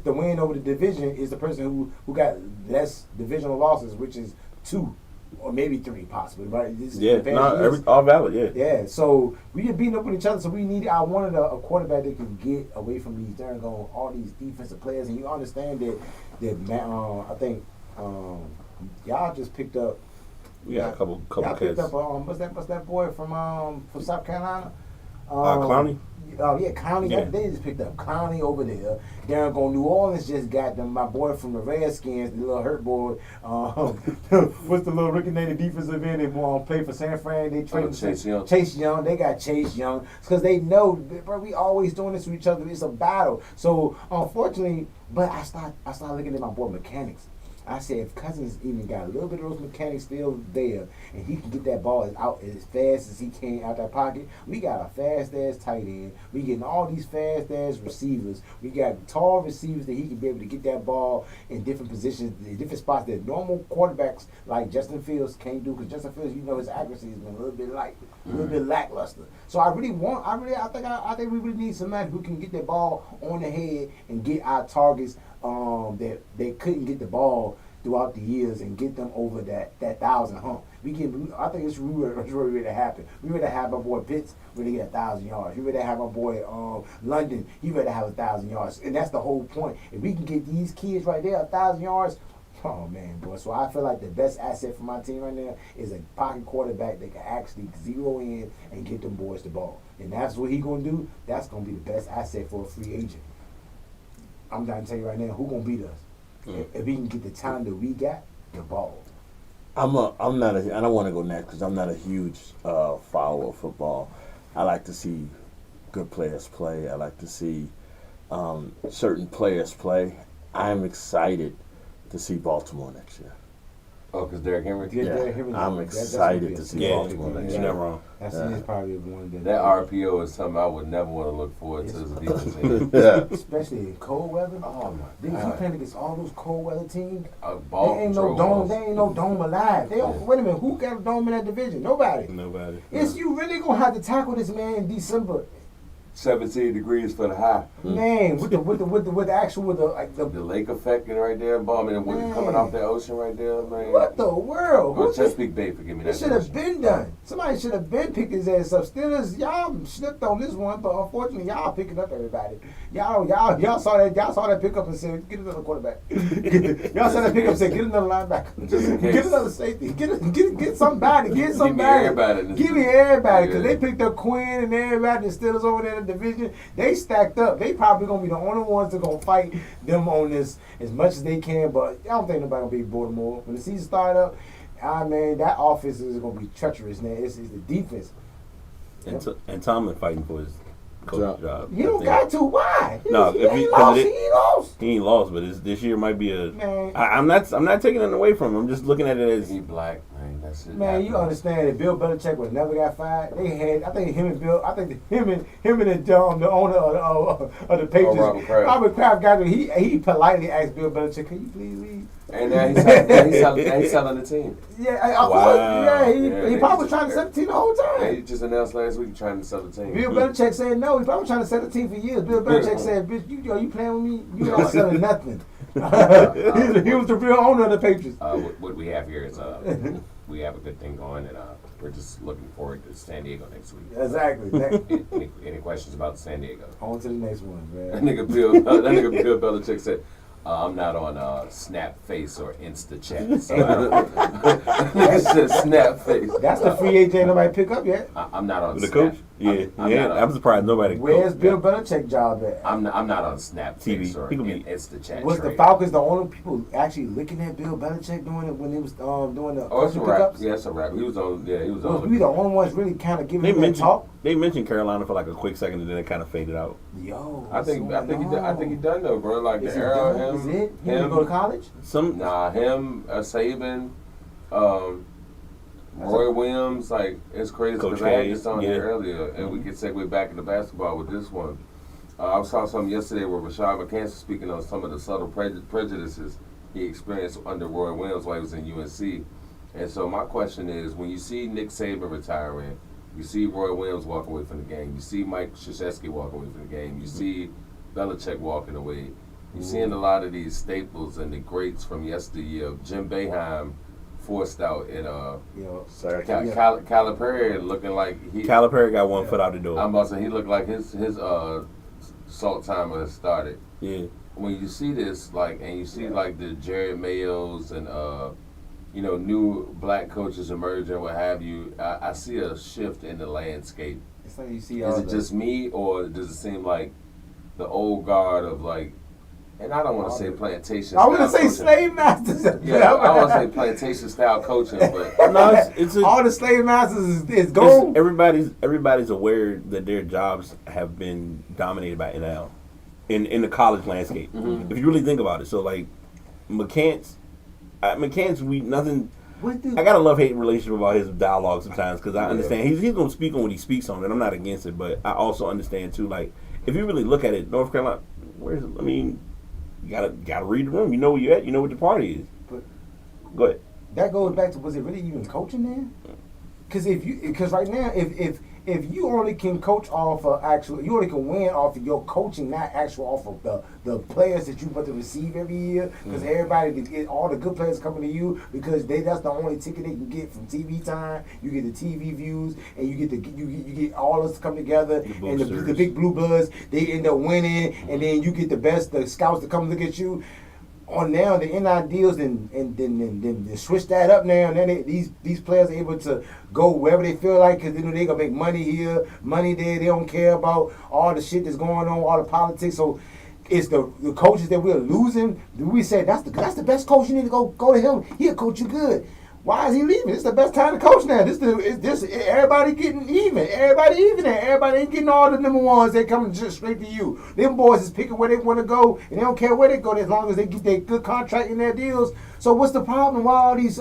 Speaker 3: win over the division is the person who got less divisional losses, which is 2 or maybe 3 possibly. Right?
Speaker 2: All valid. Yeah.
Speaker 3: Yeah. So we get beating up with each other. So I wanted a quarterback that can get away from these all these defensive players, and you understand that I think y'all just picked up.
Speaker 2: We got a couple
Speaker 3: y'all
Speaker 2: kids.
Speaker 3: Picked up what's that boy from South Carolina?
Speaker 2: Clowney?
Speaker 3: Clowney.
Speaker 2: Yeah.
Speaker 3: They just picked up Clowney over there. They're going New Orleans just got them. My boy from the Redskins, the little hurt boy. What's the little rookie name? The defensive end. They play for San Fran. They traded
Speaker 1: Chase Young.
Speaker 3: Chase Young. They got Chase Young because they know, bro, we always doing this with each other. It's a battle. So unfortunately, but I start looking at my boy mechanics. I said, if Cousins even got a little bit of those mechanics still there, and he can get that ball out as fast as he can out that pocket, we got a fast-ass tight end. We getting all these fast-ass receivers. We got tall receivers that he can be able to get that ball in different positions, in different spots that normal quarterbacks like Justin Fields can't do, because Justin Fields, his accuracy has been a little bit lackluster. So I think we really need somebody who can get that ball on the head and get our targets that they couldn't get the ball throughout the years and get them over that 1,000 hump. I think it's really to happen. We ready to have my boy Pitts ready to get 1,000 yards. We ready to have my boy London. He ready to have 1,000 yards, and that's the whole point. If we can get these kids right there 1,000 yards. Oh man, boy! So I feel like the best asset for my team right now is a pocket quarterback that can actually zero in and get them boys the ball, and that's what he gonna do. That's gonna be the best asset for a free agent. I'm trying to tell you right now, who gonna beat us? If we can get the talent that we got, the ball.
Speaker 4: I don't want to go next because I'm not a huge follower of football. I like to see good players play. I like to see certain players play. I'm excited to see Baltimore next year.
Speaker 1: Oh, because Derrick Henry?
Speaker 4: I'm excited to see Baltimore next year.
Speaker 2: You're not wrong.
Speaker 3: That's probably one of the...
Speaker 1: That RPO is something I would never want to look forward to as a defense team.
Speaker 3: Especially in cold weather. Oh, my God. He playing against all those cold weather teams.
Speaker 1: There
Speaker 3: ain't no dome alive. Wait a minute. Who got a dome in that division? Nobody. It's you really going to have to tackle this man in December.
Speaker 1: 17 degrees for the high.
Speaker 3: Man, with the
Speaker 1: lake effect right there, bomb, and coming off that ocean right there, man.
Speaker 3: What the world?
Speaker 1: Oh, Chesapeake Bay, forgive me.
Speaker 3: It should have been done. Somebody should have been picked his ass up. Steelers, y'all slipped on this one, but unfortunately, y'all picking up everybody. Y'all saw that pickup and said, get another quarterback. Y'all saw that pickup and said, get another linebacker. Get another safety. Get somebody. Get somebody. Give me everybody, because they picked up Quinn and everybody. The Steelers over there in the division, they stacked up. They probably gonna be the only ones that gonna fight them on this as much as they can. But I don't think nobody gonna beat Baltimore when the season start up. Man, that offense is gonna be treacherous. Now it's the defense.
Speaker 2: And Tomlin fighting for his coach job.
Speaker 3: You don't got to. Why? He ain't lost.
Speaker 2: He ain't lost, but this year might be a. Man, I'm not taking it away from him. I'm just looking at it as
Speaker 1: he black. Man, that's it.
Speaker 3: Man, you understand that Bill Belichick would never got fired. They had, I think him and the owner of the Patriots, Robert Kraft got him. He politely asked Bill Belichick, "Can you please leave?"
Speaker 1: And now he's selling the team.
Speaker 3: Yeah, he probably was trying to sell the team the whole time.
Speaker 1: Yeah, he just announced last week trying to sell the team.
Speaker 3: Bill Belichick said no. He probably trying to sell the team for years. Bill Belichick said, "Bitch, you playing with me? You not selling nothing." He was the real owner of the Patriots.
Speaker 5: What we have here is we have a good thing going, and we're just looking forward to San Diego next week.
Speaker 3: Exactly.
Speaker 5: Any questions about San Diego?
Speaker 3: On to the next one, man.
Speaker 1: That nigga Bill Belichick said, I'm not on Snap Face or Insta Chat. So nigga said Snap Face.
Speaker 3: That's the free agent nobody pick up yet.
Speaker 5: I'm not on
Speaker 2: the
Speaker 5: Snap.
Speaker 2: coach. I'm surprised nobody.
Speaker 3: Where's Bill Belichick job at?
Speaker 5: I'm not on Snap
Speaker 2: TV.
Speaker 5: Face or Insta Chat.
Speaker 3: Was the Falcons the only people actually looking at Bill Belichick doing it when he was doing the
Speaker 1: pickups? Yeah, it's a wrap. He was on. Yeah, he was on.
Speaker 3: We the only ones really kind of giving him that talk.
Speaker 2: They mentioned Carolina for like a quick second, and then it kind of faded out.
Speaker 3: Yo,
Speaker 1: I think he done though, bro. Like
Speaker 3: is
Speaker 1: the era of him.
Speaker 3: Is it? He didn't go to college?
Speaker 1: Him, Saban, Roy Williams. Like it's crazy because I had this on here earlier, and we can segue back into basketball with this one. I saw something yesterday where Rashad McCants was speaking on some of the subtle prejudices he experienced under Roy Williams while he was in UNC. And so my question is, when you see Nick Saban retiring, you see Roy Williams walk away from the game, you see Mike Krzyzewski walk away from the game, you see Belichick walking away, you're seeing a lot of these staples and the greats from yesteryear. Jim Boeheim forced out in Calipari looking like
Speaker 2: Calipari got one foot out the door.
Speaker 1: I'm about to say he looked like his salt timer has started.
Speaker 2: Yeah.
Speaker 1: When you see this, and you see the Jared Mayos and new black coaches emerging, what have you, I see a shift in the landscape
Speaker 3: It's like you see
Speaker 1: Is it just me, or does it seem like the old guard of like? And I don't want to say plantation.
Speaker 3: I want to say slave masters.
Speaker 1: Yeah, I want to say plantation style coaching, but
Speaker 2: no,
Speaker 3: all the slave masters is gone.
Speaker 2: Everybody's aware that their jobs have been dominated by NIL in the college landscape. Mm-hmm. If you really think about it, so like McCants, I got a love-hate relationship about his dialogue sometimes because I understand he's going to speak on what he speaks on, and I'm not against it, but I also understand too. Like if you really look at it, North Carolina, you gotta read the room. You know where you at. You know what the party is. But go ahead.
Speaker 3: That goes back to, was it really even coaching then? Because right now, if you only can coach off of you only can win off of your coaching, not actual off of the players that you put to receive every year. Because everybody, all the good players coming to you because that's the only ticket they can get from TV time. You get the TV views, and you get all us to come together, and the big blue bloods, they end up winning, and then you get the scouts to come look at you. On now the NIL deals and switch that up now, and then these players are able to go wherever they feel like because they know they gonna make money here, money there. They don't care about all the shit that's going on, all the politics. So it's the coaches that we're losing. We say that's the best coach. You need to go to him. He'll coach you good. Why is he leaving? It's the best time to coach now. This everybody getting even. Everybody even there. Everybody ain't getting all the number ones. They coming just straight to you. Them boys is picking where they want to go, and they don't care where they go as long as they get their good contract in their deals. So what's the problem? Why all these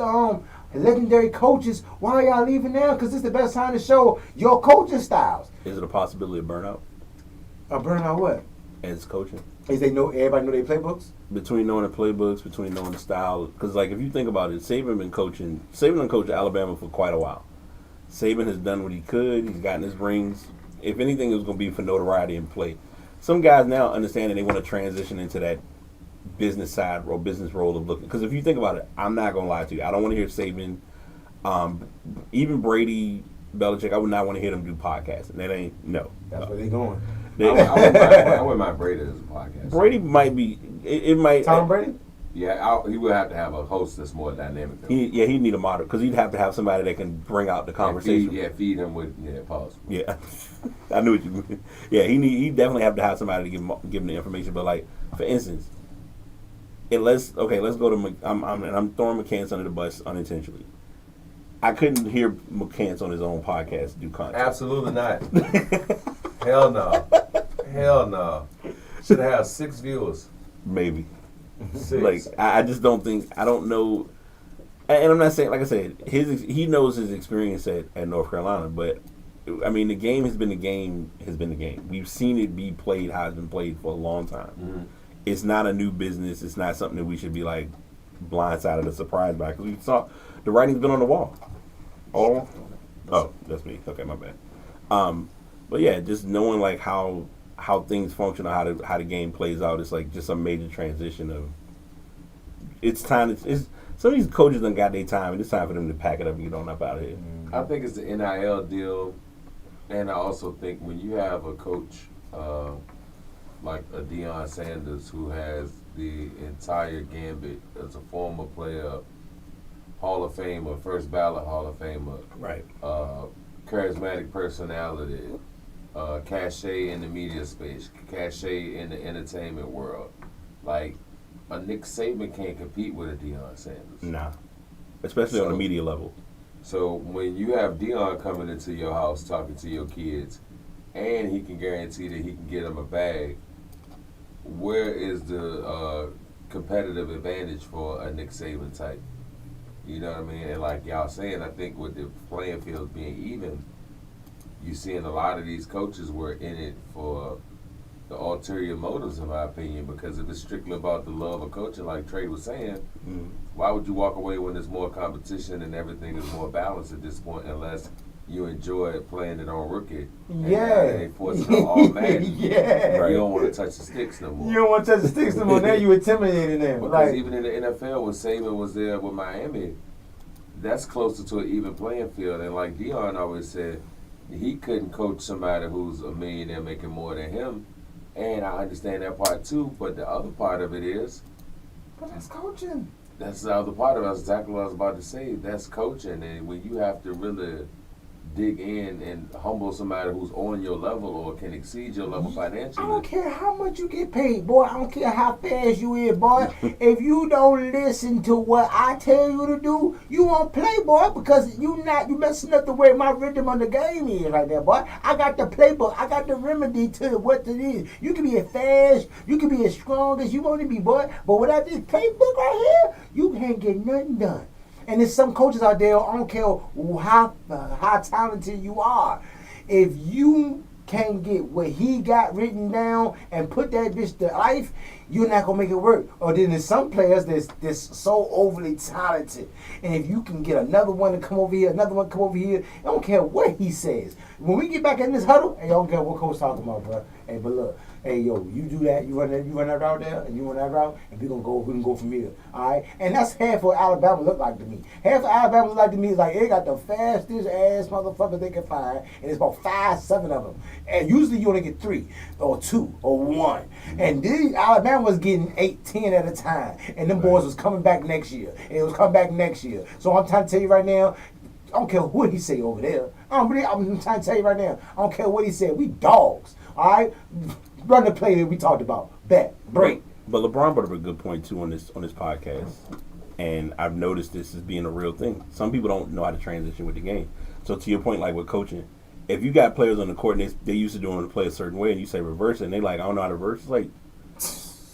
Speaker 3: legendary coaches? Why are y'all leaving now? Because it's the best time to show your coaching styles.
Speaker 2: Is it a possibility of burnout?
Speaker 3: A burnout what?
Speaker 2: As coaching.
Speaker 3: Is everybody know their playbooks?
Speaker 2: Between knowing the playbooks, between knowing the style, because like if you think about it, Saban done coached Alabama for quite a while. Saban has done what he could. He's gotten his rings. If anything, it was going to be for notoriety and play. Some guys now understand that they want to transition into that business side or business role of looking. Because if you think about it, I'm not going to lie to you. I don't want to hear Saban, even Brady, Belichick. I would not want to hear them do podcasts. And that ain't
Speaker 3: That's where they going.
Speaker 5: I wouldn't mind Brady as a podcast.
Speaker 2: Brady might be. It might.
Speaker 3: Tom Brady?
Speaker 5: Yeah, he would have to have a host that's more dynamic.
Speaker 2: He'd need a moderator because he'd have to have somebody that can bring out the conversation.
Speaker 5: Feed him with pause.
Speaker 2: Yeah, I knew what you meant. Yeah, he definitely have to have somebody to give him the information. But like for instance, let's go to I'm throwing McCants under the bus unintentionally. I couldn't hear McCants on his own podcast do content.
Speaker 1: Absolutely not. Hell no. Should have 6 viewers.
Speaker 2: Maybe.
Speaker 1: 6.
Speaker 2: Like I just don't think I don't know, and I'm not saying like I said he knows his experience at North Carolina, but I mean the game has been the game. We've seen it be played how it's been played for a long time. Mm-hmm. It's not a new business. It's not something that we should be like blindsided or surprised by because we saw the writing's been on the wall. Oh, that's me. Okay, my bad. But yeah, just knowing like how things function or how the game plays out, it's like just a major transition of. It's time. It's some of these coaches done got their time, and it's time for them to pack it up and get on up out of here.
Speaker 1: I think it's the NIL deal, and I also think when you have a coach like a Deion Sanders who has the entire gambit as a former player, Hall of Famer, first ballot Hall of Famer,
Speaker 2: right?
Speaker 1: Charismatic personality, cachet in the media space, cachet in the entertainment world. Like a Nick Saban can't compete with a Deion Sanders.
Speaker 2: Nah, especially on the media level.
Speaker 1: So when you have Deion coming into your house talking to your kids, and he can guarantee that he can get them a bag, where is the competitive advantage for a Nick Saban type? You know what I mean? And like y'all saying, I think with the playing field being even, you're seeing a lot of these coaches were in it for the ulterior motives, in my opinion, because if it's strictly about the love of coaching, like Trey was saying, why would you walk away when there's more competition and everything is more balanced at this point, unless you enjoy playing it on rookie?
Speaker 3: Yeah.
Speaker 1: And they force it on all Madden.
Speaker 3: Yeah.
Speaker 1: Right. You don't want to touch the sticks no more.
Speaker 3: You don't want to touch the sticks no more. Now you intimidating them.
Speaker 1: Because
Speaker 3: like,
Speaker 1: even in the NFL, when Saban was there with Miami, that's closer to an even playing field. And like Deion always said, he couldn't coach somebody who's a millionaire making more than him. And I understand that part too, but the other part of it is,
Speaker 3: but that's coaching.
Speaker 1: That's the other part of it. That's exactly what I was about to say. That's coaching. And when you have to really dig in and humble somebody who's on your level or can exceed your level financially.
Speaker 3: I don't care how much you get paid, boy. I don't care how fast you is, boy. If you don't listen to what I tell you to do, you won't play, boy, because you messing up the way my rhythm on the game is right there, boy. I got the playbook. I got the remedy to what it is. You can be as fast, you can be as strong as you want to be, boy. But without this playbook right here, you can't get nothing done. And there's some coaches out there, I don't care how talented you are. If you can't get what he got written down and put that bitch to life, you're not going to make it work. Or then there's some players that's so overly talented. And if you can get another one to come over here, another one to come over here, I don't care what he says. When we get back in this huddle, hey, I don't care what coach talking about, bro. Hey, but look. Hey, yo, you do that, you run that route there, and you run that route, and we can go from here. All right? And that's half what Alabama look like to me. Half of Alabama look like to me is like, they got the fastest ass motherfuckers they can find, and it's about 5, 7 of them. And usually you only get 3, or 2, or 1. And these Alabama was getting 8, 10 at a time. And them boys was coming back next year. And it was coming back next year. So I'm trying to tell you right now, I don't care what he say over there. I'm trying to tell you right now, I don't care what he said. We dogs. All right? Run the play that we talked about. Bet. Break.
Speaker 2: But LeBron brought up a good point too on this podcast. And I've noticed this as being a real thing. Some people don't know how to transition with the game. So to your point, like with coaching, if you got players on the court and they used to doing the play a certain way and you say reverse it and they like, I don't know how to reverse, it's like,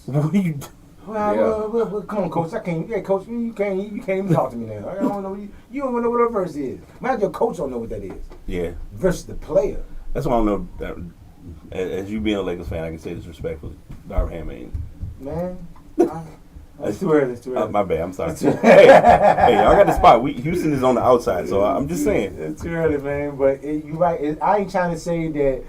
Speaker 2: what are you doing?
Speaker 3: Well, come on, coach. I can't. Yeah, coach. You can't even talk to me now. I don't know. You don't even know what a reverse is. Imagine your coach don't know what that is.
Speaker 2: Yeah.
Speaker 3: Versus the player.
Speaker 2: That's why I don't know. That, as you being a Lakers fan, I can say this respectfully. Darvin Ham ain't.
Speaker 3: Man, it's too early. It's too early.
Speaker 2: My bad. I'm sorry. hey, y'all got the spot. Houston is on the outside, so I'm just saying.
Speaker 3: It's too early, man. But you're right. I ain't trying to say that.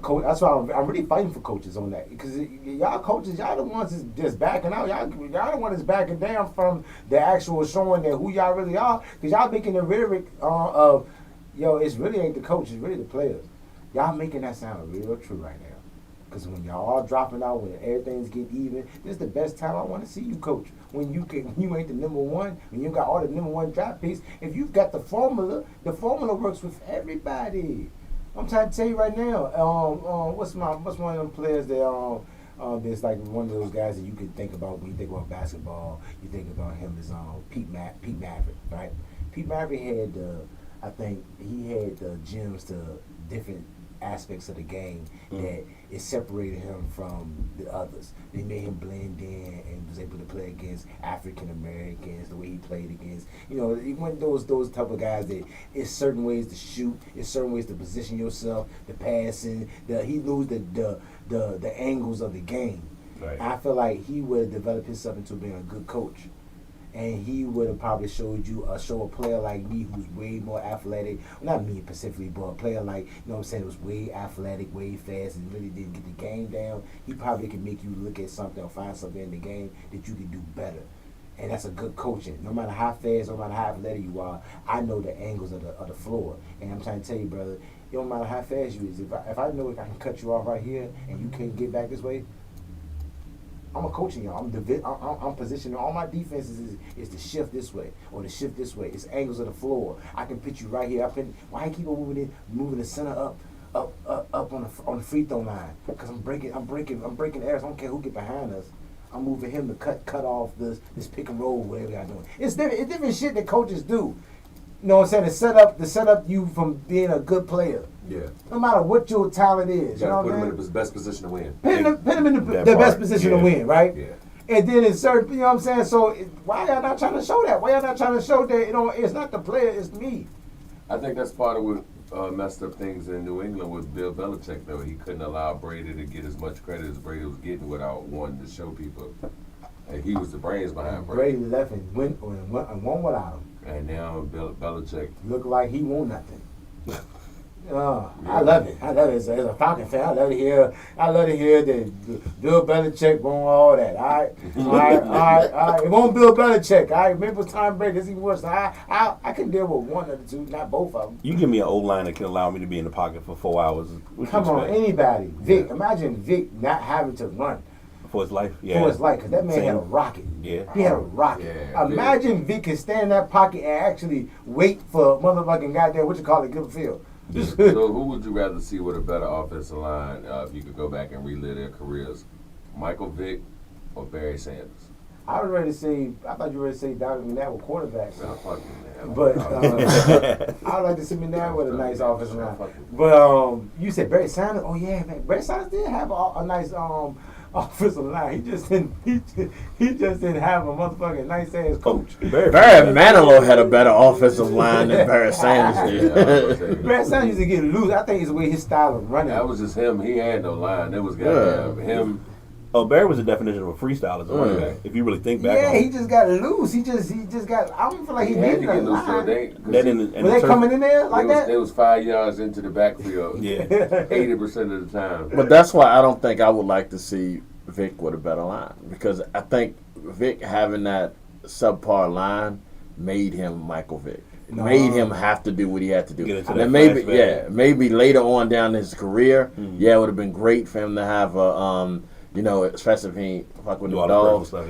Speaker 3: Coach, that's why I'm really fighting for coaches on that, because y'all coaches, y'all the ones that's just backing out. Y'all the ones that's backing down from the actual showing that who y'all really are, because y'all making the rhetoric of, yo, it's really ain't the coach, it's really the players. Y'all making that sound real true right now, because when y'all all dropping out, when everything's getting even, this is the best time I want to see you coach. When you ain't the number one, when you got all the number one draft picks, if you've got the formula works with everybody. I'm trying to tell you right now. What's one of them players that there's like one of those guys that you can think about when you think about basketball. You think about him as Pete Maverick, right? Pete Maverick had I think he had the gems to different aspects of the game that it separated him from the others. They made him blend in and was able to play against African Americans the way he played against. You know, he went those type of guys that it's certain ways to shoot, it's certain ways to position yourself, the passing. He knows the angles of the game.
Speaker 2: Right.
Speaker 3: I feel like he would have developed himself into being a good coach. And he would have probably show a player like me who's way more athletic. Well, not me specifically, but a player like, you know what I'm saying, was way athletic, way fast, and really didn't get the game down. He probably could make you look at something or find something in the game that you could do better. And that's a good coaching. No matter how fast, no matter how athletic you are, I know the angles of the floor. And I'm trying to tell you, brother, it don't matter how fast you is. If I know if I can cut you off right here and you can't get back this way, I'm a coaching y'all. I'm positioning all my defenses is to shift this way or to shift this way. It's angles of the floor. I can pitch you right here. Why I keep on moving the center up on the free throw line? Because I'm breaking errors. I don't care who get behind us. I'm moving him to cut off this pick and roll, whatever y'all doing. It's different shit that coaches do. You know what I'm saying? To set up you from being a good player.
Speaker 1: Yeah.
Speaker 3: No matter what your talent is.
Speaker 1: You
Speaker 3: know
Speaker 1: put
Speaker 3: what
Speaker 1: him
Speaker 3: I
Speaker 1: in the best position to win.
Speaker 3: Put him in the best position to win, right?
Speaker 1: Yeah.
Speaker 3: And then it's certain, you know what I'm saying? So why y'all not trying to show that? Why y'all not trying to show that it's not the player, it's me?
Speaker 1: I think that's part of what messed up things in New England with Bill Belichick, though. He couldn't allow Brady to get as much credit as Brady was getting without wanting to show people. And he was the brains behind Brady.
Speaker 3: Brady left and went without him.
Speaker 1: And now Belichick
Speaker 3: look like he won nothing. I love it. As a Falcon fan, I love to hear that Bill Belichick won all that. All right. It won't Bill Belichick. I remember Tom Brady. It's even worse. I can deal with one of the two, not both of them.
Speaker 2: You give me an old line that can allow me to be in the pocket for 4 hours.
Speaker 3: Come on, anybody. Vic, imagine Vic not having to run.
Speaker 2: For his life, yeah.
Speaker 3: For his life, because that man had a rocket.
Speaker 2: Yeah.
Speaker 3: He had a rocket.
Speaker 1: Yeah,
Speaker 3: Imagine Vic can stand in that pocket and actually wait for motherfucking goddamn, what you call it, good field.
Speaker 1: So who would you rather see with a better offensive line if you could go back and relive their careers? Michael Vick or Barry Sanders?
Speaker 3: I was ready to say, I thought you were ready to say Donovan McNabb with quarterback.
Speaker 1: Nah, fuck you, man.
Speaker 3: But I would like to see McNabb with a nice offensive line. But you said Barry Sanders. Oh yeah, man. Barry Sanders did have a nice offensive line. He just didn't. He just didn't have a motherfucking nice ass coach.
Speaker 4: Barry Manilow had a better offensive line than Barry Sanders did.
Speaker 3: Barry Sanders used to get loose. I think it's the way his style of running.
Speaker 1: That was just him. He had no line. It was goddamn him.
Speaker 2: Oh, Barry was the definition of a freestyle as a running back. If you really think back on
Speaker 3: he
Speaker 2: it.
Speaker 3: just got loose. He just got. I don't feel like he
Speaker 1: had
Speaker 3: needed
Speaker 1: to
Speaker 3: a
Speaker 1: get loose. So
Speaker 3: line.
Speaker 1: they,
Speaker 3: Were they coming in there like that?
Speaker 1: It was 5 yards into the backfield.
Speaker 2: Yeah.
Speaker 1: 80% of the time.
Speaker 4: But that's why I don't think I would like to see Vic with a better line, because I think Vic having that subpar line made him Michael Vick. Made him have to do what he had to do. And then maybe later on down his career, it would have been great for him to have a especially if he ain't fuck with the dogs. But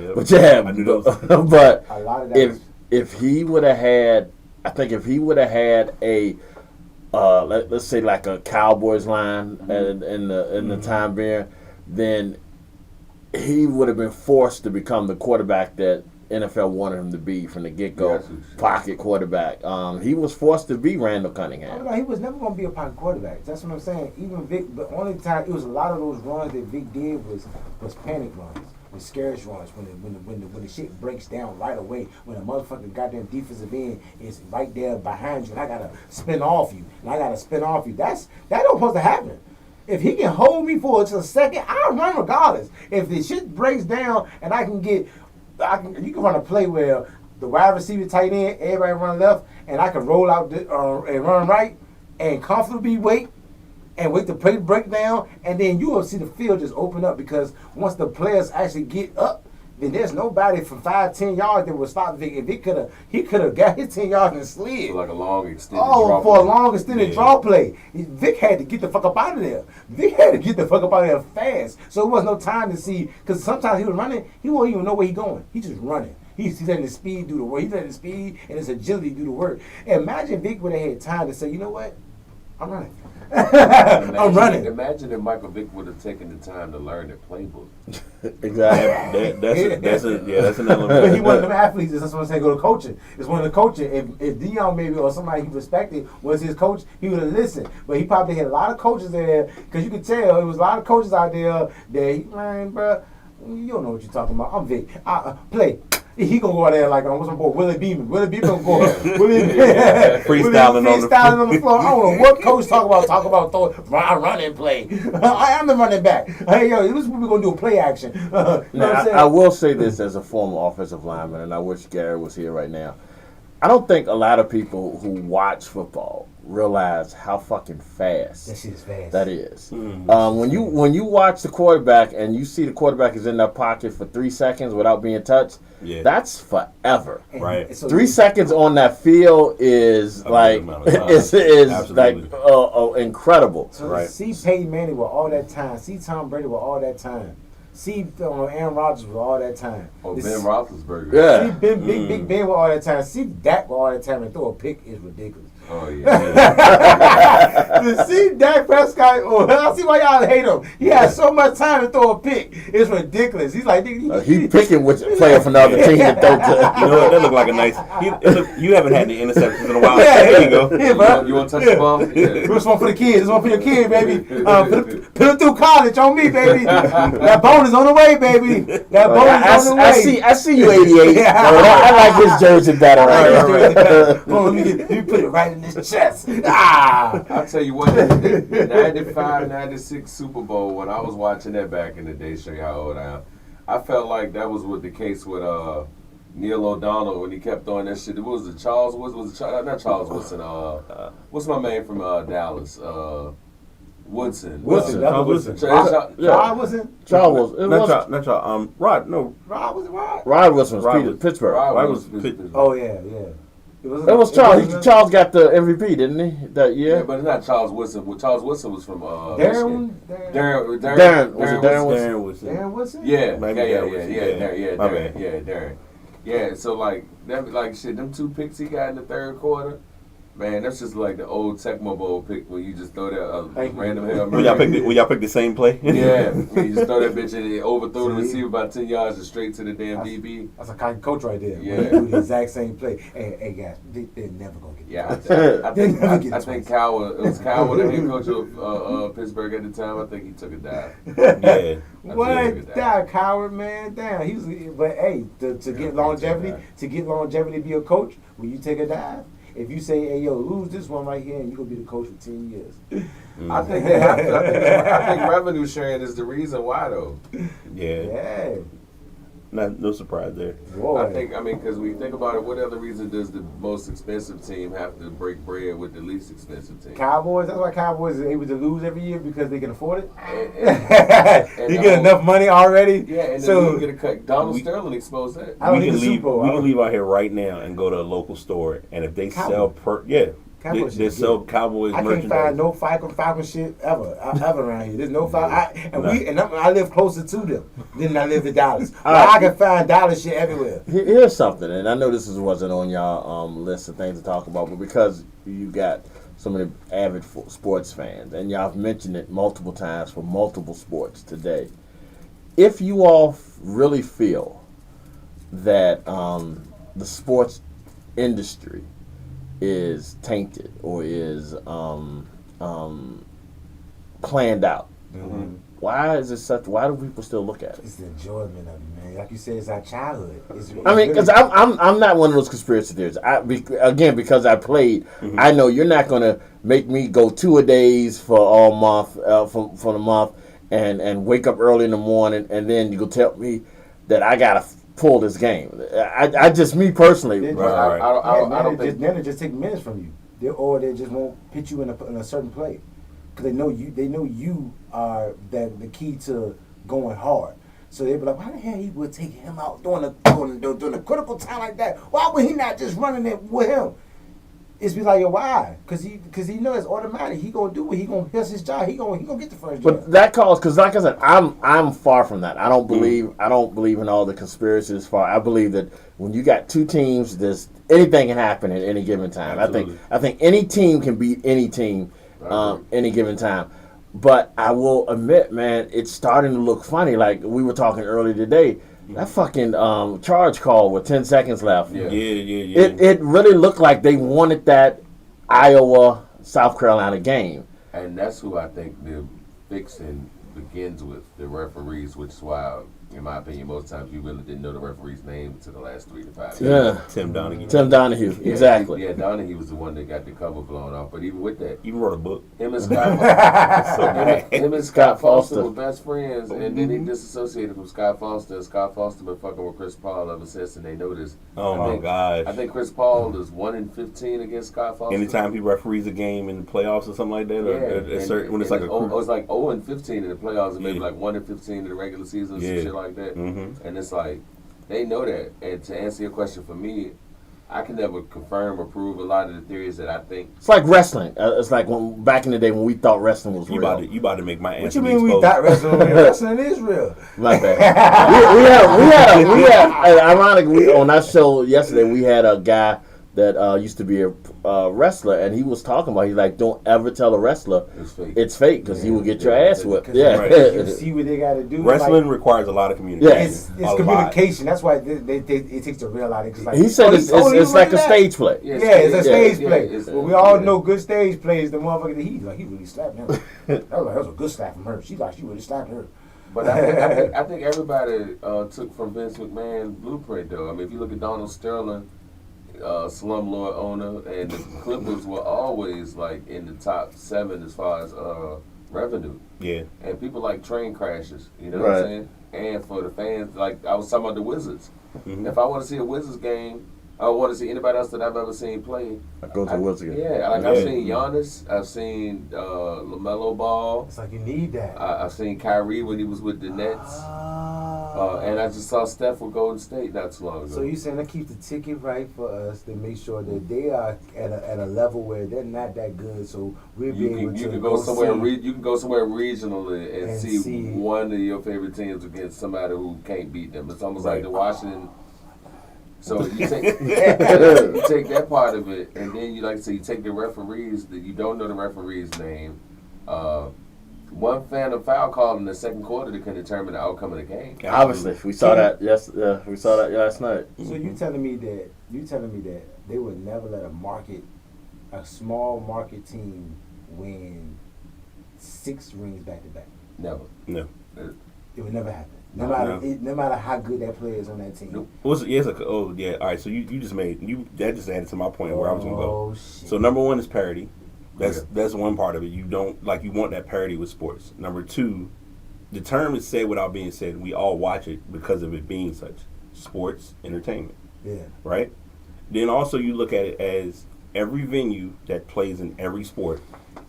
Speaker 4: but if he would have had, I think if he would have had a let's say like a Cowboys line in the time being, then he would have been forced to become the quarterback that NFL wanted him to be from the get-go, pocket quarterback. He was forced to be Randall Cunningham.
Speaker 3: No, he was never going to be a pocket quarterback. That's what I'm saying. Even Vic, the only time, it was a lot of those runs that Vic did was panic runs, was scarish runs, when the shit breaks down right away, when a motherfucking goddamn defensive end is right there behind you, and I got to spin off you, That don't supposed to happen. If he can hold me for just a second, I'll run regardless. If the shit breaks down and you can run a play where the wide receiver tight end, everybody run left, and I can roll out and run right and comfortably wait the play to break down, and then you will see the field just open up, because once the players actually get up, then there's nobody from 5-10 yards that will stop Vic. If he could have got his 10 yards and slid.
Speaker 1: So like a long extended draw play.
Speaker 3: A long extended draw play. Vic had to get the fuck up out of there. Vic had to get the fuck up out of there fast. So it was no time to see, because sometimes he was running, he won't even know where he's going. He's just running. He's letting his speed do the work. He's letting his speed and his agility do the work. Imagine Vic would have had time to say, you know what? I'm running. I'm running.
Speaker 1: Imagine if Michael Vick would have taken the time to learn the playbook.
Speaker 4: Exactly.
Speaker 2: That's an element.
Speaker 3: But he one of them athletes. That's what I'm saying. Go to coaching. It's one of the coaching. If Dion maybe or somebody he respected was his coach, he would have listened. But he probably had a lot of coaches there, because you could tell there was a lot of coaches out there that, man, bro, you don't know what you're talking about. I'm Vic. Play. He gonna go out there like, what's my boy, Willie Beeman. Willie Beeman gonna go freestyling on the floor. I don't know what coach talk about running play. I am the running back. Hey, yo, this is what we're gonna do, play action.
Speaker 4: I will say this as a former offensive lineman, and I wish Gary was here right now. I don't think a lot of people who watch football realize how fucking fast that is. Mm-hmm. When you watch the quarterback and you see the quarterback is in that pocket for 3 seconds without being touched, that's forever.
Speaker 2: Right.
Speaker 3: So
Speaker 4: 3 seconds on that field is like incredible.
Speaker 3: So see Peyton Manning with all that time. See Tom Brady with all that time. See Aaron Rodgers with all that time.
Speaker 1: Oh, Ben Roethlisberger.
Speaker 3: Yeah. See Big Ben with all that time. See Dak with all that time and throw a pick is ridiculous.
Speaker 1: Oh, yeah.
Speaker 3: To see Dak Prescott, I see why y'all hate him. He has so much time to throw a pick. It's ridiculous. He's like,
Speaker 4: he picking which player from the other team to throw to.
Speaker 2: You know what? That look like a nice. You haven't had the interceptions in a while. There you go.
Speaker 3: Yeah, bro.
Speaker 1: You want to touch the ball? Yeah.
Speaker 3: This one for the kids. This one for your kid, baby. Put him through college on me, baby. That bone is on the way, baby. That bone is on the way.
Speaker 4: I see you, 88. I like his jersey better right now.
Speaker 3: Let me put it right in his chest. I'll
Speaker 1: tell you what, 95, 96 Super Bowl, when I was watching that back in the day, show you how old I am, I felt like that was the case with Neil O'Donnell when he kept throwing that shit. It was not Charles Woodson. What's my man from Dallas? Woodson.
Speaker 3: Charles Woodson.
Speaker 4: Rod Woodson was Pittsburgh.
Speaker 3: Oh, yeah. It
Speaker 4: was Charles. Charles got the MVP, didn't he? That year.
Speaker 1: Yeah, but it's not Charles Woodson. Charles Woodson was from
Speaker 3: Darren.
Speaker 1: Darren.
Speaker 3: Was it
Speaker 2: Darren Woodson?
Speaker 3: Darren Woodson?
Speaker 1: Yeah,
Speaker 2: Maybe
Speaker 1: Darren. Yeah, so like shit, them 2 picks he got in the third quarter, man, that's just like the old Tecmo Bowl pick where you just throw that random Hail Mary.
Speaker 2: When y'all pick the same play?
Speaker 1: Yeah, you just throw that bitch in and overthrow the receiver about 10 yards and straight to the damn DB.
Speaker 3: That's a coach right there.
Speaker 1: Yeah.
Speaker 3: Do the exact same play. Hey guys, they're never gonna get.
Speaker 1: Yeah, I think Coward. It was Coward, the head coach of Pittsburgh at the time. I think he took a dive.
Speaker 2: Yeah.
Speaker 3: What? Damn, Coward, man. Damn, he was. But hey, to get longevity, to be a coach, when you take a dive. If you say, "Hey, yo, lose this one right here," and you gonna be the coach for 10 years.
Speaker 1: I think they have to. I think revenue sharing is the reason why, though.
Speaker 2: Yeah. No surprise there.
Speaker 3: Boy.
Speaker 1: Because we think about it, what other reason does the most expensive team have to break bread with the least expensive team?
Speaker 3: Cowboys. That's why Cowboys are able to lose every year because they can afford it.
Speaker 1: And
Speaker 3: you get enough money already.
Speaker 1: Yeah, and
Speaker 3: so
Speaker 1: then you get a cut. Donald Sterling exposed that.
Speaker 2: We can leave out here right now and go to a local store, and if they sell they sell Cowboys merchandise.
Speaker 3: I can't find no Falcon shit ever around here. There's no Falcon. I live closer to them than I live in Dallas. I can find Dallas shit everywhere.
Speaker 4: Here's something, and I know this wasn't on y'all list of things to talk about, but because you got so many avid sports fans, and y'all have mentioned it multiple times for multiple sports today, if you all really feel that the sports industry is tainted or is planned out.
Speaker 3: Mm-hmm.
Speaker 4: Why is it such? Why do people still look at it?
Speaker 3: It's the enjoyment of it, man. Like you said, it's our childhood.
Speaker 4: Because I'm not one of those conspiracy theorists. Because I played, I know you're not gonna make me go 2-a-days for all month for the month and wake up early in the morning and then you go tell me that I gotta pull this game. I just me personally.
Speaker 3: I don't think they just take minutes from you, or they just won't pitch you in a certain play, because they know you are the key to going hard. So they be like, why the hell he would take him out during a critical time like that? Why would he not just running it with him? It's be like, yo, why? Because he knows it's automatic. He gonna do it. He gonna his job. He gonna get the first job.
Speaker 4: But that calls, because like I said, I'm far from that. I don't believe in all the conspiracies. I believe that when you got 2 teams, anything can happen at any given time.
Speaker 2: Absolutely.
Speaker 4: I think any team can beat any team any given time. But I will admit, man, it's starting to look funny. Like we were talking earlier today. That fucking charge call with 10 seconds left.
Speaker 2: Yeah.
Speaker 4: It really looked like they wanted that Iowa South Carolina game.
Speaker 1: And that's who I think the fixing begins with, the referees, which is why, in my opinion, most times you really didn't know the referee's name until the last 3 to 5 years.
Speaker 4: Yeah.
Speaker 2: Tim Donahue.
Speaker 4: Yeah, exactly.
Speaker 1: Yeah, Donahue was the one that got the cover blown off. But even with that,
Speaker 2: You wrote a book.
Speaker 1: him and Scott Foster were best friends, and then he disassociated from Scott Foster. And Scott Foster been fucking with Chris Paul ever since, and they know this.
Speaker 2: Oh my gosh.
Speaker 1: I think Chris Paul is 1-15 against Scott Foster.
Speaker 2: Anytime he referees a game in the playoffs or something like that, when it's like
Speaker 1: it's like 0-15 in the playoffs, and maybe like 1-15 in the regular season, or some shit like that.
Speaker 2: Mm-hmm.
Speaker 1: And it's like they know that. And to answer your question, for me, I can never confirm or prove a lot of the theories that I think.
Speaker 4: It's like wrestling. It's like back in the day when we thought wrestling was real.
Speaker 2: You about to make my answer.
Speaker 3: What you mean we thought wrestling is real?
Speaker 4: My bad. we had ironically on our show yesterday we had a guy that used to be a wrestler, and he was talking about, he's like, don't ever tell a wrestler it's fake because you will get your ass whipped. Yeah,
Speaker 3: right. You see what they got to do.
Speaker 2: Wrestling requires a lot of communication.
Speaker 3: Yeah, it's communication. That's why it takes the real out of it. Like,
Speaker 4: he said it's like a stage play.
Speaker 3: Yeah, it's a stage play. Well, we all know good stage plays. The motherfucker, he really slapped him. That was a good slap from her. She really slapped her.
Speaker 1: But I think everybody took from Vince McMahon blueprint, though. I mean, if you look at Donald Sterling, slumlord owner, and the Clippers were always like in the top 7 as far as revenue.
Speaker 2: Yeah.
Speaker 1: And people like train crashes, you know what I'm saying? And for the fans, like I was talking about the Wizards. Mm-hmm. If I want to see a Wizards game, I want to see anybody else that I've ever seen play.
Speaker 4: I go to the Wizards game.
Speaker 1: Yeah, I've seen Giannis, I've seen LaMelo Ball.
Speaker 3: It's like you need that.
Speaker 1: I've seen Kyrie when he was with the Nets. And I just saw Steph with Golden State not too long ago.
Speaker 3: So you saying that keeps the ticket right for us to make sure that they are at a level where they're not that good, so we'll be able to
Speaker 1: you can go somewhere
Speaker 3: see.
Speaker 1: you can go somewhere regionally and see one of your favorite teams against somebody who can't beat them. It's almost like the Washington. So you take you take that part of it, and then you like to say you take the referees that you don't know the referee's name. One fan of foul call in the second quarter that can determine the outcome of the game.
Speaker 4: Obviously, we saw that. Yes, we saw that last night.
Speaker 3: So you telling me that they would never let a small market team win 6 rings back to back?
Speaker 1: Never.
Speaker 2: No.
Speaker 3: It would never happen. No matter how good that player is on that team.
Speaker 2: Nope. All right. So you just that just added to my point where I was gonna go.
Speaker 3: Shit.
Speaker 2: So number one is parity. That's one part of it. You want that parity with sports. Number two, the term is said without being said. We all watch it because of it being such. Sports, entertainment.
Speaker 3: Yeah.
Speaker 2: Right? Then also you look at it as every venue that plays in every sport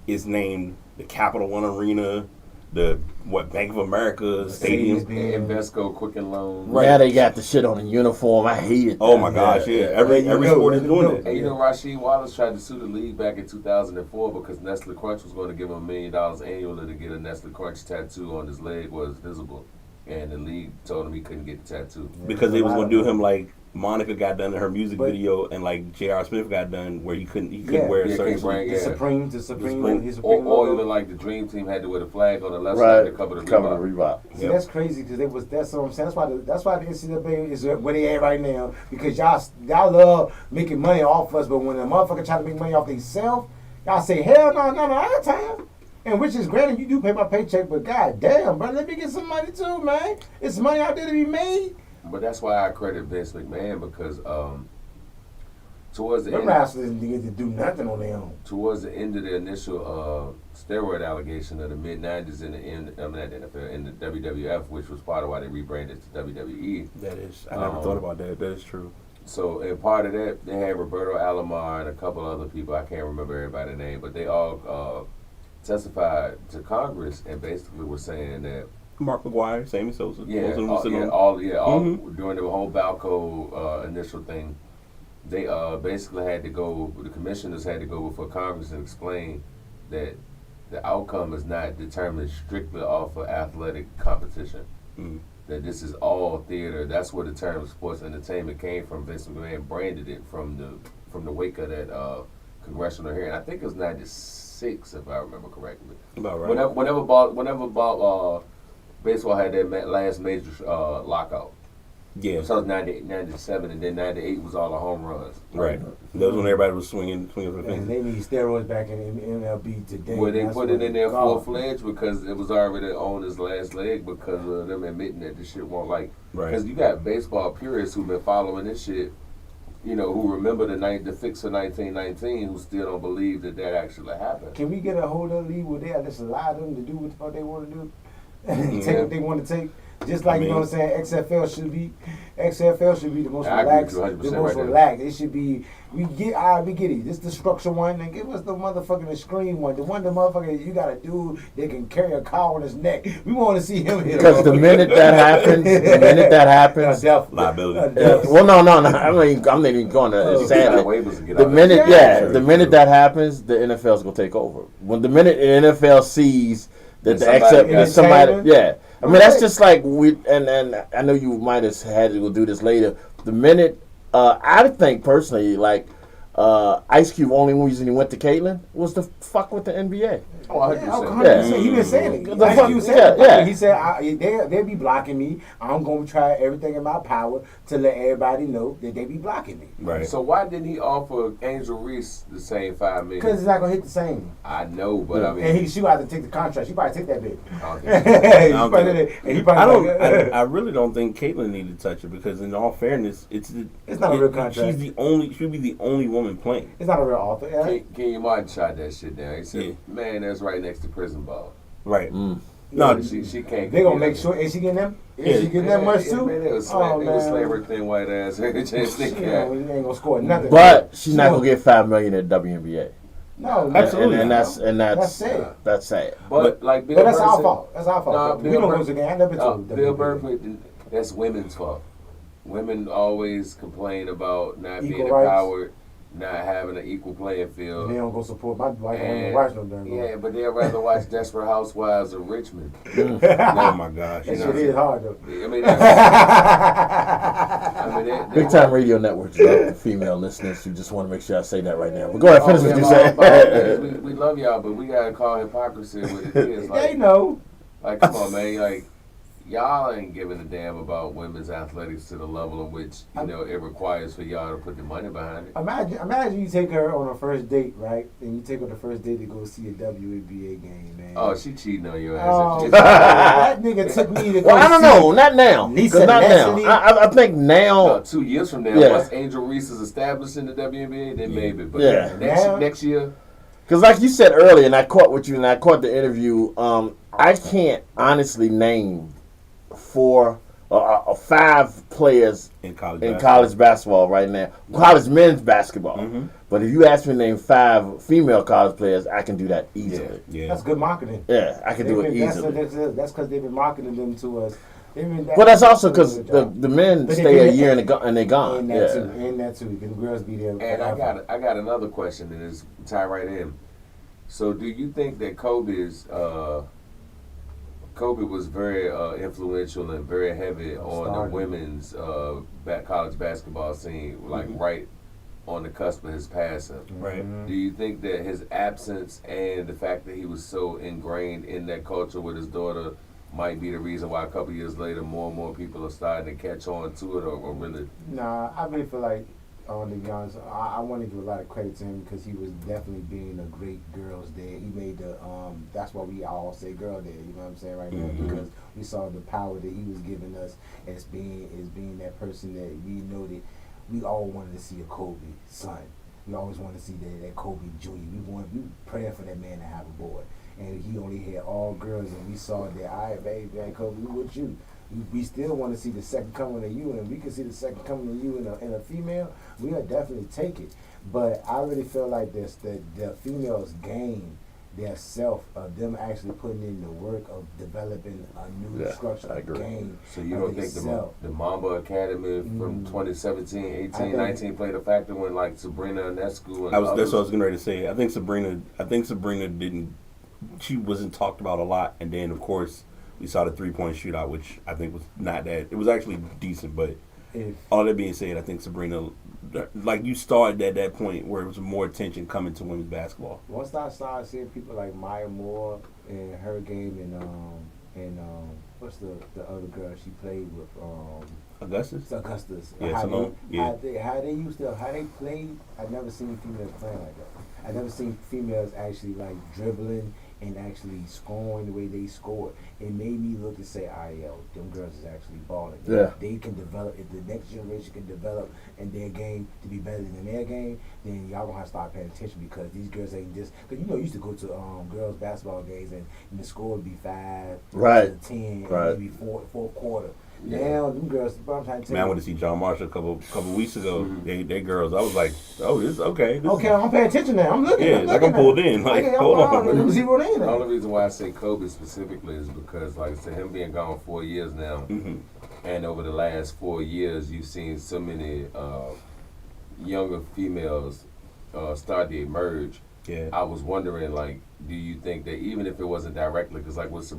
Speaker 2: is named the Capital One Arena, the Bank of America Stadium,
Speaker 1: Invesco Quicken Loan.
Speaker 4: Right. Now they got the shit on the uniform. I hate it.
Speaker 2: Oh my gosh, yeah. Every sport is doing it.
Speaker 1: And you know, Rasheed Wallace tried to sue the league back in 2004 because Nestle Crunch was going to give him $1 million annually to get a Nestle Crunch tattoo on his leg was visible, and the league told him he couldn't get the tattoo
Speaker 2: because they was going to do him like Monica got done in her music video, and like J.R. Smith got done where he couldn't wear a certain
Speaker 3: Supreme.
Speaker 1: Or even like the Dream Team had to wear the flag on the left side to cover the Reebok.
Speaker 3: See, that's crazy because that's what I'm saying. That's why the NCAA is where they at right now, because y'all love making money off us, but when a motherfucker try to make money off themselves, y'all say hell no, I got time. And which is granted, you do pay my paycheck, but god damn, bro, let me get some money too, man. It's money out there to be made.
Speaker 1: But that's why I credit Vince McMahon because towards the end,
Speaker 3: wrestlers didn't get to do nothing on their own.
Speaker 1: Towards the end of the initial steroid allegation of the mid '90s in the NFL, in the WWF, which was part of why they rebranded to WWE.
Speaker 2: That is, I never thought about that. That is true.
Speaker 1: So, and part of that, they had Roberto Alomar and a couple other people. I can't remember everybody's name, but they all testified to Congress and basically were saying that
Speaker 2: Mark McGuire, Sammy Sosa,
Speaker 1: during the whole Balco initial thing, they basically had to go. The commissioners had to go before Congress and explain that the outcome is not determined strictly off of athletic competition. That this is all theater. That's where the term sports entertainment came from. Vince McMahon branded it from the wake of that congressional hearing. I think it was '96, if I remember correctly.
Speaker 2: About right.
Speaker 1: Whenever baseball had their last major lockout.
Speaker 2: Yeah.
Speaker 1: So it was 98, 97, and then 98 was all the home runs.
Speaker 2: Right. That was when everybody was swinging for the fence.
Speaker 3: And they need steroids back in MLB today.
Speaker 1: Well, they put it in there full-fledged because it was already on his last leg because of them admitting that this shit won't like.
Speaker 2: Right.
Speaker 1: Because you got baseball purists who've been following this shit, you know, who remember the fix of 1919, who still don't believe that actually happened.
Speaker 3: Can we get a hold of the league where they just allow them to do what the fuck they want to do? Take what they want to take. Just like, you know what I'm saying, XFL should be the most relaxed. The most relaxed. It should be, we get it. This is the structure one, and give us the motherfucking extreme one. The one the motherfucker you got a dude that can carry a car on his neck. We want to see him hit.
Speaker 4: Because the minute that happens,
Speaker 2: liability.
Speaker 4: Well, no. I'm not even going to sadly. The minute that happens, the NFL's gonna take over. When the minute the NFL sees that somebody, I mean, that's just like and I know you might have had to go do this later. The minute, I think personally, like, Ice Cube, only reason he went to Caitlyn was to fuck with the NBA.
Speaker 1: Oh, 100%.
Speaker 3: Yeah. He been saying it. Ice Cube said it. He said, they'll be blocking me. I'm going to try everything in my power to let everybody know that they be blocking me.
Speaker 2: Right.
Speaker 1: So why didn't he offer Angel Reese the same $5 million?
Speaker 3: Because it's not going to hit the same.
Speaker 1: I know, but I mean...
Speaker 3: And she would have to take the contract. She probably take that bit.
Speaker 2: I really don't think Caitlyn needed to touch it because, in all fairness, it's
Speaker 3: not a real contract.
Speaker 2: She'll be the only woman playing.
Speaker 3: It's not a real author.
Speaker 1: Kenny Martin shot that shit down. He said, man, that's right next to prison ball.
Speaker 2: Right.
Speaker 1: No, she can't.
Speaker 3: They gonna make sure. Is she getting them? Is she getting that much too?
Speaker 1: Man, it was slavery thin white ass.
Speaker 3: She ain't gonna score nothing.
Speaker 4: But she's not gonna get $5 million at WNBA.
Speaker 3: No,
Speaker 2: absolutely.
Speaker 4: And that's
Speaker 3: sad.
Speaker 4: That's sad.
Speaker 1: But like,
Speaker 3: but that's our fault. That's our fault. We don't lose again. I never told
Speaker 1: Bill Burr put that's women's fault. Women always complain about not
Speaker 3: Equal
Speaker 1: being
Speaker 3: rights.
Speaker 1: empowered, not having an equal playing field.
Speaker 3: They don't go support my wife. I don't
Speaker 1: And-
Speaker 3: watch no damn.
Speaker 1: Yeah, but they'd rather watch Desperate Housewives of Richmond.
Speaker 2: Oh my gosh.
Speaker 3: That
Speaker 2: You
Speaker 3: shit
Speaker 2: know,
Speaker 3: is hard though.
Speaker 1: I mean, that's,
Speaker 4: Big Time Radio Network love the female listeners who just want to make sure I say that right now. But go ahead, finish what you said.
Speaker 1: we love y'all, but we gotta call hypocrisy what it is.
Speaker 3: They
Speaker 1: Like,
Speaker 3: know.
Speaker 1: come on, man. Like, y'all ain't giving a damn about women's athletics to the level in which it requires for y'all to put the money behind it.
Speaker 3: Imagine you take her on a first date, right? And you take her on the first date to go see a WNBA game, man.
Speaker 1: Oh, she cheating on your
Speaker 3: Oh,
Speaker 1: ass.
Speaker 3: that nigga took me to go
Speaker 4: Well, I don't
Speaker 3: see
Speaker 4: know. Not now.
Speaker 3: Lisa
Speaker 4: 'Cause not now.
Speaker 3: Leslie.
Speaker 4: I think now.
Speaker 1: 2 years from now,
Speaker 4: Yeah.
Speaker 1: once Angel Reese is established in the WNBA, then maybe. But
Speaker 4: Yeah.
Speaker 1: next year,
Speaker 4: Because like you said earlier, and I caught what you and I caught the interview. I can't honestly name 4 or 5 players
Speaker 2: in college.
Speaker 4: in college basketball right now. College men's basketball.
Speaker 2: Mm-hmm.
Speaker 4: But if you ask me to name 5 female college players, I can do that easily.
Speaker 2: Yeah.
Speaker 3: That's good marketing.
Speaker 4: Yeah, I can do it easily.
Speaker 3: That's because they've been marketing them to us.
Speaker 4: Well, that's also because the men
Speaker 3: But
Speaker 4: stay
Speaker 3: they-
Speaker 4: a year and they're gone.
Speaker 3: And that too. And that too. The girls be there.
Speaker 1: and I got another question that is tie right in. So, do you think that Kobe was very influential and very heavy on the
Speaker 3: Started.
Speaker 1: women's college basketball scene, like right on the cusp of his passing?
Speaker 2: Right.
Speaker 1: Do you think that his absence and the fact that he was so ingrained in that culture with his daughter might be the reason why a couple years later more and more people are starting to catch on to it, or really?
Speaker 3: Nah, I really feel like, to be honest, I want to give a lot of credit to him because he was definitely being a great girls dad. He made the that's why we all say girl dad. You know what I'm saying right now, because we saw the power that he was giving us as being that person that we know that we all wanted to see a Kobe son. We always wanted to see that Kobe Jr. We praying for that man to have a boy, and he only had all girls, and we saw that. All right, baby, man, Kobe, we with you. We still want to see the second coming of you, and we can see the second coming of you in a female. We'll definitely take it. But I really feel like this that the females gain their self of them actually putting in the work of developing a new structure
Speaker 4: I
Speaker 3: of
Speaker 4: agree.
Speaker 3: game.
Speaker 1: So you don't think the Mamba Academy from 2017, 18,
Speaker 3: think-
Speaker 1: 19 played a factor when like Sabrina Ionescu and
Speaker 2: That's what I
Speaker 1: others?
Speaker 2: was getting ready to say. I think Sabrina didn't. She wasn't talked about a lot, and then of course we saw the 3-point shootout, which I think was not that. It was actually decent, but
Speaker 3: If
Speaker 2: all that being said, I think Sabrina, like you started at that point where it was more attention coming to women's basketball.
Speaker 3: once I started seeing people like Maya Moore and her game and what's the other girl she played with
Speaker 2: Augustus.
Speaker 3: Augustus.
Speaker 2: Yeah,
Speaker 3: how
Speaker 2: Simone. Yeah.
Speaker 3: how they played. I've never seen females playing like that. I've never seen females actually like dribbling and actually scoring the way they scored. It made me look and say, them girls is actually balling.
Speaker 4: Yeah.
Speaker 3: They can develop, if the next generation can develop in their game to be better than their game, then y'all gonna have to start paying attention because these girls ain't just, because you used to go to girls basketball games and the score would be 5
Speaker 4: Right.
Speaker 3: to 10
Speaker 4: Right.
Speaker 3: and maybe fourth quarter.
Speaker 1: Yeah.
Speaker 3: Now them girls, but I'm trying to tell
Speaker 2: Man, I
Speaker 3: you,
Speaker 2: went to see John Marshall a couple weeks ago. They girls. I was like, oh, this is okay. This
Speaker 3: okay, I'm paying attention now. I'm looking.
Speaker 2: Yeah,
Speaker 3: I'm
Speaker 2: like
Speaker 3: looking
Speaker 2: I'm pulled
Speaker 3: now.
Speaker 2: in. Like,
Speaker 3: Okay,
Speaker 2: hold on.
Speaker 3: Let me zero in
Speaker 1: The
Speaker 3: there.
Speaker 1: only reason why I say Kobe specifically is because, like I said, him being gone 4 years now, and over the last 4 years, you've seen so many younger females start to emerge.
Speaker 2: Yeah.
Speaker 1: I was wondering, like, do you think that even if it wasn't directly, because like with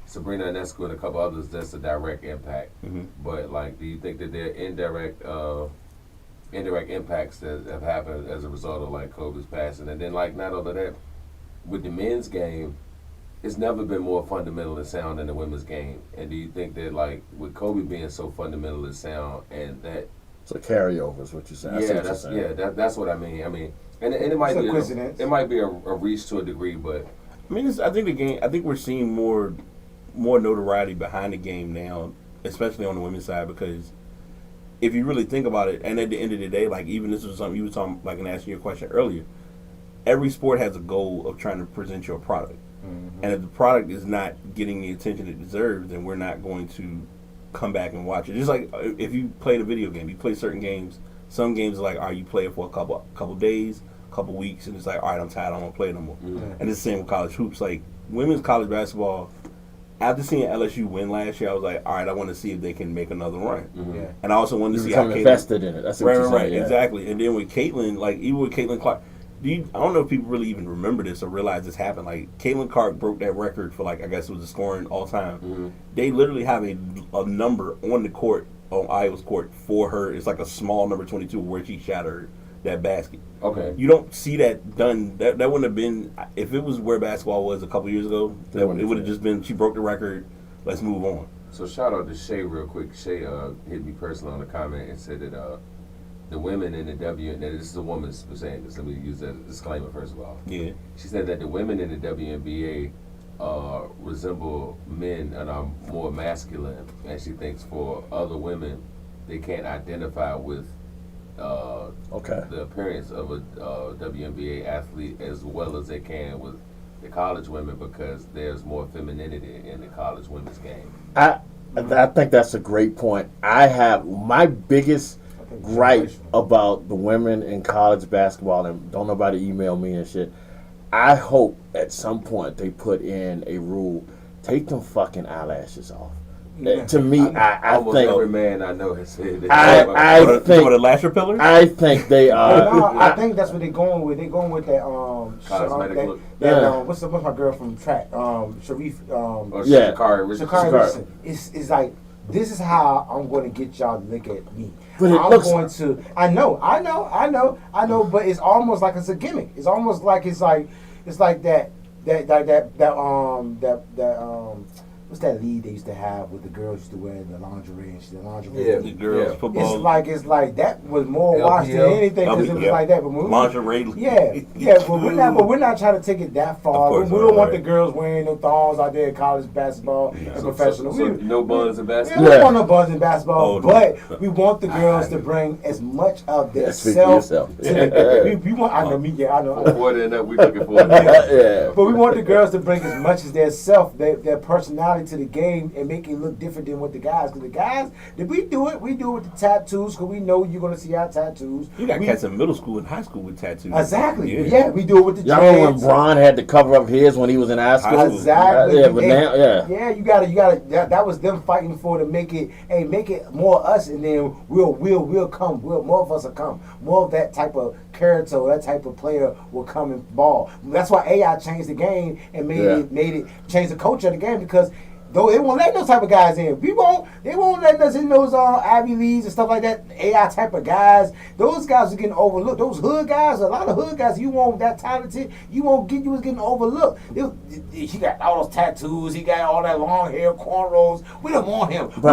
Speaker 1: Sabrina Ionescu and a couple others, that's a direct impact. But like, do you think that there are indirect impacts that have happened as a result of like Kobe's passing? And then like, not only that, with the men's game, it's never been more fundamental and sound than the women's game. And do you think that like with Kobe being so fundamental and sound, and that
Speaker 4: So carryover is what you're saying. I see what you're saying.
Speaker 1: that's what I mean. I mean, and it might
Speaker 3: It's a
Speaker 1: be
Speaker 3: coincidence.
Speaker 1: it might be a reach to a degree, but
Speaker 2: I mean, I think the game. I think we're seeing more notoriety behind the game now, especially on the women's side, because if you really think about it, and at the end of the day, like even this was something you were talking, like in asking your question earlier, every sport has a goal of trying to present your product, and if the product is not getting the attention it deserves, then we're not going to come back and watch it. Just like if you played a video game, you play certain games. Some games are like, all right, you play it for a couple days, couple weeks, and it's like, all right, I'm tired, I don't want to play it no more. And it's the same with college hoops. Like women's college basketball, after seeing LSU win last year, I was like, all right, I want to see if they can make another run.
Speaker 3: Yeah.
Speaker 2: And I also wanted to see how Caitlin
Speaker 4: invested in it. That's what you're saying, yeah.
Speaker 2: exactly. And then with Caitlin, like even with Caitlin Clark, I don't know if people really even remember this or realize this happened. Like Caitlin Clark broke that record for like I guess it was the scoring all time.
Speaker 1: Mm-hmm.
Speaker 2: They literally have a number on the court on Iowa's court for her. It's like a small number 22 where she shattered that basket.
Speaker 1: Okay.
Speaker 2: You don't see that done. That wouldn't have been if it was where basketball was a couple years ago. It would have just been she broke the record. Let's move on.
Speaker 1: So shout out to Shay real quick. Shay hit me personally on the comment and said that the women in the and this is a woman saying this. Let me use that as a disclaimer first of all.
Speaker 2: Yeah.
Speaker 1: She said that the women in the WNBA resemble men and are more masculine, and she thinks for other women they can't identify with the appearance of a WNBA athlete as well as they can with the college women because there's more femininity in the college women's game.
Speaker 4: I think that's a great point. I have my biggest gripe about the women in college basketball, and don't nobody email me and shit. I hope at some point they put in a rule, take them fucking eyelashes off. Yeah. To me, I think
Speaker 1: every man I know has said that.
Speaker 4: I think
Speaker 2: the lash repellers.
Speaker 4: I think they are.
Speaker 3: No, I think that's what they're going with. They're going with that
Speaker 1: cosmetic look.
Speaker 3: What's my girl from track? Sharif.
Speaker 1: Sha'Carri.
Speaker 3: It's like this is how I'm going to get y'all to look at me.
Speaker 4: But
Speaker 3: I know. But it's almost like it's a gimmick. It's almost like it's like that. What's that lead they used to have with the girls used to wear the lingerie and the lingerie?
Speaker 2: Yeah, the girls football.
Speaker 3: It's like that was more watched than anything because it was like that. But
Speaker 2: lingerie.
Speaker 3: But we're not trying to take it that far. We don't want the girls wearing no thongs out there in college basketball and professional.
Speaker 1: So no buns in basketball.
Speaker 3: We don't want no buns in basketball, but we want the girls to bring as much of their self. We want. I know.
Speaker 1: More than that, we looking for.
Speaker 3: But we want the girls to bring as much as their self, their personality to the game and make it look different than what the guys. Because the guys, if we do it with the tattoos because we know you're gonna see our tattoos.
Speaker 2: You got cats in middle school and high school with tattoos.
Speaker 3: Exactly. Yeah, we do it with the.
Speaker 4: Y'all know when Bron had to cover up his when he was in high school.
Speaker 3: Exactly.
Speaker 4: Yeah, but now,
Speaker 3: yeah, you gotta. That was them fighting for to make it more us, and then we'll come. More of us will come. More of that type of character, that type of player will come and ball. That's why AI changed the game and made it change the culture of the game because. Though they won't let those type of guys in. They won't let us in those Ivy Leagues and stuff like that. AI type of guys. Those guys are getting overlooked. Those hood guys, a lot of hood guys, you want that talented, you was getting overlooked. He got all those tattoos, he got all that long hair, cornrows. We don't want him. We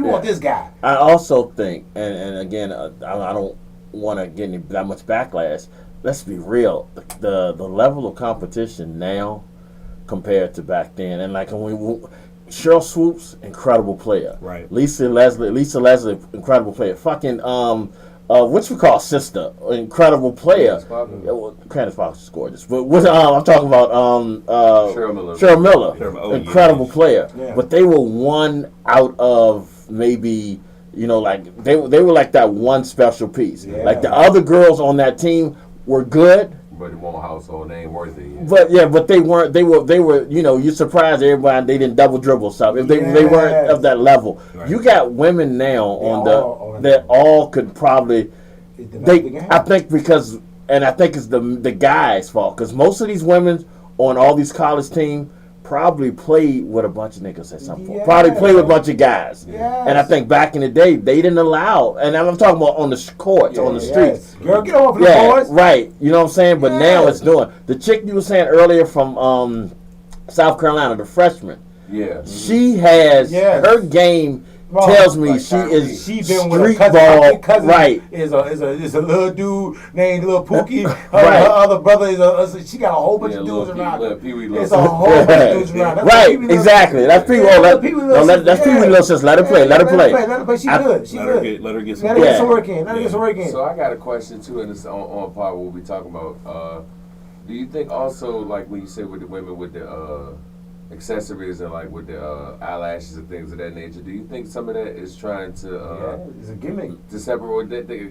Speaker 3: want this guy.
Speaker 4: I also think, and again, I don't want to get that much backlash. Let's be real. The level of competition now compared to back then, and like when we Cheryl Swoops, incredible player.
Speaker 2: Right. Lisa
Speaker 4: Leslie, incredible player. Fucking what you call sister, incredible player. Candace Parker is gorgeous. But what I'm talking about Cheryl Miller, incredible player. Yeah. But they were one out of maybe like they were like that one special piece. Yeah. Like the other girls on that team were good.
Speaker 1: But it won't household name worthy.
Speaker 4: But they weren't. They were. You're surprised everybody they didn't double dribble stuff. If they weren't of that level. Right. You got women now that all could probably. I think it's the guys' fault because most of these women on all these college teams probably played with a bunch of niggas at some point. Probably played with a bunch of guys. Yes. And I think back in the day, they didn't allow, and I'm talking about on the courts, on the streets.
Speaker 3: Girl, get off the boys.
Speaker 4: Right. You know what I'm saying? But now it's doing. The chick you were saying earlier from South Carolina, the freshman.
Speaker 1: Yeah.
Speaker 4: She has, her game tells me she is street ball. Right.
Speaker 3: Is a little dude named Lil Pookie. Her other brother is she got a whole bunch of dudes around. It's a whole bunch of dudes around.
Speaker 4: Right. Exactly. That's Pee Wee. That's Pee Wee Little Sister. Let her play. Let her play.
Speaker 3: She good. She good.
Speaker 2: Let her get some
Speaker 3: work in. Let her get some work in.
Speaker 1: So I got a question too, and it's on par what we'll be talking about. Do you think also like when you say with the women with the accessories and like with the eyelashes and things of that nature, do you think some of that is trying to
Speaker 3: it's a gimmick
Speaker 1: to separate that? Do you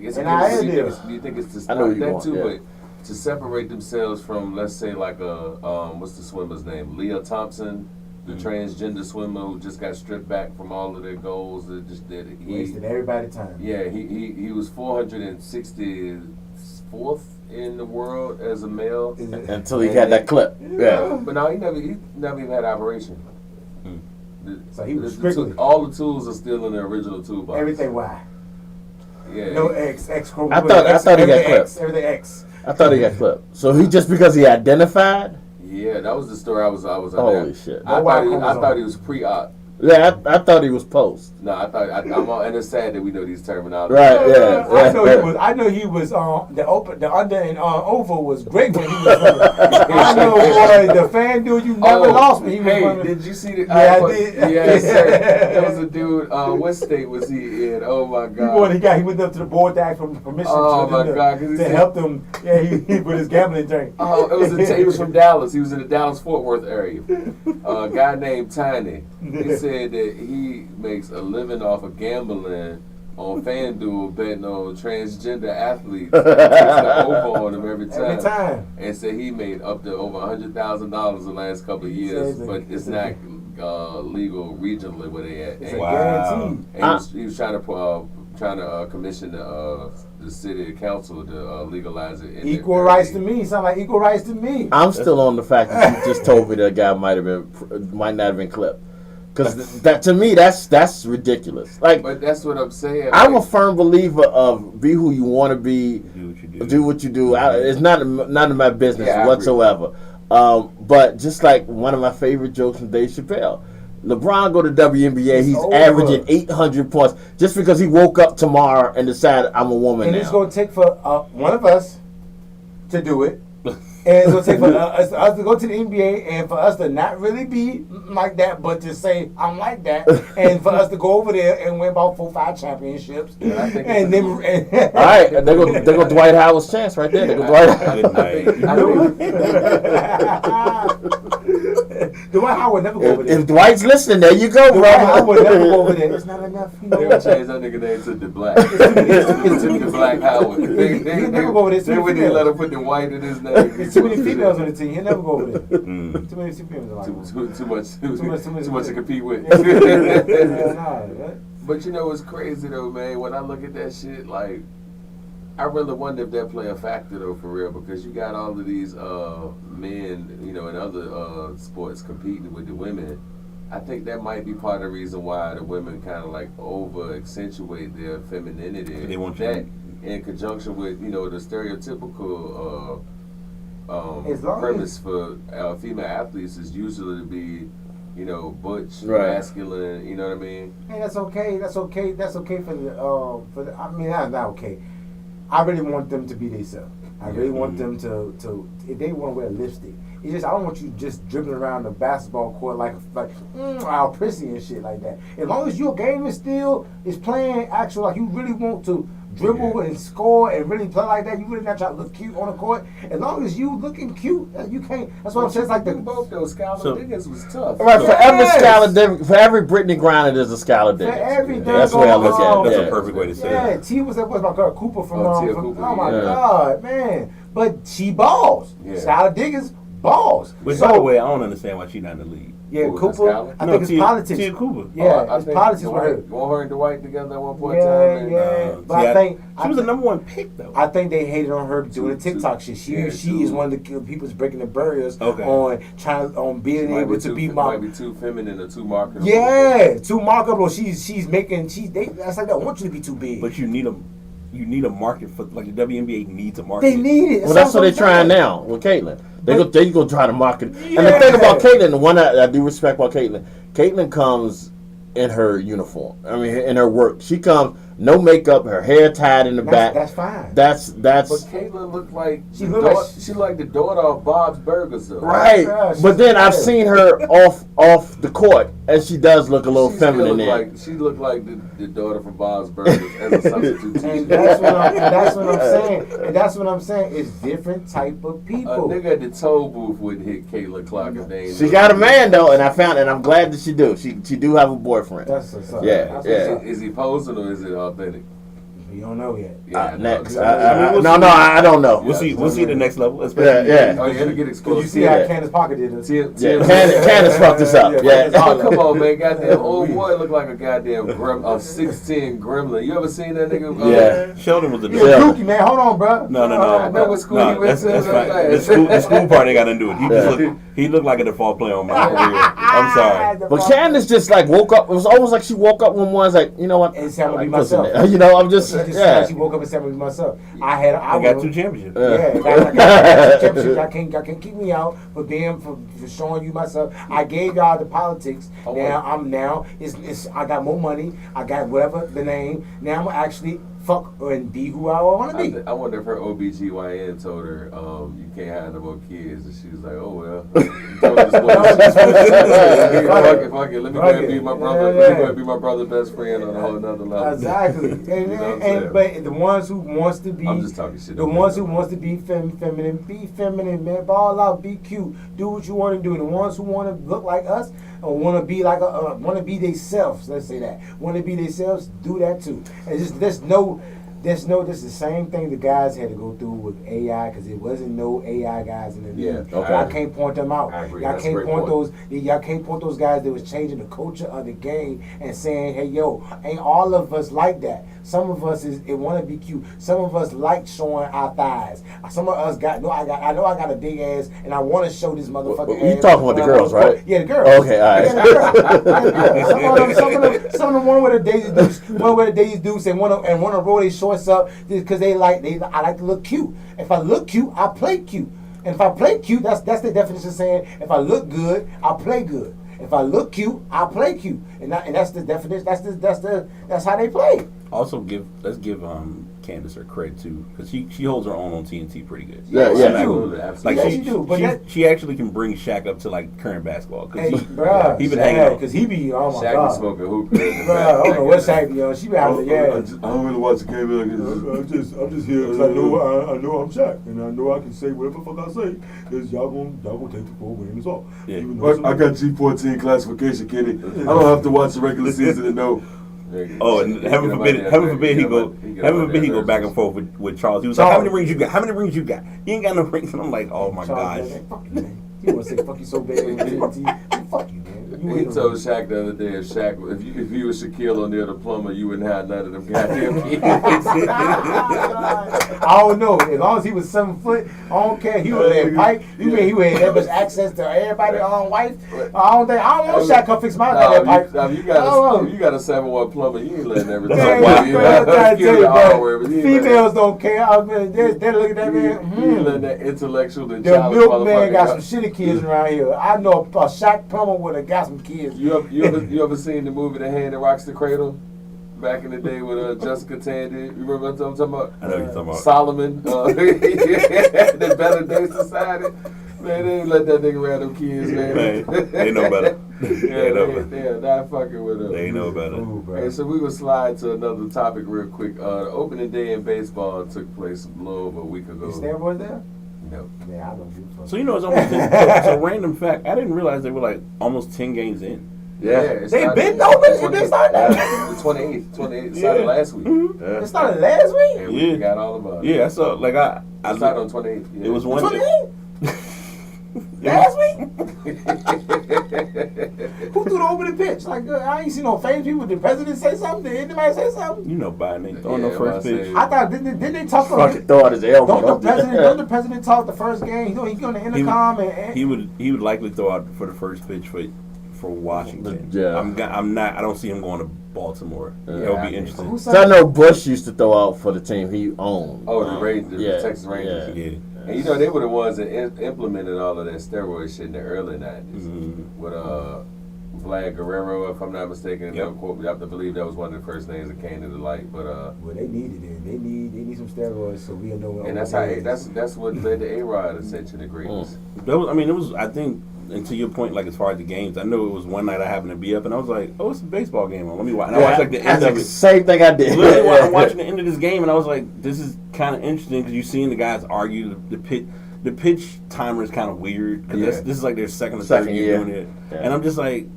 Speaker 1: think it's to stop that too, but to separate themselves from, let's say, like what's the swimmer's name, Leah Thompson, the transgender swimmer who just got stripped back from all of their goals. That just that he
Speaker 3: wasted everybody's time.
Speaker 1: Yeah, he was 464th in the world as a male
Speaker 4: until he had that clip. Yeah,
Speaker 1: but no, he never even had operation.
Speaker 3: So he was strictly
Speaker 1: all the tools are still in the original toolbox.
Speaker 3: Everything Y.
Speaker 1: Yeah.
Speaker 3: No X chromosome.
Speaker 4: I thought he got clipped.
Speaker 3: Everything X.
Speaker 4: I thought he got clipped. So he just because he identified.
Speaker 1: Yeah, that was the story I was on.
Speaker 4: Holy shit!
Speaker 1: I thought he was pre-op.
Speaker 4: Yeah, I thought he was post.
Speaker 1: No, I thought and it's sad that we know these terminologies.
Speaker 4: Right? Yeah.
Speaker 3: I know he was. The under and over was great when he was running. I know, boy, the fan dude, you never lost me. He was running.
Speaker 1: Did you see the?
Speaker 3: Yeah, I did.
Speaker 1: Yes, sir. There was a dude. What state was he in? Oh my God!
Speaker 3: He went up to the board to ask for permission. To help them. Yeah, he with his gambling drink.
Speaker 1: Oh, he was from Dallas. He was in the Dallas-Fort Worth area. A guy named Tiny. He said that he makes a living off of gambling on FanDuel, betting on transgender athletes. He takes the over on them every time. And said he made up to over $100,000 the last couple of years, but it's not legal regionally where they at.
Speaker 3: It's a guarantee.
Speaker 1: And he was trying to commission the city council to legalize it.
Speaker 3: Equal rights to me. Sound like equal rights to me.
Speaker 4: I'm still on the fact that you just told me that guy might not have been clipped. Because that to me, that's ridiculous. Like,
Speaker 1: but that's what I'm saying.
Speaker 4: I'm a firm believer of be who you want to be, do what you do. It's none of my business whatsoever. But just like one of my favorite jokes from Dave Chappelle, LeBron go to WNBA, he's averaging 800 points just because he woke up tomorrow and decided I'm a woman
Speaker 3: and
Speaker 4: now.
Speaker 3: It's going to take for one of us to do it. And it's going to take for us to go to the NBA and for us to not really be like that, but to say, I'm like that. And for us to go over there and win about 4 or 5 championships. And then, all
Speaker 4: right, there go Dwight Howard's chance right there. There go Dwight Howard.
Speaker 3: Dwight Howard never go over there.
Speaker 4: If Dwight's listening, there you go, bro.
Speaker 3: Dwight Howard never go over there. It's not enough.
Speaker 1: They would change that nigga name to the Black. It's the Black Howard. They
Speaker 3: never go over there.
Speaker 1: They wouldn't let him put the white in his name.
Speaker 3: There's too many females on the team. He'll never go over there. Too many females.
Speaker 1: Too much to compete with. But you know, it's crazy though, man. When I look at that shit, like, I really wonder if that play a factor though, for real, because you got all of these men, you know, in other sports competing with the women. I think that might be part of the reason why the women kind of like over accentuate their femininity.
Speaker 2: They want
Speaker 1: that in conjunction with, you know, the stereotypical premise for female athletes is usually to be, you know, butch, masculine. You know what I mean?
Speaker 3: Hey, that's okay. That's okay for the. I mean, that's not okay. I really want them to be themselves. I really want them to if they want to wear lipstick. It's just I don't want you just dribbling around the basketball court like Al Prissy and shit like that. As long as your game is playing actual, like you really want to dribble and score and really play like that, you really not trying to look cute on the court. As long as you looking cute, you can't. That's what I'm saying. It's like
Speaker 1: both those Skylar Diggins was tough.
Speaker 4: Right, for every Brittany Griner, there's a Skylar Diggins.
Speaker 3: For every
Speaker 4: that's the way I look at it.
Speaker 2: That's a perfect way to say it.
Speaker 3: Yeah, T was my girl Cooper from.
Speaker 1: Cooper,
Speaker 3: oh my God, man! But she balls.
Speaker 1: Yeah.
Speaker 3: Skylar Diggins balls.
Speaker 2: Which, by the way, I don't understand why she's not in the league.
Speaker 3: Yeah, Cooper. I think it's politics.
Speaker 2: Tia Cooper.
Speaker 3: Yeah, it's politics with her.
Speaker 1: Want her and Dwight together at one point in time?
Speaker 3: Yeah. But I think
Speaker 2: she was the number one pick though.
Speaker 3: I think they hated on her doing the TikTok shit. She is one of the people breaking the barriers on being able to be
Speaker 1: might be too feminine or too marketable.
Speaker 3: Yeah, too marketable. She's making that's like that. I want you to be too big.
Speaker 2: But you need a market for, like, the WNBA needs a market.
Speaker 3: They need it.
Speaker 4: Well, that's what they're trying now with Caitlyn. They go try to market. Yeah. And the thing about Caitlyn, the one I do respect about Caitlyn comes in her uniform. I mean, in her work. She comes, no makeup, her hair tied in the back.
Speaker 3: That's fine.
Speaker 4: That's.
Speaker 1: But Caitlyn looked like she like the daughter of Bob's Burgers, though.
Speaker 4: Right. But then I've seen her off the court, and she does look a little feminine.
Speaker 1: She looked like the daughter from Bob's Burgers as a substitute teacher.
Speaker 3: And that's what I'm saying. And that's what I'm saying. It's different type of people.
Speaker 1: A nigga at the toll booth wouldn't hit Caitlyn Clark if they ain't.
Speaker 4: She got a man though, and I'm glad that she do. She do have a boyfriend.
Speaker 3: That's what's up.
Speaker 4: Yeah.
Speaker 1: Is he posing or is it authentic?
Speaker 3: You don't know yet.
Speaker 4: Next.
Speaker 2: we'll
Speaker 4: No, I don't know.
Speaker 2: We'll see the next level.
Speaker 4: Yeah.
Speaker 1: Oh, yeah, to get exposed.
Speaker 3: You see how Candace Parker did it.
Speaker 4: Candace fucked this up. Yeah.
Speaker 1: Oh, come on, man. Goddamn old boy look like a goddamn 6'10" gremlin. You ever seen that nigga?
Speaker 4: Yeah.
Speaker 2: Sheldon was a
Speaker 3: You're a dookie, man. Hold on, bro.
Speaker 2: No.
Speaker 1: Remember what school he went to?
Speaker 2: That's fine. The school part ain't got nothing to do with it. He looked like a default player on my career. I'm sorry.
Speaker 4: But Candace just like woke up. It was almost like she woke up one morning, like, you know what?
Speaker 3: And said, I'm gonna be
Speaker 4: Listen,
Speaker 3: myself.
Speaker 4: you know, I'm just
Speaker 3: She woke up and said, I'm gonna be myself. I
Speaker 2: got 2 championships.
Speaker 3: Yeah, I got 2 championships. Y'all can't kick me out for showing you myself. I gave y'all the politics. Now I got more money. I got whatever the name. Now I'm gonna actually fuck and be who I want to be.
Speaker 1: I wonder if her OBGYN told her, you can't have no more kids. And she was like, oh, well. Fuck it. Let me go and be my brother. Let me go and be my brother's best friend on a whole nother level.
Speaker 3: Exactly. But the ones who wants to be,
Speaker 1: I'm just talking shit.
Speaker 3: The ones who wants to be feminine, be feminine, man. Ball out, be cute, do what you want to do. The ones who want to look like us or want to be like want to be themselves. Let's say that want to be themselves, do that too. And just this is the same thing the guys had to go through with AI because it wasn't no AI guys in the league.
Speaker 4: Okay.
Speaker 3: Y'all can't point them out.
Speaker 1: I agree.
Speaker 3: Y'all
Speaker 1: That's
Speaker 3: can't
Speaker 1: a great
Speaker 3: point
Speaker 1: point.
Speaker 3: Y'all can't point those guys that was changing the culture of the game and saying, hey, yo, ain't all of us like that. Some of us want to be cute. Some of us like showing our thighs. Some of us I know I got a big ass and I want to show this motherfucker ass.
Speaker 4: You talking about the girls, right?
Speaker 3: Yeah, the girls.
Speaker 4: Okay, all right.
Speaker 3: Yeah, the girls. Some of them want to wear the Daisy Dukes, and want to roll their shorts up because I like to look cute. If I look cute, I play cute. And if I play cute, that's the definition of saying if I look good, I play good. If I look cute, I play cute. And that's the definition. That's how they play.
Speaker 2: Also, let's give Candace her credit too, because she holds her own on TNT pretty good.
Speaker 4: Yeah,
Speaker 1: Absolutely.
Speaker 2: Like
Speaker 3: Yeah, she do, but
Speaker 2: she actually can bring Shaq up to like current basketball because he been
Speaker 3: Shaq,
Speaker 2: hanging out.
Speaker 3: because he be oh my
Speaker 1: Shaq
Speaker 3: god.
Speaker 1: be smoking hookah.
Speaker 3: Bruh, I don't know what Shaq be on. She be out there,
Speaker 6: I don't really watch the game. I'm just here because I know I'm Shaq, and I know I can say whatever the fuck I say because y'all gonna take the 4 wins off.
Speaker 2: Yeah.
Speaker 6: But I got G14 classification, Kenny. I don't have to watch the regular season to know.
Speaker 2: Oh, and heaven forbid he go back and forth with Charles. He was like, "How many rings you got? How many rings you got? You ain't got no rings." And I'm like, "Oh my gosh."
Speaker 3: Fuck you, man. You want to say fuck you so bad? Fuck you, man.
Speaker 1: He told Shaq the other day, if you was Shaquille O'Neal the plumber, you wouldn't have none of them goddamn kids.
Speaker 3: I don't know. As long as he was 7 foot, I don't care. He would have pipe. You mean he would have that much access to everybody's wife? I don't want Shaq come fix my pipe.
Speaker 1: You got a 7'1" plumber, you ain't letting every
Speaker 3: Yeah, females don't care. They look at that man.
Speaker 1: You ain't letting that intellectual and
Speaker 3: The
Speaker 1: childish
Speaker 3: milkman
Speaker 1: motherfucker
Speaker 3: got some shitty kids around here. I know a Shaq plumber would have got some kids.
Speaker 1: You ever seen the movie The Hand That Rocks the Cradle? Back in the day with Jessica Tandy. You remember what I'm talking about?
Speaker 2: I know what you're talking about.
Speaker 1: Solomon. The Better Day Society. Man, they ain't let that nigga around them kids, man.
Speaker 2: They know better.
Speaker 1: They're not fucking with them.
Speaker 2: They know better.
Speaker 1: Hey, so we will slide to another topic real quick. The opening day in baseball took place a little over a week ago.
Speaker 3: Is steroids there?
Speaker 1: No.
Speaker 3: Yeah, I don't give a fuck.
Speaker 2: So you know, it's almost so random fact. I didn't realize they were like almost 10 games in.
Speaker 1: Yeah,
Speaker 3: They been open. It been started.
Speaker 1: The 28th. It started last week.
Speaker 3: It started last week.
Speaker 1: And we got all about it.
Speaker 2: Yeah, I saw like I
Speaker 1: It started on 28th. Yeah.
Speaker 2: It was one.
Speaker 3: 28. Last week. Who threw the opening pitch? Like I ain't seen no famous people. Did the president say something? Did anybody say something?
Speaker 2: You know, Biden ain't throwing no first pitch.
Speaker 3: I thought didn't they talk about
Speaker 4: Fucking throw out his elbow.
Speaker 3: Don't the president talk the first game? He on the intercom and
Speaker 2: he would likely throw out for the first pitch for Washington.
Speaker 4: Yeah.
Speaker 2: I don't see him going to Baltimore. It'll be interesting.
Speaker 4: So I know Bush used to throw out for the team he owned.
Speaker 1: Oh, the Texas Rangers.
Speaker 2: Yeah.
Speaker 1: And you know they were the ones that implemented all of that steroid shit in the early 90s with Vlad Guerrero, if I'm not mistaken.
Speaker 2: Yep.
Speaker 1: I have to believe that was one of the first names that came to the light. But
Speaker 3: well, they needed it. They need some steroids so we'll know.
Speaker 1: and that's what led to A-Rod ascension to greatness.
Speaker 2: It was. I think. And to your point, like as far as the games, I know it was one night I happened to be up, and I was like, "Oh, it's a baseball game on. Let me watch." And I watched like the end of it.
Speaker 4: Same thing I did.
Speaker 2: Literally, I'm watching the end of this game, and I was like, "This is kind of interesting because you're seeing the guys argue. The pitch timer is kind of weird because this is like their second or third year doing it, and I'm just like,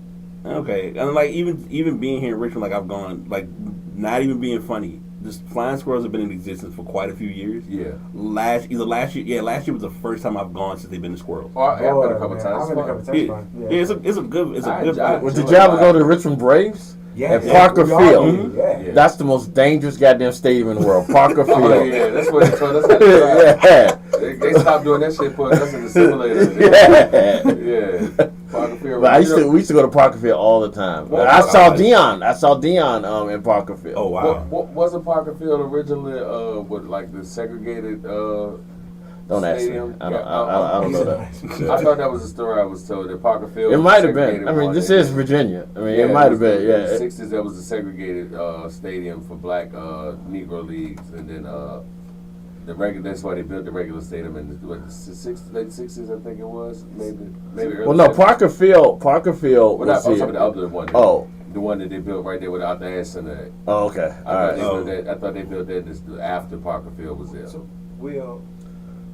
Speaker 2: okay. And like even being here in Richmond, like I've gone like not even being funny. This flying squirrels have been in existence for quite a few years.
Speaker 1: Yeah.
Speaker 2: Last year was the first time I've gone since they've been to squirrels.
Speaker 1: Oh, I've been a couple times.
Speaker 3: I've been a couple times.
Speaker 2: Yeah, it's a good.
Speaker 4: Well, did you ever go to the Richmond Braves?
Speaker 3: Yeah,
Speaker 4: At Parker Field.
Speaker 3: Mm-hmm. Yeah.
Speaker 4: That's the most dangerous goddamn stadium in the world. Parker Field.
Speaker 1: Oh, yeah, that's what they told us. How to
Speaker 4: Yeah.
Speaker 1: they stopped doing that shit, putting us in the simulator.
Speaker 4: Yeah.
Speaker 1: Yeah. Parker Field.
Speaker 4: But we used to go to Parker Field all the time.
Speaker 1: Well,
Speaker 4: I saw Dion in Parker Field.
Speaker 2: Oh wow!
Speaker 1: Wasn't Parker Field originally with like the segregated
Speaker 4: Don't ask me.
Speaker 1: stadium?
Speaker 4: I don't know that.
Speaker 1: I thought that was a story I was told that Parker Field.
Speaker 4: It
Speaker 1: was
Speaker 4: might have been.
Speaker 1: segregated
Speaker 4: I mean,
Speaker 1: one.
Speaker 4: this is Virginia. I mean,
Speaker 1: Yeah,
Speaker 4: it might have
Speaker 1: was
Speaker 4: been.
Speaker 1: In
Speaker 4: Yeah.
Speaker 1: the '60s, that was a segregated stadium for black Negro leagues, and then the regular. That's why they built the regular stadium in the late '60s, I think it was, maybe early.
Speaker 4: Well, no,
Speaker 1: 70s.
Speaker 4: Parker Field
Speaker 1: Well,
Speaker 4: was
Speaker 1: I'm talking
Speaker 4: here.
Speaker 1: about the other one.
Speaker 4: Oh.
Speaker 1: The one that they built right there without the ass in it.
Speaker 4: Oh, okay. All right.
Speaker 1: I thought they built that after Parker Field was there.
Speaker 3: So we'll.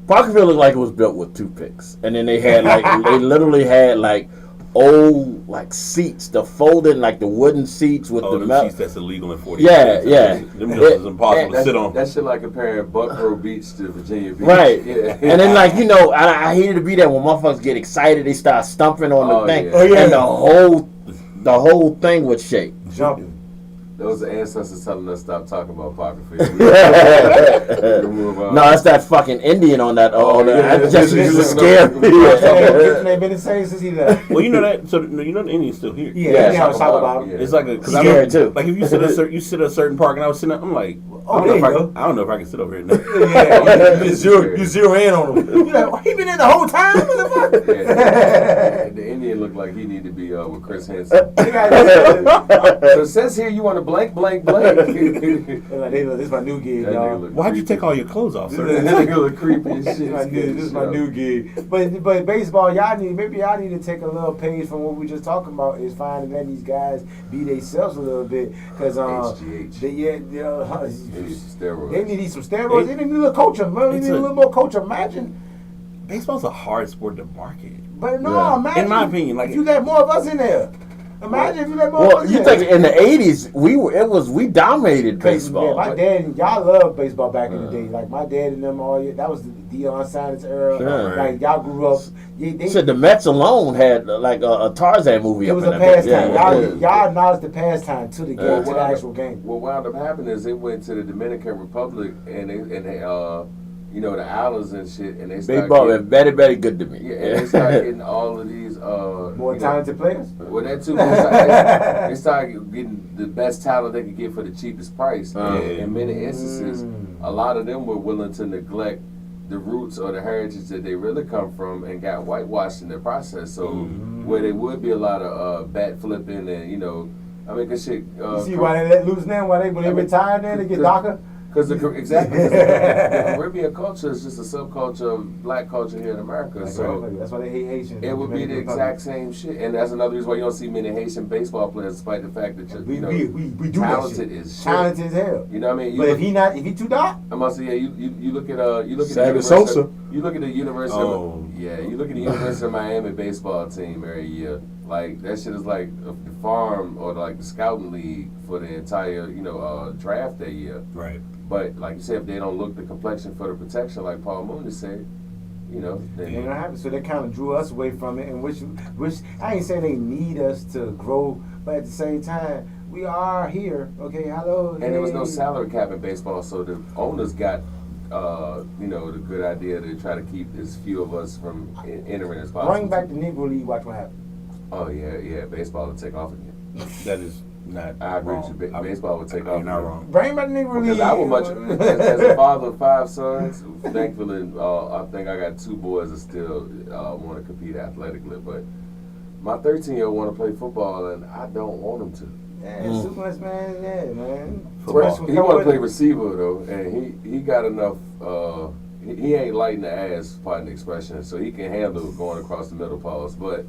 Speaker 4: Parker Field looked like it was built with toothpicks, and then they had like they literally had like old like seats, the folded like the wooden seats with the
Speaker 2: them
Speaker 4: metal.
Speaker 2: seats that's illegal in 40.
Speaker 4: Yeah, yeah.
Speaker 2: Them is impossible to sit on.
Speaker 1: That shit like comparing Buckrow Beach to Virginia Beach.
Speaker 4: Right.
Speaker 1: Yeah.
Speaker 4: And then like I hated to be there when motherfuckers get excited, they start stumping on the thing,
Speaker 1: Yeah. Oh,
Speaker 3: yeah.
Speaker 4: and the whole thing would shake.
Speaker 3: Jumping.
Speaker 1: Those are ancestors telling us stop talking about Parker Field.
Speaker 4: No, it's that fucking Indian on that. That just used to
Speaker 1: Yeah.
Speaker 4: scare me.
Speaker 3: They've been the same since he left.
Speaker 2: Well, you know that. So the Indian's still here.
Speaker 3: Yeah, I was talking about him.
Speaker 1: Yeah.
Speaker 2: It's like because I
Speaker 4: Scared
Speaker 2: know,
Speaker 4: too.
Speaker 2: like if you sit at a certain park and I was sitting, I'm like,
Speaker 3: Oh,
Speaker 2: I
Speaker 3: there you go.
Speaker 2: don't know if I can sit over here. Now.
Speaker 3: Yeah.
Speaker 6: You zero in on him.
Speaker 3: You like, he been in the whole time?
Speaker 1: Yeah. The Indian looked like he needed to be with Chris Hansen.
Speaker 3: They got-
Speaker 1: So it says here you want to blank.
Speaker 3: Like, this is my new gig, y'all.
Speaker 2: Why'd you take all your clothes off,
Speaker 1: That
Speaker 2: sir?
Speaker 1: nigga look creepy as shit.
Speaker 3: This is my new gig. But baseball, y'all need to take a little page from what we just talking about is finding letting these guys be themselves a little bit because
Speaker 1: HGH.
Speaker 3: they
Speaker 1: Steroids.
Speaker 3: need some steroids. They need a little culture, man. They need a little more culture. Imagine,
Speaker 2: Baseball's a hard sport to market.
Speaker 3: but no,
Speaker 4: Yeah.
Speaker 3: imagine.
Speaker 2: In my opinion, like
Speaker 3: if you let more of us in there. Imagine if you let more of
Speaker 4: Well,
Speaker 3: us
Speaker 4: you
Speaker 3: in
Speaker 4: think
Speaker 3: there.
Speaker 4: in the '80s we dominated baseball.
Speaker 3: Yeah, my dad and y'all loved baseball back in the day. Like my dad and them all. That was the Deion Sanders era.
Speaker 4: Sure.
Speaker 3: Like y'all grew up. They
Speaker 4: Said the Mets alone had like a Tarzan movie
Speaker 3: it
Speaker 4: up
Speaker 3: was
Speaker 4: in
Speaker 3: a
Speaker 4: that bitch.
Speaker 3: pastime.
Speaker 4: Yeah.
Speaker 3: Y'all acknowledged the pastime to the game, to the actual game.
Speaker 1: What wound up happening is they went to the Dominican Republic and they the islands and shit, and they started
Speaker 4: Baseball
Speaker 1: getting,
Speaker 4: been very, very good to me.
Speaker 1: yeah, and they started getting all of these
Speaker 3: More talented players.
Speaker 1: Well, that too. They started getting the best talent they could get for the cheapest price. And in many instances, a lot of them were willing to neglect the roots or the heritage that they really come from and got whitewashed in the process. So where there would be a lot of bat flipping and I mean, cause shit.
Speaker 3: You see why they let loose now? When they retire, then they get darker.
Speaker 1: Because the Caribbean culture is just a subculture of black culture here in America. So
Speaker 3: That's why they hate Haitians.
Speaker 1: it would be the exact same shit, and that's another reason why you don't see many Haitian baseball players, despite the fact that
Speaker 3: We do
Speaker 1: talented
Speaker 3: that shit.
Speaker 1: as shit.
Speaker 3: Talented as hell.
Speaker 1: You know what I mean?
Speaker 3: But if he too dark,
Speaker 1: I must say, yeah. You look at
Speaker 6: Savage Sosa.
Speaker 1: You look at the University.
Speaker 2: Oh.
Speaker 1: You look at the University of Miami baseball team every year. Like that shit is like the farm or like the scouting league for the entire draft that year.
Speaker 2: Right.
Speaker 1: But like you said, if they don't look the complexion for the protection, like Paul Mooney said,
Speaker 3: it ain't
Speaker 1: then
Speaker 3: gonna happen. So they kind of drew us away from it, and which I ain't saying they need us to grow, but at the same time, we are here. Okay, hello.
Speaker 1: and there was no salary cap in baseball, so the owners got the good idea to try to keep as few of us from entering as possible.
Speaker 3: Bring back the Negro League. Watch what happens.
Speaker 1: Oh yeah, baseball will take off again.
Speaker 2: That is not
Speaker 1: I agree
Speaker 2: wrong.
Speaker 1: with you. Baseball would take off.
Speaker 2: You're not wrong.
Speaker 3: Bring back the Negro League.
Speaker 1: Because I would much, as a father of 5 sons, thankfully, I think I got 2 boys that still want to compete athletically. But my 13-year-old want to play football, and I don't want him to.
Speaker 3: Yeah, Superman's man. Yeah, man.
Speaker 1: He want to play receiver though, and he got enough. He ain't light in the ass, pardon the expression, so he can handle going across the middle post. But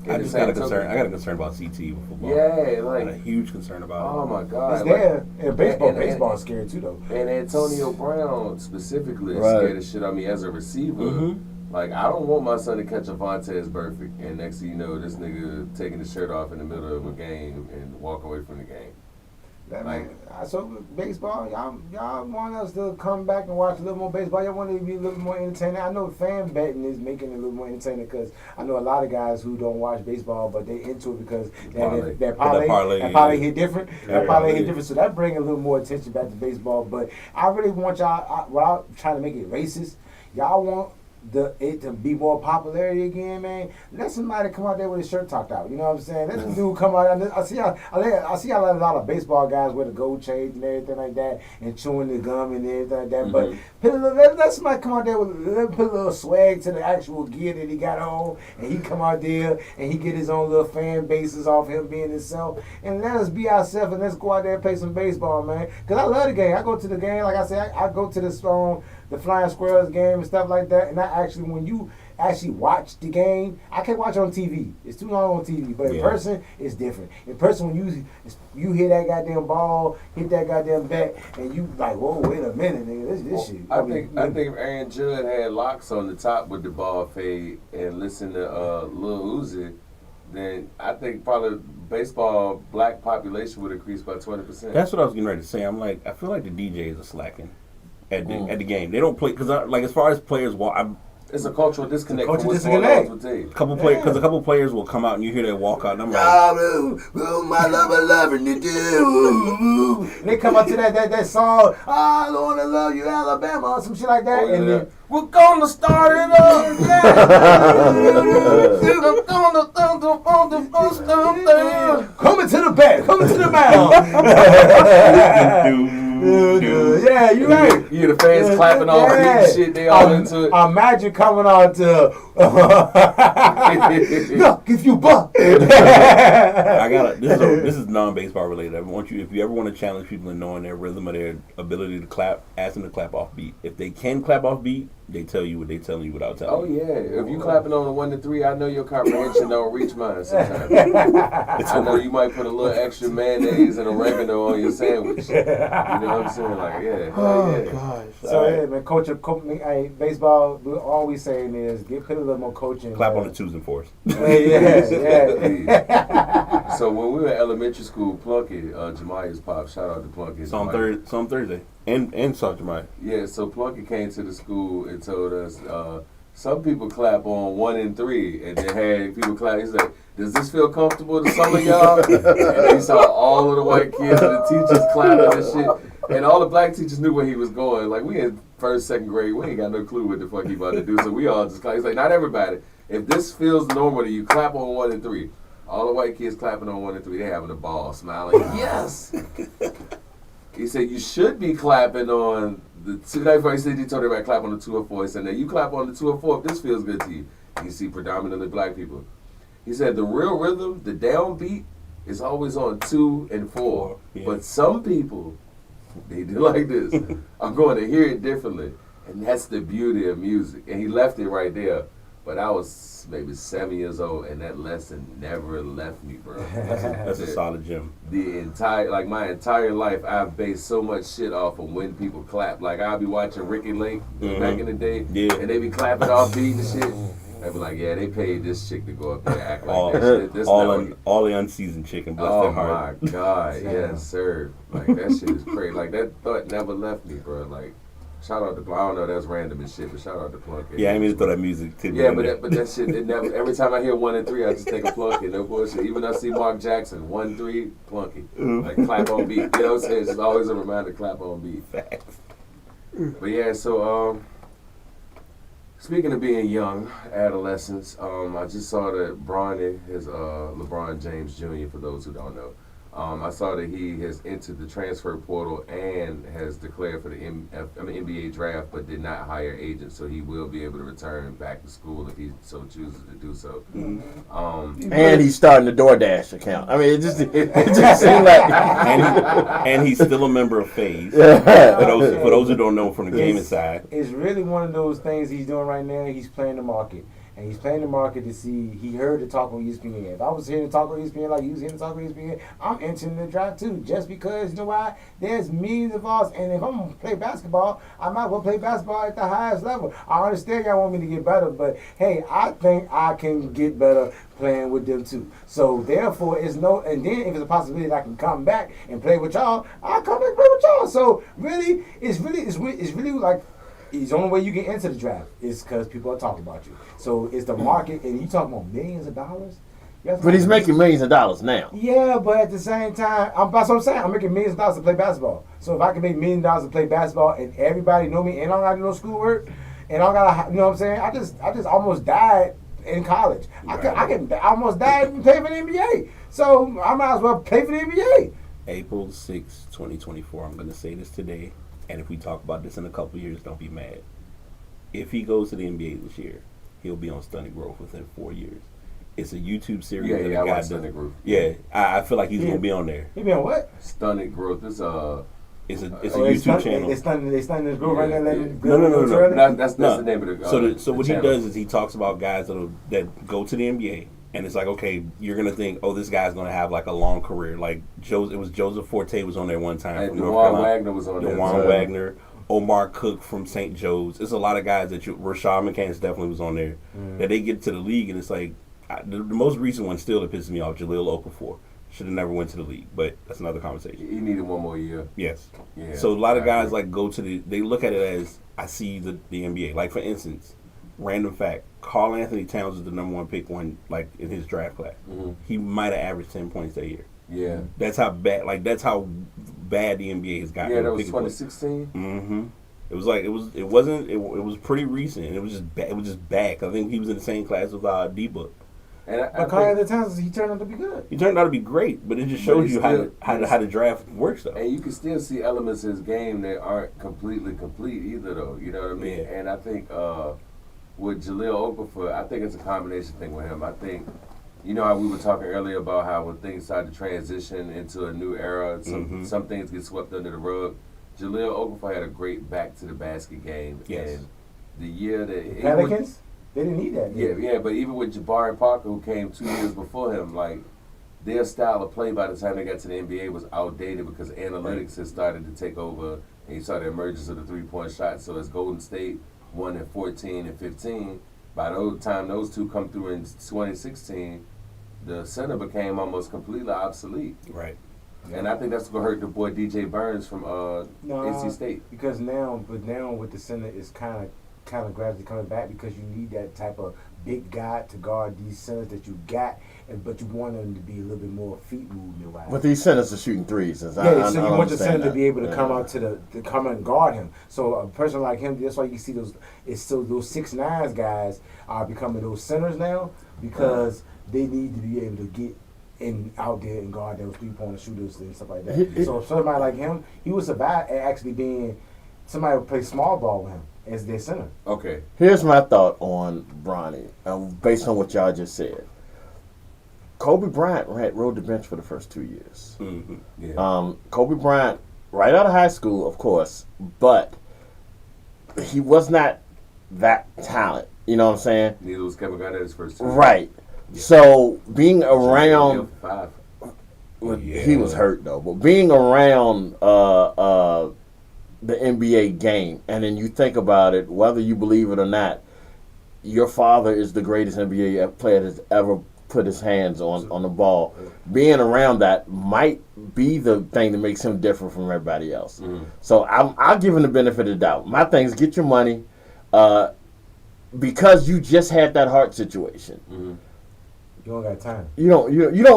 Speaker 2: I just got a concern. I got a concern about CT with football.
Speaker 1: Yeah,
Speaker 2: I got a
Speaker 1: like
Speaker 2: huge concern about
Speaker 1: oh
Speaker 2: it.
Speaker 1: my god,
Speaker 3: It's there. And baseball,
Speaker 1: and-
Speaker 3: baseball is scary too, though.
Speaker 1: And Antonio Brown specifically is
Speaker 4: Right.
Speaker 1: scared of shit. I mean, as a receiver, like I don't want my son to catch a Vontaze Burfict, and next thing you know, this nigga taking his shirt off in the middle of a game and walk away from the game.
Speaker 3: That
Speaker 1: Like,
Speaker 3: man, So baseball, y'all want us to come back and watch a little more baseball. Y'all want it to be a little more entertaining. I know fan betting is making it a little more entertaining because I know a lot of guys who don't watch baseball, but they into it because that parlay hit different. That parlay hit different. So that brings a little more attention back to baseball. But I really want y'all, without trying to make it racist, y'all want it to be more popularity again, man. Let somebody come out there with his shirt tucked out. You know what I'm saying? Let the dude come out. I see how a lot of baseball guys wear the gold chains and everything like that, and chewing the gum and everything like that. But let somebody come out there put a little swag to the actual gear that he got on, and he come out there and he get his own little fan bases off him being himself, and let us be ourselves and let's go out there and play some baseball, man. Cause I love the game. I go to the game, like I said, I go to the Flying Squirrels game and stuff like that. And when you actually watch the game, I can't watch it on TV. It's too long on TV. But in person, it's different. In person, when you hear that goddamn ball, hit that goddamn bat, and you like, whoa, wait a minute, nigga, this shit.
Speaker 1: I think if Aaron Judd had locks on the top with the ball fade and listen to Lil Uzi, then I think probably baseball black population would increase by 20%.
Speaker 2: That's what I was getting ready to say. I'm like, I feel like the DJs are slacking at the game. They don't play because as far as players walk,
Speaker 1: it's a cultural disconnect. Because a
Speaker 2: couple players will come out and you hear that walk out, and I'm like,
Speaker 3: my loving to do. They come up to that song, I wanna love you, Alabama, or some shit like that, and then
Speaker 1: we're gonna start it up.
Speaker 3: Coming to the bat, coming to the mound. Yeah, you right.
Speaker 1: You hear the fans clapping all beat shit, they all into it.
Speaker 3: Imagine coming on to look, if you buck.
Speaker 2: This is non-baseball related. I want you, if you ever want to challenge people in knowing their rhythm or their ability to clap, ask them to clap off beat. If they can clap off beat, they tell you what they telling you without telling you.
Speaker 1: Oh yeah, if you clapping on a 1 to 3, I know your comprehension don't reach mine sometimes. I know you might put a little extra mayonnaise and oregano on your sandwich. You know what I'm saying? Like, yeah.
Speaker 3: Gosh. So yeah, man, coach, baseball. All we saying is put a little more coaching.
Speaker 2: Clap on the 2s and 4s.
Speaker 3: Yeah.
Speaker 1: So when we were in elementary school, Plunkett, Jemiah's pop, shout out to Plunkett.
Speaker 2: So on Thursday. And South Jemiah.
Speaker 1: Yeah, so Plunkett came to the school and told us some people clap on 1 and 3, and then had people clap. He's like, does this feel comfortable to some of y'all? And he saw all of the white kids and the teachers clapping and shit. And all the black teachers knew where he was going. Like, we in 1st, 2nd grade, we ain't got no clue what the fuck he about to do. So we all just clap. He's like, not everybody. If this feels normal to you, clap on 1 and 3. All the white kids clapping on 1 and 3, they having a ball, smiling. Yes! He said, you should be clapping on the 2. He said he told everybody clap on the 2 or 4. He said, now you clap on the 2 or 4 if this feels good to you. You see predominantly black people. He said the real rhythm, the downbeat, is always on 2 and 4. Yeah. But some people, they do like this. I'm going to hear it differently. And that's the beauty of music. And he left it right there. But I was maybe 7 years old, and that lesson never left me, bro.
Speaker 2: That's a solid gem.
Speaker 1: My entire life, I've based so much shit off of when people clap. Like, I'll be watching Ricky Lake back in the day, and they be clapping off beat and shit. I'd be like, yeah, they paid this chick to go up there and act like this.
Speaker 2: All the unseasoned chicken, bless their heart.
Speaker 1: Oh, my God, yes, sir. Like, that shit is crazy. Like, that thought never left me, bro. Like, shout out to Plunkett. I don't know, that's random and shit, but shout out to Plunkett.
Speaker 2: Yeah, I mean to throw that music to
Speaker 1: yeah, but that shit, it never. Every time I hear 1 and 3, I just think of Plunkett. No bullshit. Even I see Mark Jackson, 1-3, Plunkett. Like, clap on beat. You know what I'm saying? It's just always a reminder, clap on beat.
Speaker 2: Facts.
Speaker 1: But yeah, so speaking of being young, adolescents, I just saw that Bronny, LeBron James Jr., for those who don't know, I saw that he has entered the transfer portal and has declared for the NBA draft, but did not hire agents, so he will be able to return back to school if he so chooses to do so.
Speaker 4: And he's starting the DoorDash account. I mean, it just seemed like,
Speaker 2: and he's still a member of FaZe. For those who don't know from the gaming side,
Speaker 3: it's really one of those things he's doing right now. He's playing the market. and he's playing the market to see. He heard the talk on ESPN. If I was hearing the talk on ESPN like you was hearing the talk on ESPN, I'm entering the draft too. Just because you know why? There's millions of us, and if I'm gonna play basketball, I might well play basketball at the highest level. I understand y'all want me to get better, but hey, I think I can get better playing with them too. So therefore, it's no. And then if it's a possibility that I can come back and play with y'all, I'll come back and play with y'all. So really, it's really like. The only way you get into the draft is because people are talking about you. So it's the market, and you talking about millions of dollars.
Speaker 4: But he's making millions of dollars now.
Speaker 3: Yeah, but at the same time, that's what I'm saying. I'm making millions of dollars to play basketball. So if I can make $1 million to play basketball, and everybody know me, and I don't got to do no schoolwork, and I got to, you know what I'm saying? I just almost died in college. Right. I almost died and play for the NBA. So I might as well play for the NBA.
Speaker 2: April 6, 2024. I'm going to say this today. And if we talk about this in a couple of years, don't be mad. If he goes to the NBA this year, he'll be on Stunning Growth within 4 years. It's a YouTube series.
Speaker 1: Yeah, I watch Stunning Growth.
Speaker 2: Yeah, I feel like he's gonna be on there.
Speaker 3: He be on what?
Speaker 1: Stunning Growth. It's a
Speaker 2: YouTube channel.
Speaker 3: They stunning this growth right now.
Speaker 2: No.
Speaker 1: That's the name of the.
Speaker 2: So what he does is he talks about guys that go to the NBA. And it's like, okay, you're gonna think, oh, this guy's gonna have like a long career. Like it was Joseph Forte was on there one time.
Speaker 1: And Dewan Wagner was on there.
Speaker 2: Dewan Wagner, Omar Cook from St. Joe's. It's a lot of guys Rashad McCants definitely was on there. That they get to the league, and it's like the most recent one still that pisses me off. Jahlil Okafor should have never went to the league, but that's another conversation.
Speaker 1: He needed one more year.
Speaker 2: Yes.
Speaker 1: Yeah.
Speaker 2: So a lot of guys like go to they look at it as I see the NBA. Like for instance, random fact. Karl Anthony Towns was the #1 pick in his draft class. Mm-hmm. He might have averaged 10 points that year.
Speaker 1: Yeah.
Speaker 2: That's how bad the NBA has gotten.
Speaker 1: Yeah, that was 2016.
Speaker 2: Mm-hmm. It was pretty recent. It was just back. I think he was in the same class with D-Book.
Speaker 3: But Karl Anthony Towns, he turned out to be good.
Speaker 2: He turned out to be great, but it just shows you how the draft works, though.
Speaker 1: And you can still see elements of his game that aren't completely complete either, though. You know what I mean? Yeah. And I think with Jahlil Okafor, I think it's a combination thing with him. I think, you know how we were talking earlier about how when things start to transition into a new era, some things get swept under the rug. Jahlil Okafor had a great back to the basket game.
Speaker 2: Yes.
Speaker 1: And the year that
Speaker 3: Pelicans, they didn't need that.
Speaker 1: Yeah, but even with Jabari Parker, who came 2 years before him, like their style of play by the time they got to the NBA was outdated because analytics had started to take over, and you saw the emergence of the 3-point shot. So as Golden State won in 14 and 15, by the time those two come through in 2016, the center became almost completely obsolete.
Speaker 2: Right.
Speaker 1: And I think that's going to hurt the boy DJ Burns from NC State.
Speaker 3: Because now with the center is kind of gradually coming back because you need that type of big guy to guard these centers that you got, but you want them to be a little bit more feet movement wise.
Speaker 4: But these centers are shooting threes.
Speaker 3: So you want the center to be able to come out to come and guard him. So a person like him, that's why you see those 6'9" guys are becoming those centers now because they need to be able to get out there and guard those 3-point shooters and stuff like that. So somebody like him, he would survive actually being somebody would play small ball with him as their center.
Speaker 1: Okay.
Speaker 4: Here's my thought on Bronny, based on what y'all just said. Kobe Bryant rode the bench for the first 2 years.
Speaker 2: Mm-hmm.
Speaker 1: Yeah.
Speaker 4: Kobe Bryant, right out of high school, of course, but he was not that talent. You know what I'm saying?
Speaker 1: Neither was Kevin Garnett his first 2 years.
Speaker 4: Right. Yeah. So being around,
Speaker 1: Yeah.
Speaker 4: He was hurt though, but being around the NBA game, and then you think about it, whether you believe it or not, your father is the greatest NBA player that's ever put his hands on the ball. Being around that might be the thing that makes him different from everybody else. Mm-hmm. So I'll give him the benefit of the doubt. My thing is get your money, because you just had that heart situation.
Speaker 1: Mm-hmm.
Speaker 3: You don't got time.
Speaker 4: You don't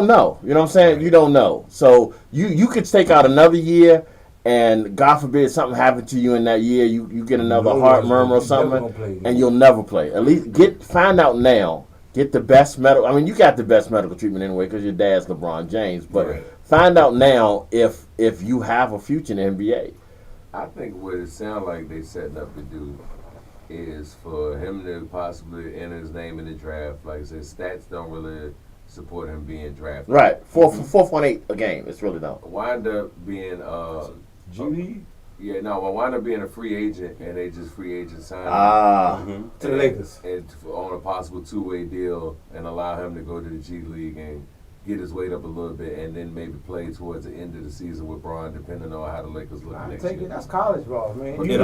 Speaker 4: know. You know what I'm saying? Right. You don't know. So you could take out another year, and God forbid something happened to you in that year. You get another heart murmur or something, and you'll never play. At least find out now. Get the best medical. I mean, you got the best medical treatment anyway because your dad's LeBron James. But find out now if you have a future in the NBA.
Speaker 1: I think what it sounds like they setting up to do is for him to possibly enter his name in the draft. Like I said, stats don't really support him being drafted.
Speaker 4: Right, 4.8 a game. It's really don't.
Speaker 1: Wind up being
Speaker 3: G League.
Speaker 1: Yeah, no, I wound up being a free agent, and they just free agent signed him.
Speaker 3: To the Lakers.
Speaker 1: And on a possible two-way deal, and allow him to go to the G League and get his weight up a little bit, and then maybe play towards the end of the season with Bron, depending on how the Lakers look next year.
Speaker 3: That's college ball, man.
Speaker 2: It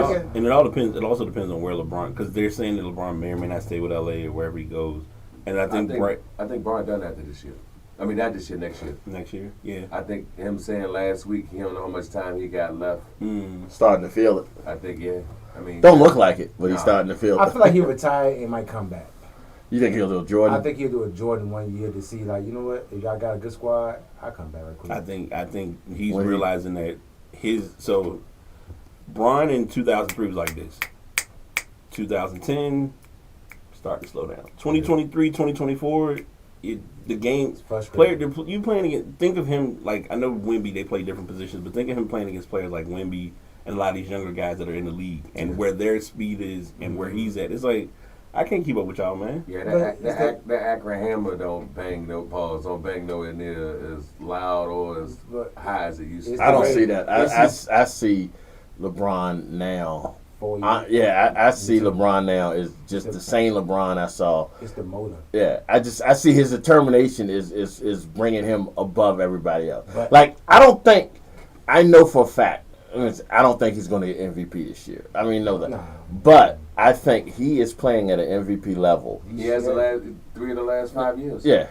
Speaker 2: all depends. It also depends on where LeBron, because they're saying that LeBron may or may not stay with LA or wherever he goes. And I think
Speaker 1: Bron done after this year. I mean, not this year, next year.
Speaker 2: Next year, yeah.
Speaker 1: I think him saying last week he don't know how much time he got left.
Speaker 4: Starting to feel it.
Speaker 1: I think, yeah. I mean,
Speaker 4: don't look like it, but he's starting to feel it.
Speaker 3: I feel like he'll retire and might come back.
Speaker 4: You think he'll do a Jordan?
Speaker 3: I think he'll do a Jordan 1 year to see, like, you know what? If y'all got a good squad, I'll come back right quick.
Speaker 2: I think he's realizing that Bron in 2003 was like this. 2010 started to slow down. 2023, 2024. The game player you playing against. Think of him like, I know Wemby, they play different positions, but think of him playing against players like Wemby and a lot of these younger guys that are in the league and where their speed is and where he's at. It's like, I can't keep up with y'all, man.
Speaker 1: Yeah, that Akron Hammer don't bang nowhere near as loud or as high as it used to.
Speaker 4: I don't see that. I see LeBron now. I see LeBron now is just the same LeBron I saw.
Speaker 3: It's the motor.
Speaker 4: Yeah, I see his determination is bringing him above everybody else. But, I know for a fact, I don't think he's going to get MVP this year. I mean, know that. Nah. But I think he is playing at an MVP level.
Speaker 1: He has the last 3 of the last 5 years.
Speaker 4: Yeah.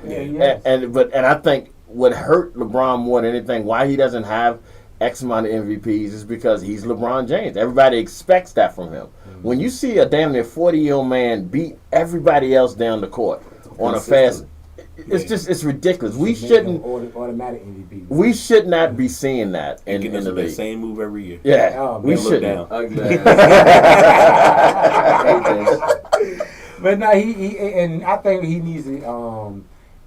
Speaker 4: And I think what hurt LeBron more than anything, why he doesn't have X amount of MVPs is because he's LeBron James. Everybody expects that from him. When you see a damn near 40-year-old man beat everybody else down the court on a fast, it's ridiculous. We shouldn't
Speaker 3: automatic MVP.
Speaker 4: We should not be seeing that in the league.
Speaker 2: Same move every year.
Speaker 4: Yeah, we shouldn't.
Speaker 3: But no, he and I think he needs to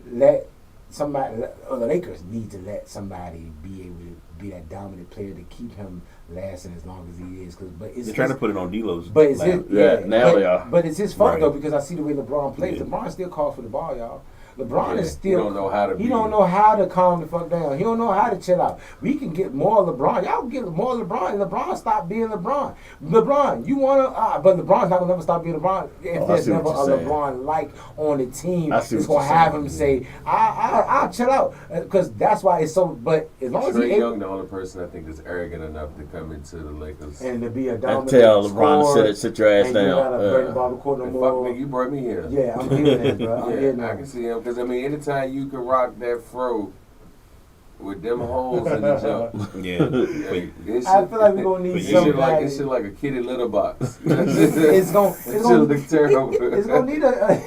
Speaker 3: let somebody, or the Lakers need to let somebody be able to be that dominant player to keep him lasting as long as he is.
Speaker 2: They're trying to put it on D'Lo's.
Speaker 3: But it's
Speaker 4: now they are.
Speaker 3: But it's his fault though, because I see the way LeBron plays. LeBron still calls for the ball, y'all. LeBron is still.
Speaker 1: He don't know how to.
Speaker 3: He don't know how to calm the fuck down. He don't know how to chill out. We can get more LeBron. Y'all can get more LeBron. And LeBron stop being LeBron. LeBron, you wanna? But LeBron's not gonna never stop being LeBron. If there's never a LeBron like on the team, it's gonna have him say, "I'll chill out," because that's why it's so. But as long as
Speaker 1: Trae Young, the only person I think that's arrogant enough to come into the Lakers
Speaker 3: and to be a dominant
Speaker 4: and tell LeBron to sit your ass down.
Speaker 3: You gotta bring the ball to court no more.
Speaker 1: Fuck, nigga, you brought me here.
Speaker 3: Yeah, I'm hearing that, bro. I'm hearing that.
Speaker 1: I can see him because I mean, anytime you can rock that fro with them holes in the jump.
Speaker 3: I feel like we're gonna need somebody.
Speaker 1: It shit like a kitty litter box.
Speaker 3: It's gonna
Speaker 1: look terrible.
Speaker 3: It's gonna need a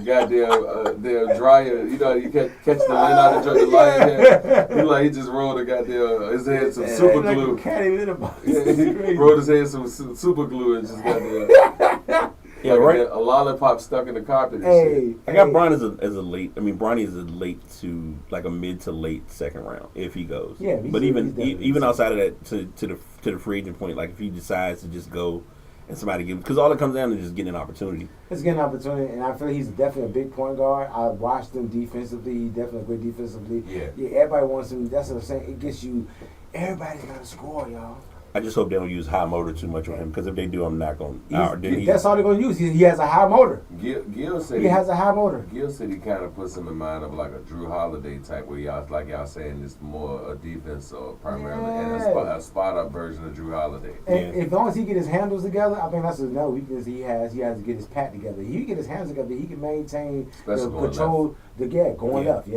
Speaker 1: goddamn dryer. You know, you catch the lint out of the lion head. He just rolled a goddamn his head some super glue. He rolled his head some super glue and just goddamn.
Speaker 2: Yeah, right.
Speaker 1: A lollipop stuck in the carpet and shit.
Speaker 2: I got Bron as a late. I mean, Bronny is a late to like a mid to late second round if he goes.
Speaker 3: Yeah,
Speaker 2: but even outside of that, to the free agent point, like if he decides to just go and somebody give, because all it comes down to is just getting an opportunity.
Speaker 3: It's getting an opportunity, and I feel he's definitely a big point guard. I watched him defensively. He's definitely great defensively. Yeah. Everybody wants him. That's what I'm saying. It gets you. Everybody's got to score, y'all.
Speaker 2: I just hope they don't use high motor too much on him, because if they do, I'm not going to.
Speaker 3: That's all they're going to use. He has a high motor.
Speaker 1: Gil said
Speaker 3: he has a high motor.
Speaker 1: Gil said he kind of puts him in mind of like a Drew Holiday type, where y'all saying it's more a defense or primarily and a spot up version of Drew Holiday.
Speaker 3: And as long as he get his handles together, I think that's another weakness he has. He has to get his pat together. If he get his hands together, he can maintain the control. Going left.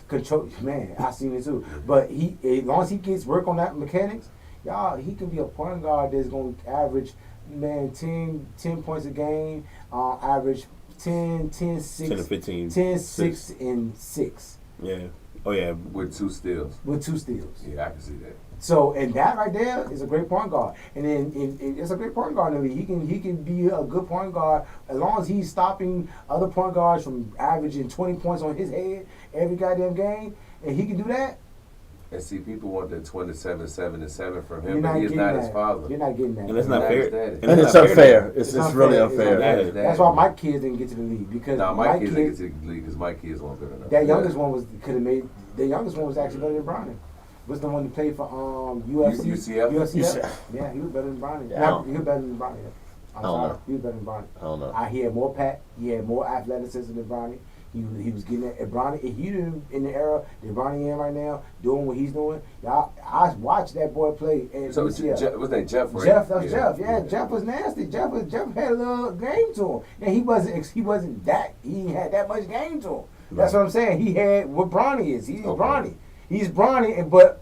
Speaker 3: Control, man. I seen it too. But as long as he gets work on that mechanics. Y'all, he can be a point guard that's going to average, 10 points a game, average 10, 6,
Speaker 2: 10 to 15,
Speaker 3: 10, 6, and 6.
Speaker 2: Yeah. Oh, yeah.
Speaker 1: With 2 steals. Yeah, I can see that.
Speaker 3: So, and that right there is a great point guard. And then it's a great point guard in the league. He can be a good point guard as long as he's stopping other point guards from averaging 20 points on his head every goddamn game. And he can do that.
Speaker 1: And see, people want that 27, 7, and 7 from him, but he's not his father.
Speaker 3: You're not getting that.
Speaker 2: And that's not fair.
Speaker 4: And it's unfair. It's really unfair.
Speaker 3: That's why my kids didn't get to the league, because
Speaker 1: my kids didn't get to the league because my kids weren't good enough.
Speaker 3: That youngest one was actually better than Bronny. What's the one that played for UFC?
Speaker 1: UCF?
Speaker 3: Yeah, he was better than Bronny.
Speaker 4: Yeah.
Speaker 3: He was better than Bronny. I'm sorry.
Speaker 4: know.
Speaker 3: He was better than Bronny.
Speaker 4: I don't know.
Speaker 3: He had more he had more athleticism than Bronny. He was getting it. Bronny, if he didn't in the era that Bronny in right now, doing what he's doing, y'all, I watched that boy play.
Speaker 1: So what's that, Jeff? Right?
Speaker 3: Jeff, that was Jeff. Yeah, Jeff was nasty. Jeff had a little game to him, and he wasn't that. He had that much game to him. That's what I'm saying. He had what Bronny is. He's Bronny. He's Bronny, but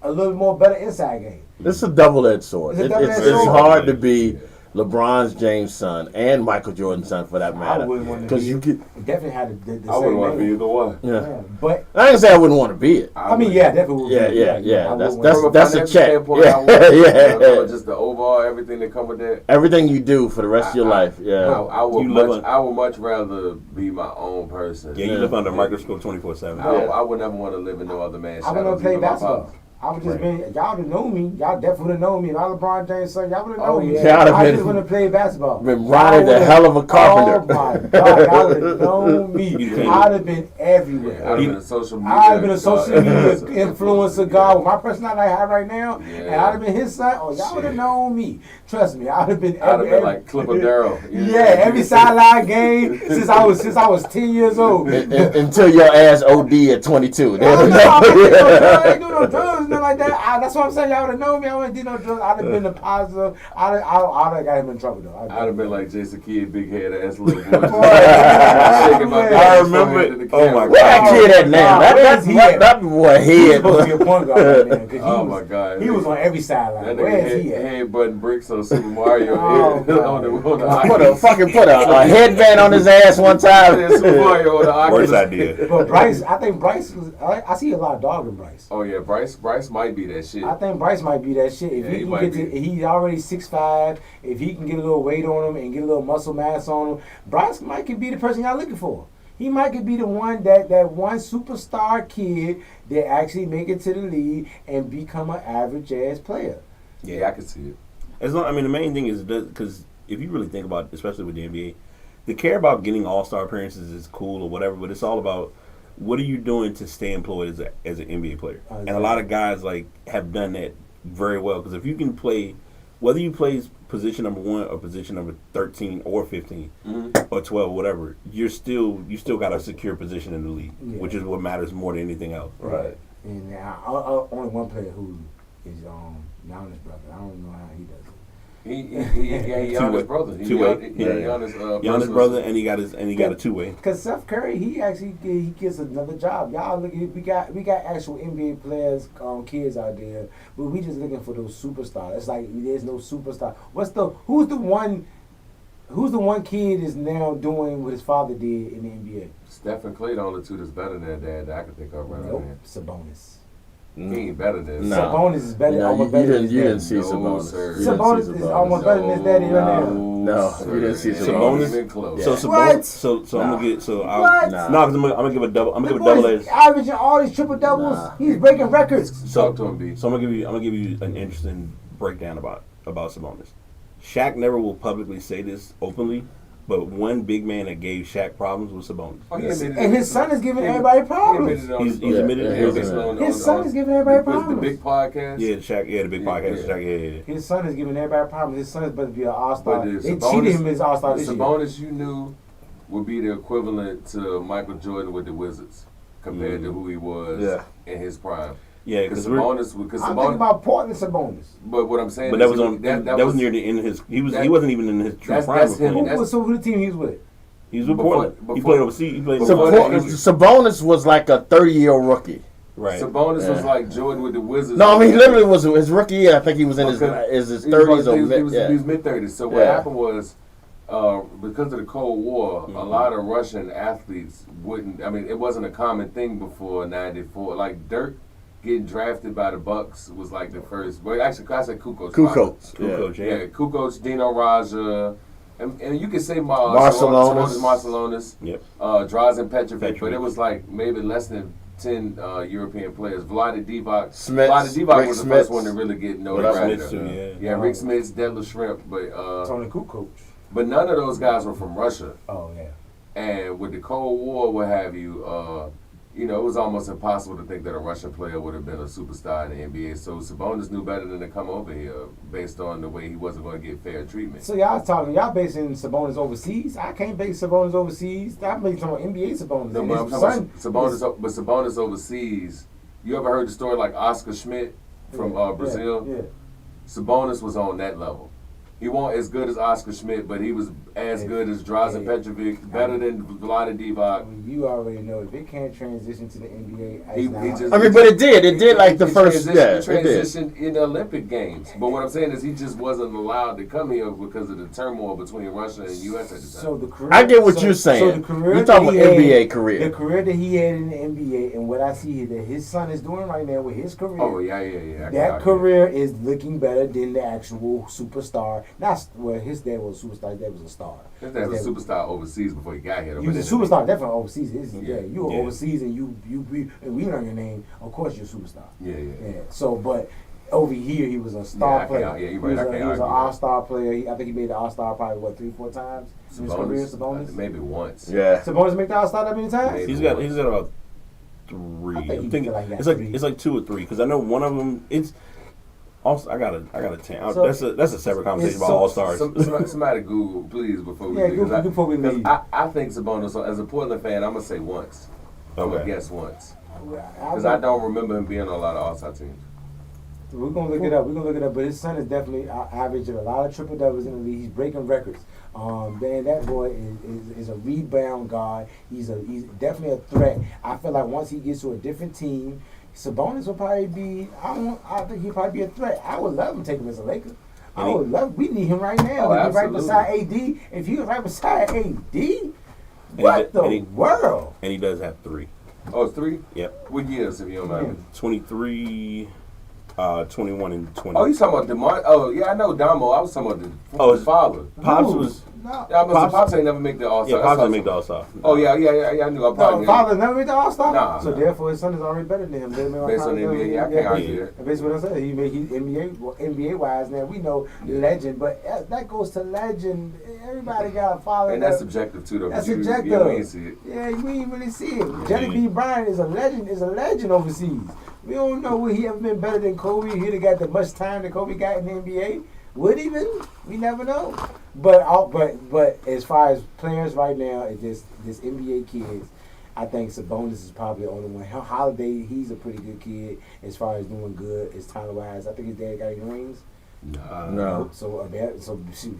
Speaker 3: a little more better inside game.
Speaker 4: It's a double-edged sword.
Speaker 3: It's
Speaker 4: It's hard to be LeBron James' son and Michael Jordan's son for that matter. Because you get
Speaker 3: definitely had the
Speaker 1: I wouldn't
Speaker 3: same
Speaker 1: want to be
Speaker 3: name.
Speaker 1: either one.
Speaker 4: yeah.
Speaker 3: But
Speaker 4: I ain't say I wouldn't want to be it.
Speaker 3: I mean, yeah, definitely.
Speaker 4: Yeah.
Speaker 3: I would
Speaker 4: That's
Speaker 3: want-
Speaker 4: a check.
Speaker 1: Standpoint,
Speaker 4: Yeah,
Speaker 1: I would,
Speaker 4: yeah.
Speaker 1: just the overall everything that come with that.
Speaker 4: Everything you do for the rest of your life. Yeah.
Speaker 1: I would much rather be my own person.
Speaker 2: Yeah, you live under a microscope 24/7.
Speaker 1: I would never want to live in no other man's
Speaker 3: I would
Speaker 1: shadows.
Speaker 3: never play
Speaker 1: even my
Speaker 3: basketball.
Speaker 1: pops.
Speaker 3: I would just been, y'all would have known me. Y'all definitely would have known me. If I was LeBron James' son, y'all would have known me.
Speaker 4: yeah.
Speaker 3: I just wouldn't have played basketball.
Speaker 4: Been Ronnie the hell of a carpenter.
Speaker 3: Oh my God, y'all would have known me. I'd have been everywhere.
Speaker 1: I'd have been a social media.
Speaker 3: I'd have been a social media influencer guy with my personality I have right now, and I'd have been his son. Oh, y'all would have known me. Trust me, I'd have been.
Speaker 1: I'd have been like Clipper Darrell.
Speaker 3: Yeah, every sideline game since I was 10 years old.
Speaker 4: Until your ass OD at 22.
Speaker 3: I ain't do no drugs, nothing like that. That's what I'm saying. Y'all would have known me. I wouldn't do no drugs. I'd have been a positive. I'd have got him in trouble though.
Speaker 1: I'd have been like Jason Kidd, big head ass little boy.
Speaker 3: Shaking
Speaker 1: my
Speaker 2: I remember it. Oh my
Speaker 4: Where that
Speaker 2: God.
Speaker 4: kid at now? That boy
Speaker 3: He was
Speaker 4: head.
Speaker 3: supposed to be a point guard right now,
Speaker 1: Oh my God.
Speaker 3: He was on every sideline.
Speaker 1: That
Speaker 3: Where is
Speaker 1: nigga
Speaker 3: he at?
Speaker 1: head button bricks on Super Mario
Speaker 3: Oh,
Speaker 1: head.
Speaker 3: God.
Speaker 1: on the
Speaker 4: Put
Speaker 1: Oculus.
Speaker 4: a headband on his ass one time.
Speaker 1: Yeah, Super Mario on the Oculus.
Speaker 2: Worst idea.
Speaker 3: But Bryce, I think Bryce was. I see a lot of dog in Bryce.
Speaker 1: Oh yeah, Bryce might be that shit.
Speaker 3: I think Bryce might be that shit. If
Speaker 1: Yeah,
Speaker 3: he
Speaker 1: he
Speaker 3: can
Speaker 1: might
Speaker 3: get
Speaker 1: be.
Speaker 3: to, he's already 6'5". If he can get a little weight on him and get a little muscle mass on him, Bryce might could be the person y'all looking for. He might could be the one that one superstar kid that actually make it to the league and become an average ass player.
Speaker 1: Yeah, I can see it.
Speaker 2: As long, I mean, the main thing is because if you really think about it, especially with the NBA, the care about getting all-star appearances is cool or whatever, but it's all about what are you doing to stay employed as an NBA player. And a lot of guys like have done that very well because if you can play, whether you play position number 1 or position number 13 or 15 or 12, whatever, you still got a secure position in the league, which is what matters more than anything else.
Speaker 3: Right. And only one player who is Giannis' brother. I don't know how he does it.
Speaker 1: He Giannis' brother.
Speaker 2: Giannis' brother, and he got a two-way.
Speaker 3: Because Steph Curry, he gets another job. Y'all look, we got actual NBA players, kids out there, but we just looking for those superstars. It's like there's no superstar. Who's the one kid is now doing what his father did in the NBA?
Speaker 1: Steph and Clay, the only two that's better than that I can think of right now.
Speaker 3: Sabonis.
Speaker 1: He ain't better than
Speaker 4: No.
Speaker 3: Sabonis is better.
Speaker 4: No,
Speaker 3: almost
Speaker 4: you
Speaker 3: better than
Speaker 4: didn't.
Speaker 3: his
Speaker 4: You
Speaker 3: daddy.
Speaker 4: didn't see Sabonis.
Speaker 1: sir.
Speaker 4: You didn't see
Speaker 3: Sabonis is almost better than his daddy right now.
Speaker 4: No, you didn't see
Speaker 2: Sabonis.
Speaker 1: Even close.
Speaker 2: So
Speaker 3: What?
Speaker 2: Sabonis, so I'm gonna get
Speaker 3: What?
Speaker 2: no, because I'm gonna give a double. I'm gonna
Speaker 3: That
Speaker 2: give a double
Speaker 3: boy's
Speaker 2: edge.
Speaker 3: averaging all these triple doubles.
Speaker 4: Nah.
Speaker 3: He's breaking records.
Speaker 1: Talk to him, B.
Speaker 2: So I'm gonna give you an interesting breakdown about Sabonis. Shaq never will publicly say this openly, but one big man that gave Shaq problems was Sabonis.
Speaker 1: Oh, he admitted
Speaker 3: And
Speaker 1: it.
Speaker 3: his son is giving everybody problems.
Speaker 2: He's admitted it.
Speaker 3: His son is giving everybody
Speaker 1: The
Speaker 3: problems.
Speaker 1: big podcast.
Speaker 2: Yeah, the big podcast.
Speaker 1: Yeah.
Speaker 2: Shaq, yeah.
Speaker 3: His son is giving everybody problems. His son is about to be an all-star.
Speaker 1: But the
Speaker 3: They
Speaker 1: Sabonis-
Speaker 3: cheated him as all-star this year.
Speaker 1: Sabonis, you knew, would be the equivalent to Michael Jordan with the Wizards compared to who he was in his prime.
Speaker 2: Yeah,
Speaker 1: Because
Speaker 2: because
Speaker 1: Sabonis, because
Speaker 3: I'm thinking
Speaker 1: Sabonis.
Speaker 3: about Portland Sabonis.
Speaker 1: But what I'm saying,
Speaker 2: but that
Speaker 1: is
Speaker 2: was on that was near the end of his. He wasn't even in his true prime.
Speaker 1: that's him.
Speaker 2: before.
Speaker 3: So who the team he was with?
Speaker 2: He was with
Speaker 1: Before-
Speaker 2: Portland. He
Speaker 1: before-
Speaker 2: played overseas. He played
Speaker 1: before
Speaker 2: overseas.
Speaker 4: Sabonis was like a 30-year rookie.
Speaker 2: Right.
Speaker 1: Sabonis was like Jordan with the Wizards.
Speaker 4: No, I mean he literally was his rookie year. I think he was in his
Speaker 1: He
Speaker 4: 30s or
Speaker 1: was
Speaker 4: mid.
Speaker 1: mid-30s. So what happened was, because of the Cold War, a lot of Russian athletes wouldn't. I mean, it wasn't a common thing before '94. Like Dirk getting drafted by the Bucks was like the first. Well, actually, I said Kukoc.
Speaker 2: Kukoc,
Speaker 1: Yeah,
Speaker 2: yeah.
Speaker 1: Kukoc, Dino Raja, and you could say Marcelonis.
Speaker 2: Yep.
Speaker 1: Drazen Petrovic, but it was like maybe less than 10 European players. Vlade Divac.
Speaker 4: Smits,
Speaker 1: Vlade Divac
Speaker 4: Rick
Speaker 1: was the
Speaker 4: Smits.
Speaker 1: first one to really get
Speaker 2: Rick
Speaker 1: notoriety.
Speaker 2: Smits too,
Speaker 1: Yeah, Rick Smits, Detlef Shrimp,
Speaker 3: Tony Kukoc.
Speaker 1: but none of those guys were from Russia.
Speaker 3: Oh yeah.
Speaker 1: And with the Cold War, what have you, you know, it was almost impossible to think that a Russian player would have been a superstar in the NBA. So Sabonis knew better than to come over here based on the way he wasn't going to get fair treatment.
Speaker 3: So y'all basing Sabonis overseas? I can't base Sabonis overseas. I'm basing on NBA Sabonis.
Speaker 1: No, but I'm talking about Sabonis overseas. You ever heard the story like Oscar Schmidt from Brazil?
Speaker 3: Yeah.
Speaker 1: Sabonis was on that level. He wasn't as good as Oscar Schmidt, but he was as good as Drazen Petrovic, better than Vlade Divac.
Speaker 3: You already know if it can't transition to the NBA,
Speaker 4: but it did. It did like the first. Yeah,
Speaker 1: it transitioned in the Olympic Games. But what I'm saying is he just wasn't allowed to come here because of the turmoil between Russia and U.S. at the time.
Speaker 3: So the career,
Speaker 4: I get what you're saying. So the career you're talking about NBA career.
Speaker 3: The career that he had in the NBA and what I see here that his son is doing right now with his career.
Speaker 1: Oh, yeah.
Speaker 3: That career is looking better than the actual superstar. His dad was a superstar. His dad was a star.
Speaker 1: His dad was a superstar overseas before he got here.
Speaker 3: He was a superstar, definitely overseas. You were overseas and we learn your name. Of course, you're a superstar. Yeah. So, but over here, he was a star player.
Speaker 1: You're right.
Speaker 3: He was an all-star player. I think he made the all-star probably 3-4 times in his career. Sabonis,
Speaker 1: maybe once.
Speaker 4: Yeah.
Speaker 3: Sabonis make the all-star that many times.
Speaker 2: He's got about 3. I think it's like 2 or 3 because I know one of them. Also, I got a 10. So, that's a separate conversation about all stars.
Speaker 1: Somebody Google, please, before we leave.
Speaker 3: Before we leave.
Speaker 1: I think Sabonis, as a Portland fan, I'm gonna say once. I'm gonna guess once because I don't remember him being on a lot of all-star teams.
Speaker 3: We're gonna look it up. But his son is definitely averaging a lot of triple doubles in the league. He's breaking records. Man, that boy is a rebound guy. He's definitely a threat. I feel like once he gets to a different team, Sabonis will probably be. I think he'll probably be a threat. I would love him to take him as a Laker. We need him right now. Right beside AD. If he was right beside AD, what the world?
Speaker 2: And he does have 3.
Speaker 1: Oh, 3?
Speaker 2: Yep.
Speaker 1: What years, if you don't mind?
Speaker 2: 23, 21, and 20.
Speaker 1: Oh, you talking about DeMar? Oh, yeah, I know Damo. I was talking about his father.
Speaker 2: Pops was.
Speaker 1: No. Yeah, Pops ain't never make the All-Star.
Speaker 2: Yeah, Pops didn't make the All-Star.
Speaker 1: Oh, yeah, I knew.
Speaker 3: Father never made the All-Star?
Speaker 1: Nah.
Speaker 3: So therefore his son is already better than him.
Speaker 1: Based on the NBA, I can't argue that.
Speaker 3: Based on what I said, he NBA-wise now, we know legend, but that goes to legend. Everybody got a father.
Speaker 1: And that's subjective too, though.
Speaker 3: That's subjective.
Speaker 1: Yeah, we ain't see it.
Speaker 3: Yeah, we ain't really see it. Johnny B. Bryant is a legend overseas. We don't know would he ever been better than Kobe. He'd have got the much time that Kobe got in the NBA. Would he been? We never know. But as far as players right now, this NBA kids, I think Sabonis is probably the only one. Holiday, he's a pretty good kid as far as doing good as talent wise. I think his dad got any rings.
Speaker 4: No.
Speaker 3: So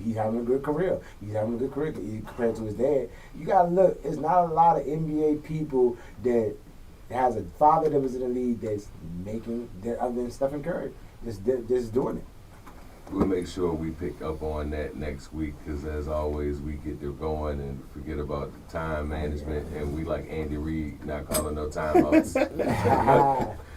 Speaker 3: he's having a good career. He's having a good career compared to his dad. You gotta look. It's not a lot of NBA people that has a father that was in the league that's making that other than Stephen Curry. Just doing it.
Speaker 1: We'll make sure we pick up on that next week because, as always, we get to going and forget about the time management, and we like Andy Reid not calling no timeouts.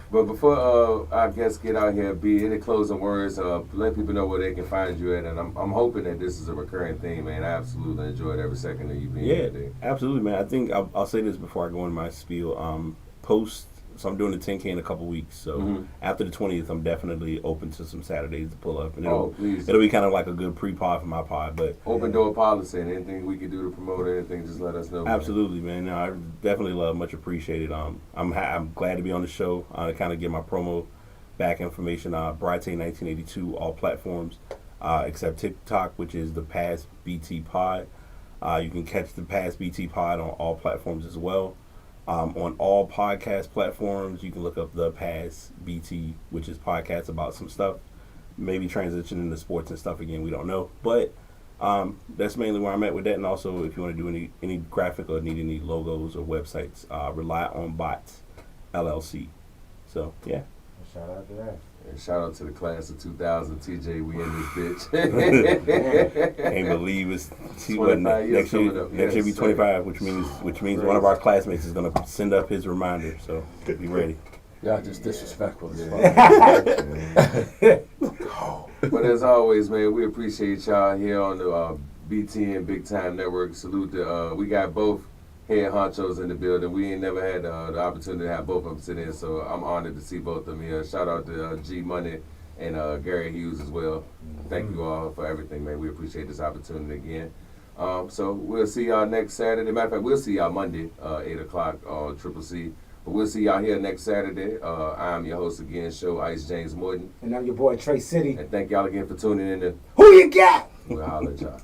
Speaker 1: But before our guests get out here, B, any closing words? Let people know where they can find you at, and I'm hoping that this is a recurring theme, man. I absolutely enjoyed every second of you being here today.
Speaker 2: Absolutely, man. I think I'll say this before I go into my spiel. So I'm doing the 10K in a couple weeks. So after the 20th, I'm definitely open to some Saturdays to pull up, and it'll be kind of like a good pre-pod for my pod. But
Speaker 1: open door policy, and anything we can do to promote anything, just let us know.
Speaker 2: Absolutely, man. No, I definitely love, much appreciated. I'm glad to be on the show. To kind of get my promo back information. Brighton 1982, all platforms except TikTok, which is the Past BT Pod. You can catch the Past BT Pod on all platforms as well. On all podcast platforms, you can look up the Past BT, which is podcasts about some stuff. Maybe transition into sports and stuff again, we don't know. But that's mainly where I'm at with that. And also, if you want to do any graphic or need any logos or websites, Rely on Bots LLC. So, yeah.
Speaker 3: Shout out to that.
Speaker 1: And shout out to the class of 2000, TJ. We in this bitch.
Speaker 2: Can't believe it's next year be 25, which means one of our classmates is gonna send up his reminder. So be ready.
Speaker 4: Y'all just disrespectful as
Speaker 1: fuck. But as always, man, we appreciate y'all here on the BT and Big Time Network. Salute to we got both head honchos in the building. We ain't never had the opportunity to have both of them sit in, so I'm honored to see both of them here. Shout out to G Money and Gary Hughes as well. Thank you all for everything, man. We appreciate this opportunity again. So we'll see y'all next Saturday. Matter of fact, we'll see y'all Monday, 8 o'clock on Triple C. But we'll see y'all here next Saturday. I'm your host again, show Ice James Morton.
Speaker 3: And I'm your boy Trey City.
Speaker 1: And thank y'all again for tuning in to
Speaker 3: Who You Got?
Speaker 1: We'll holler at y'all.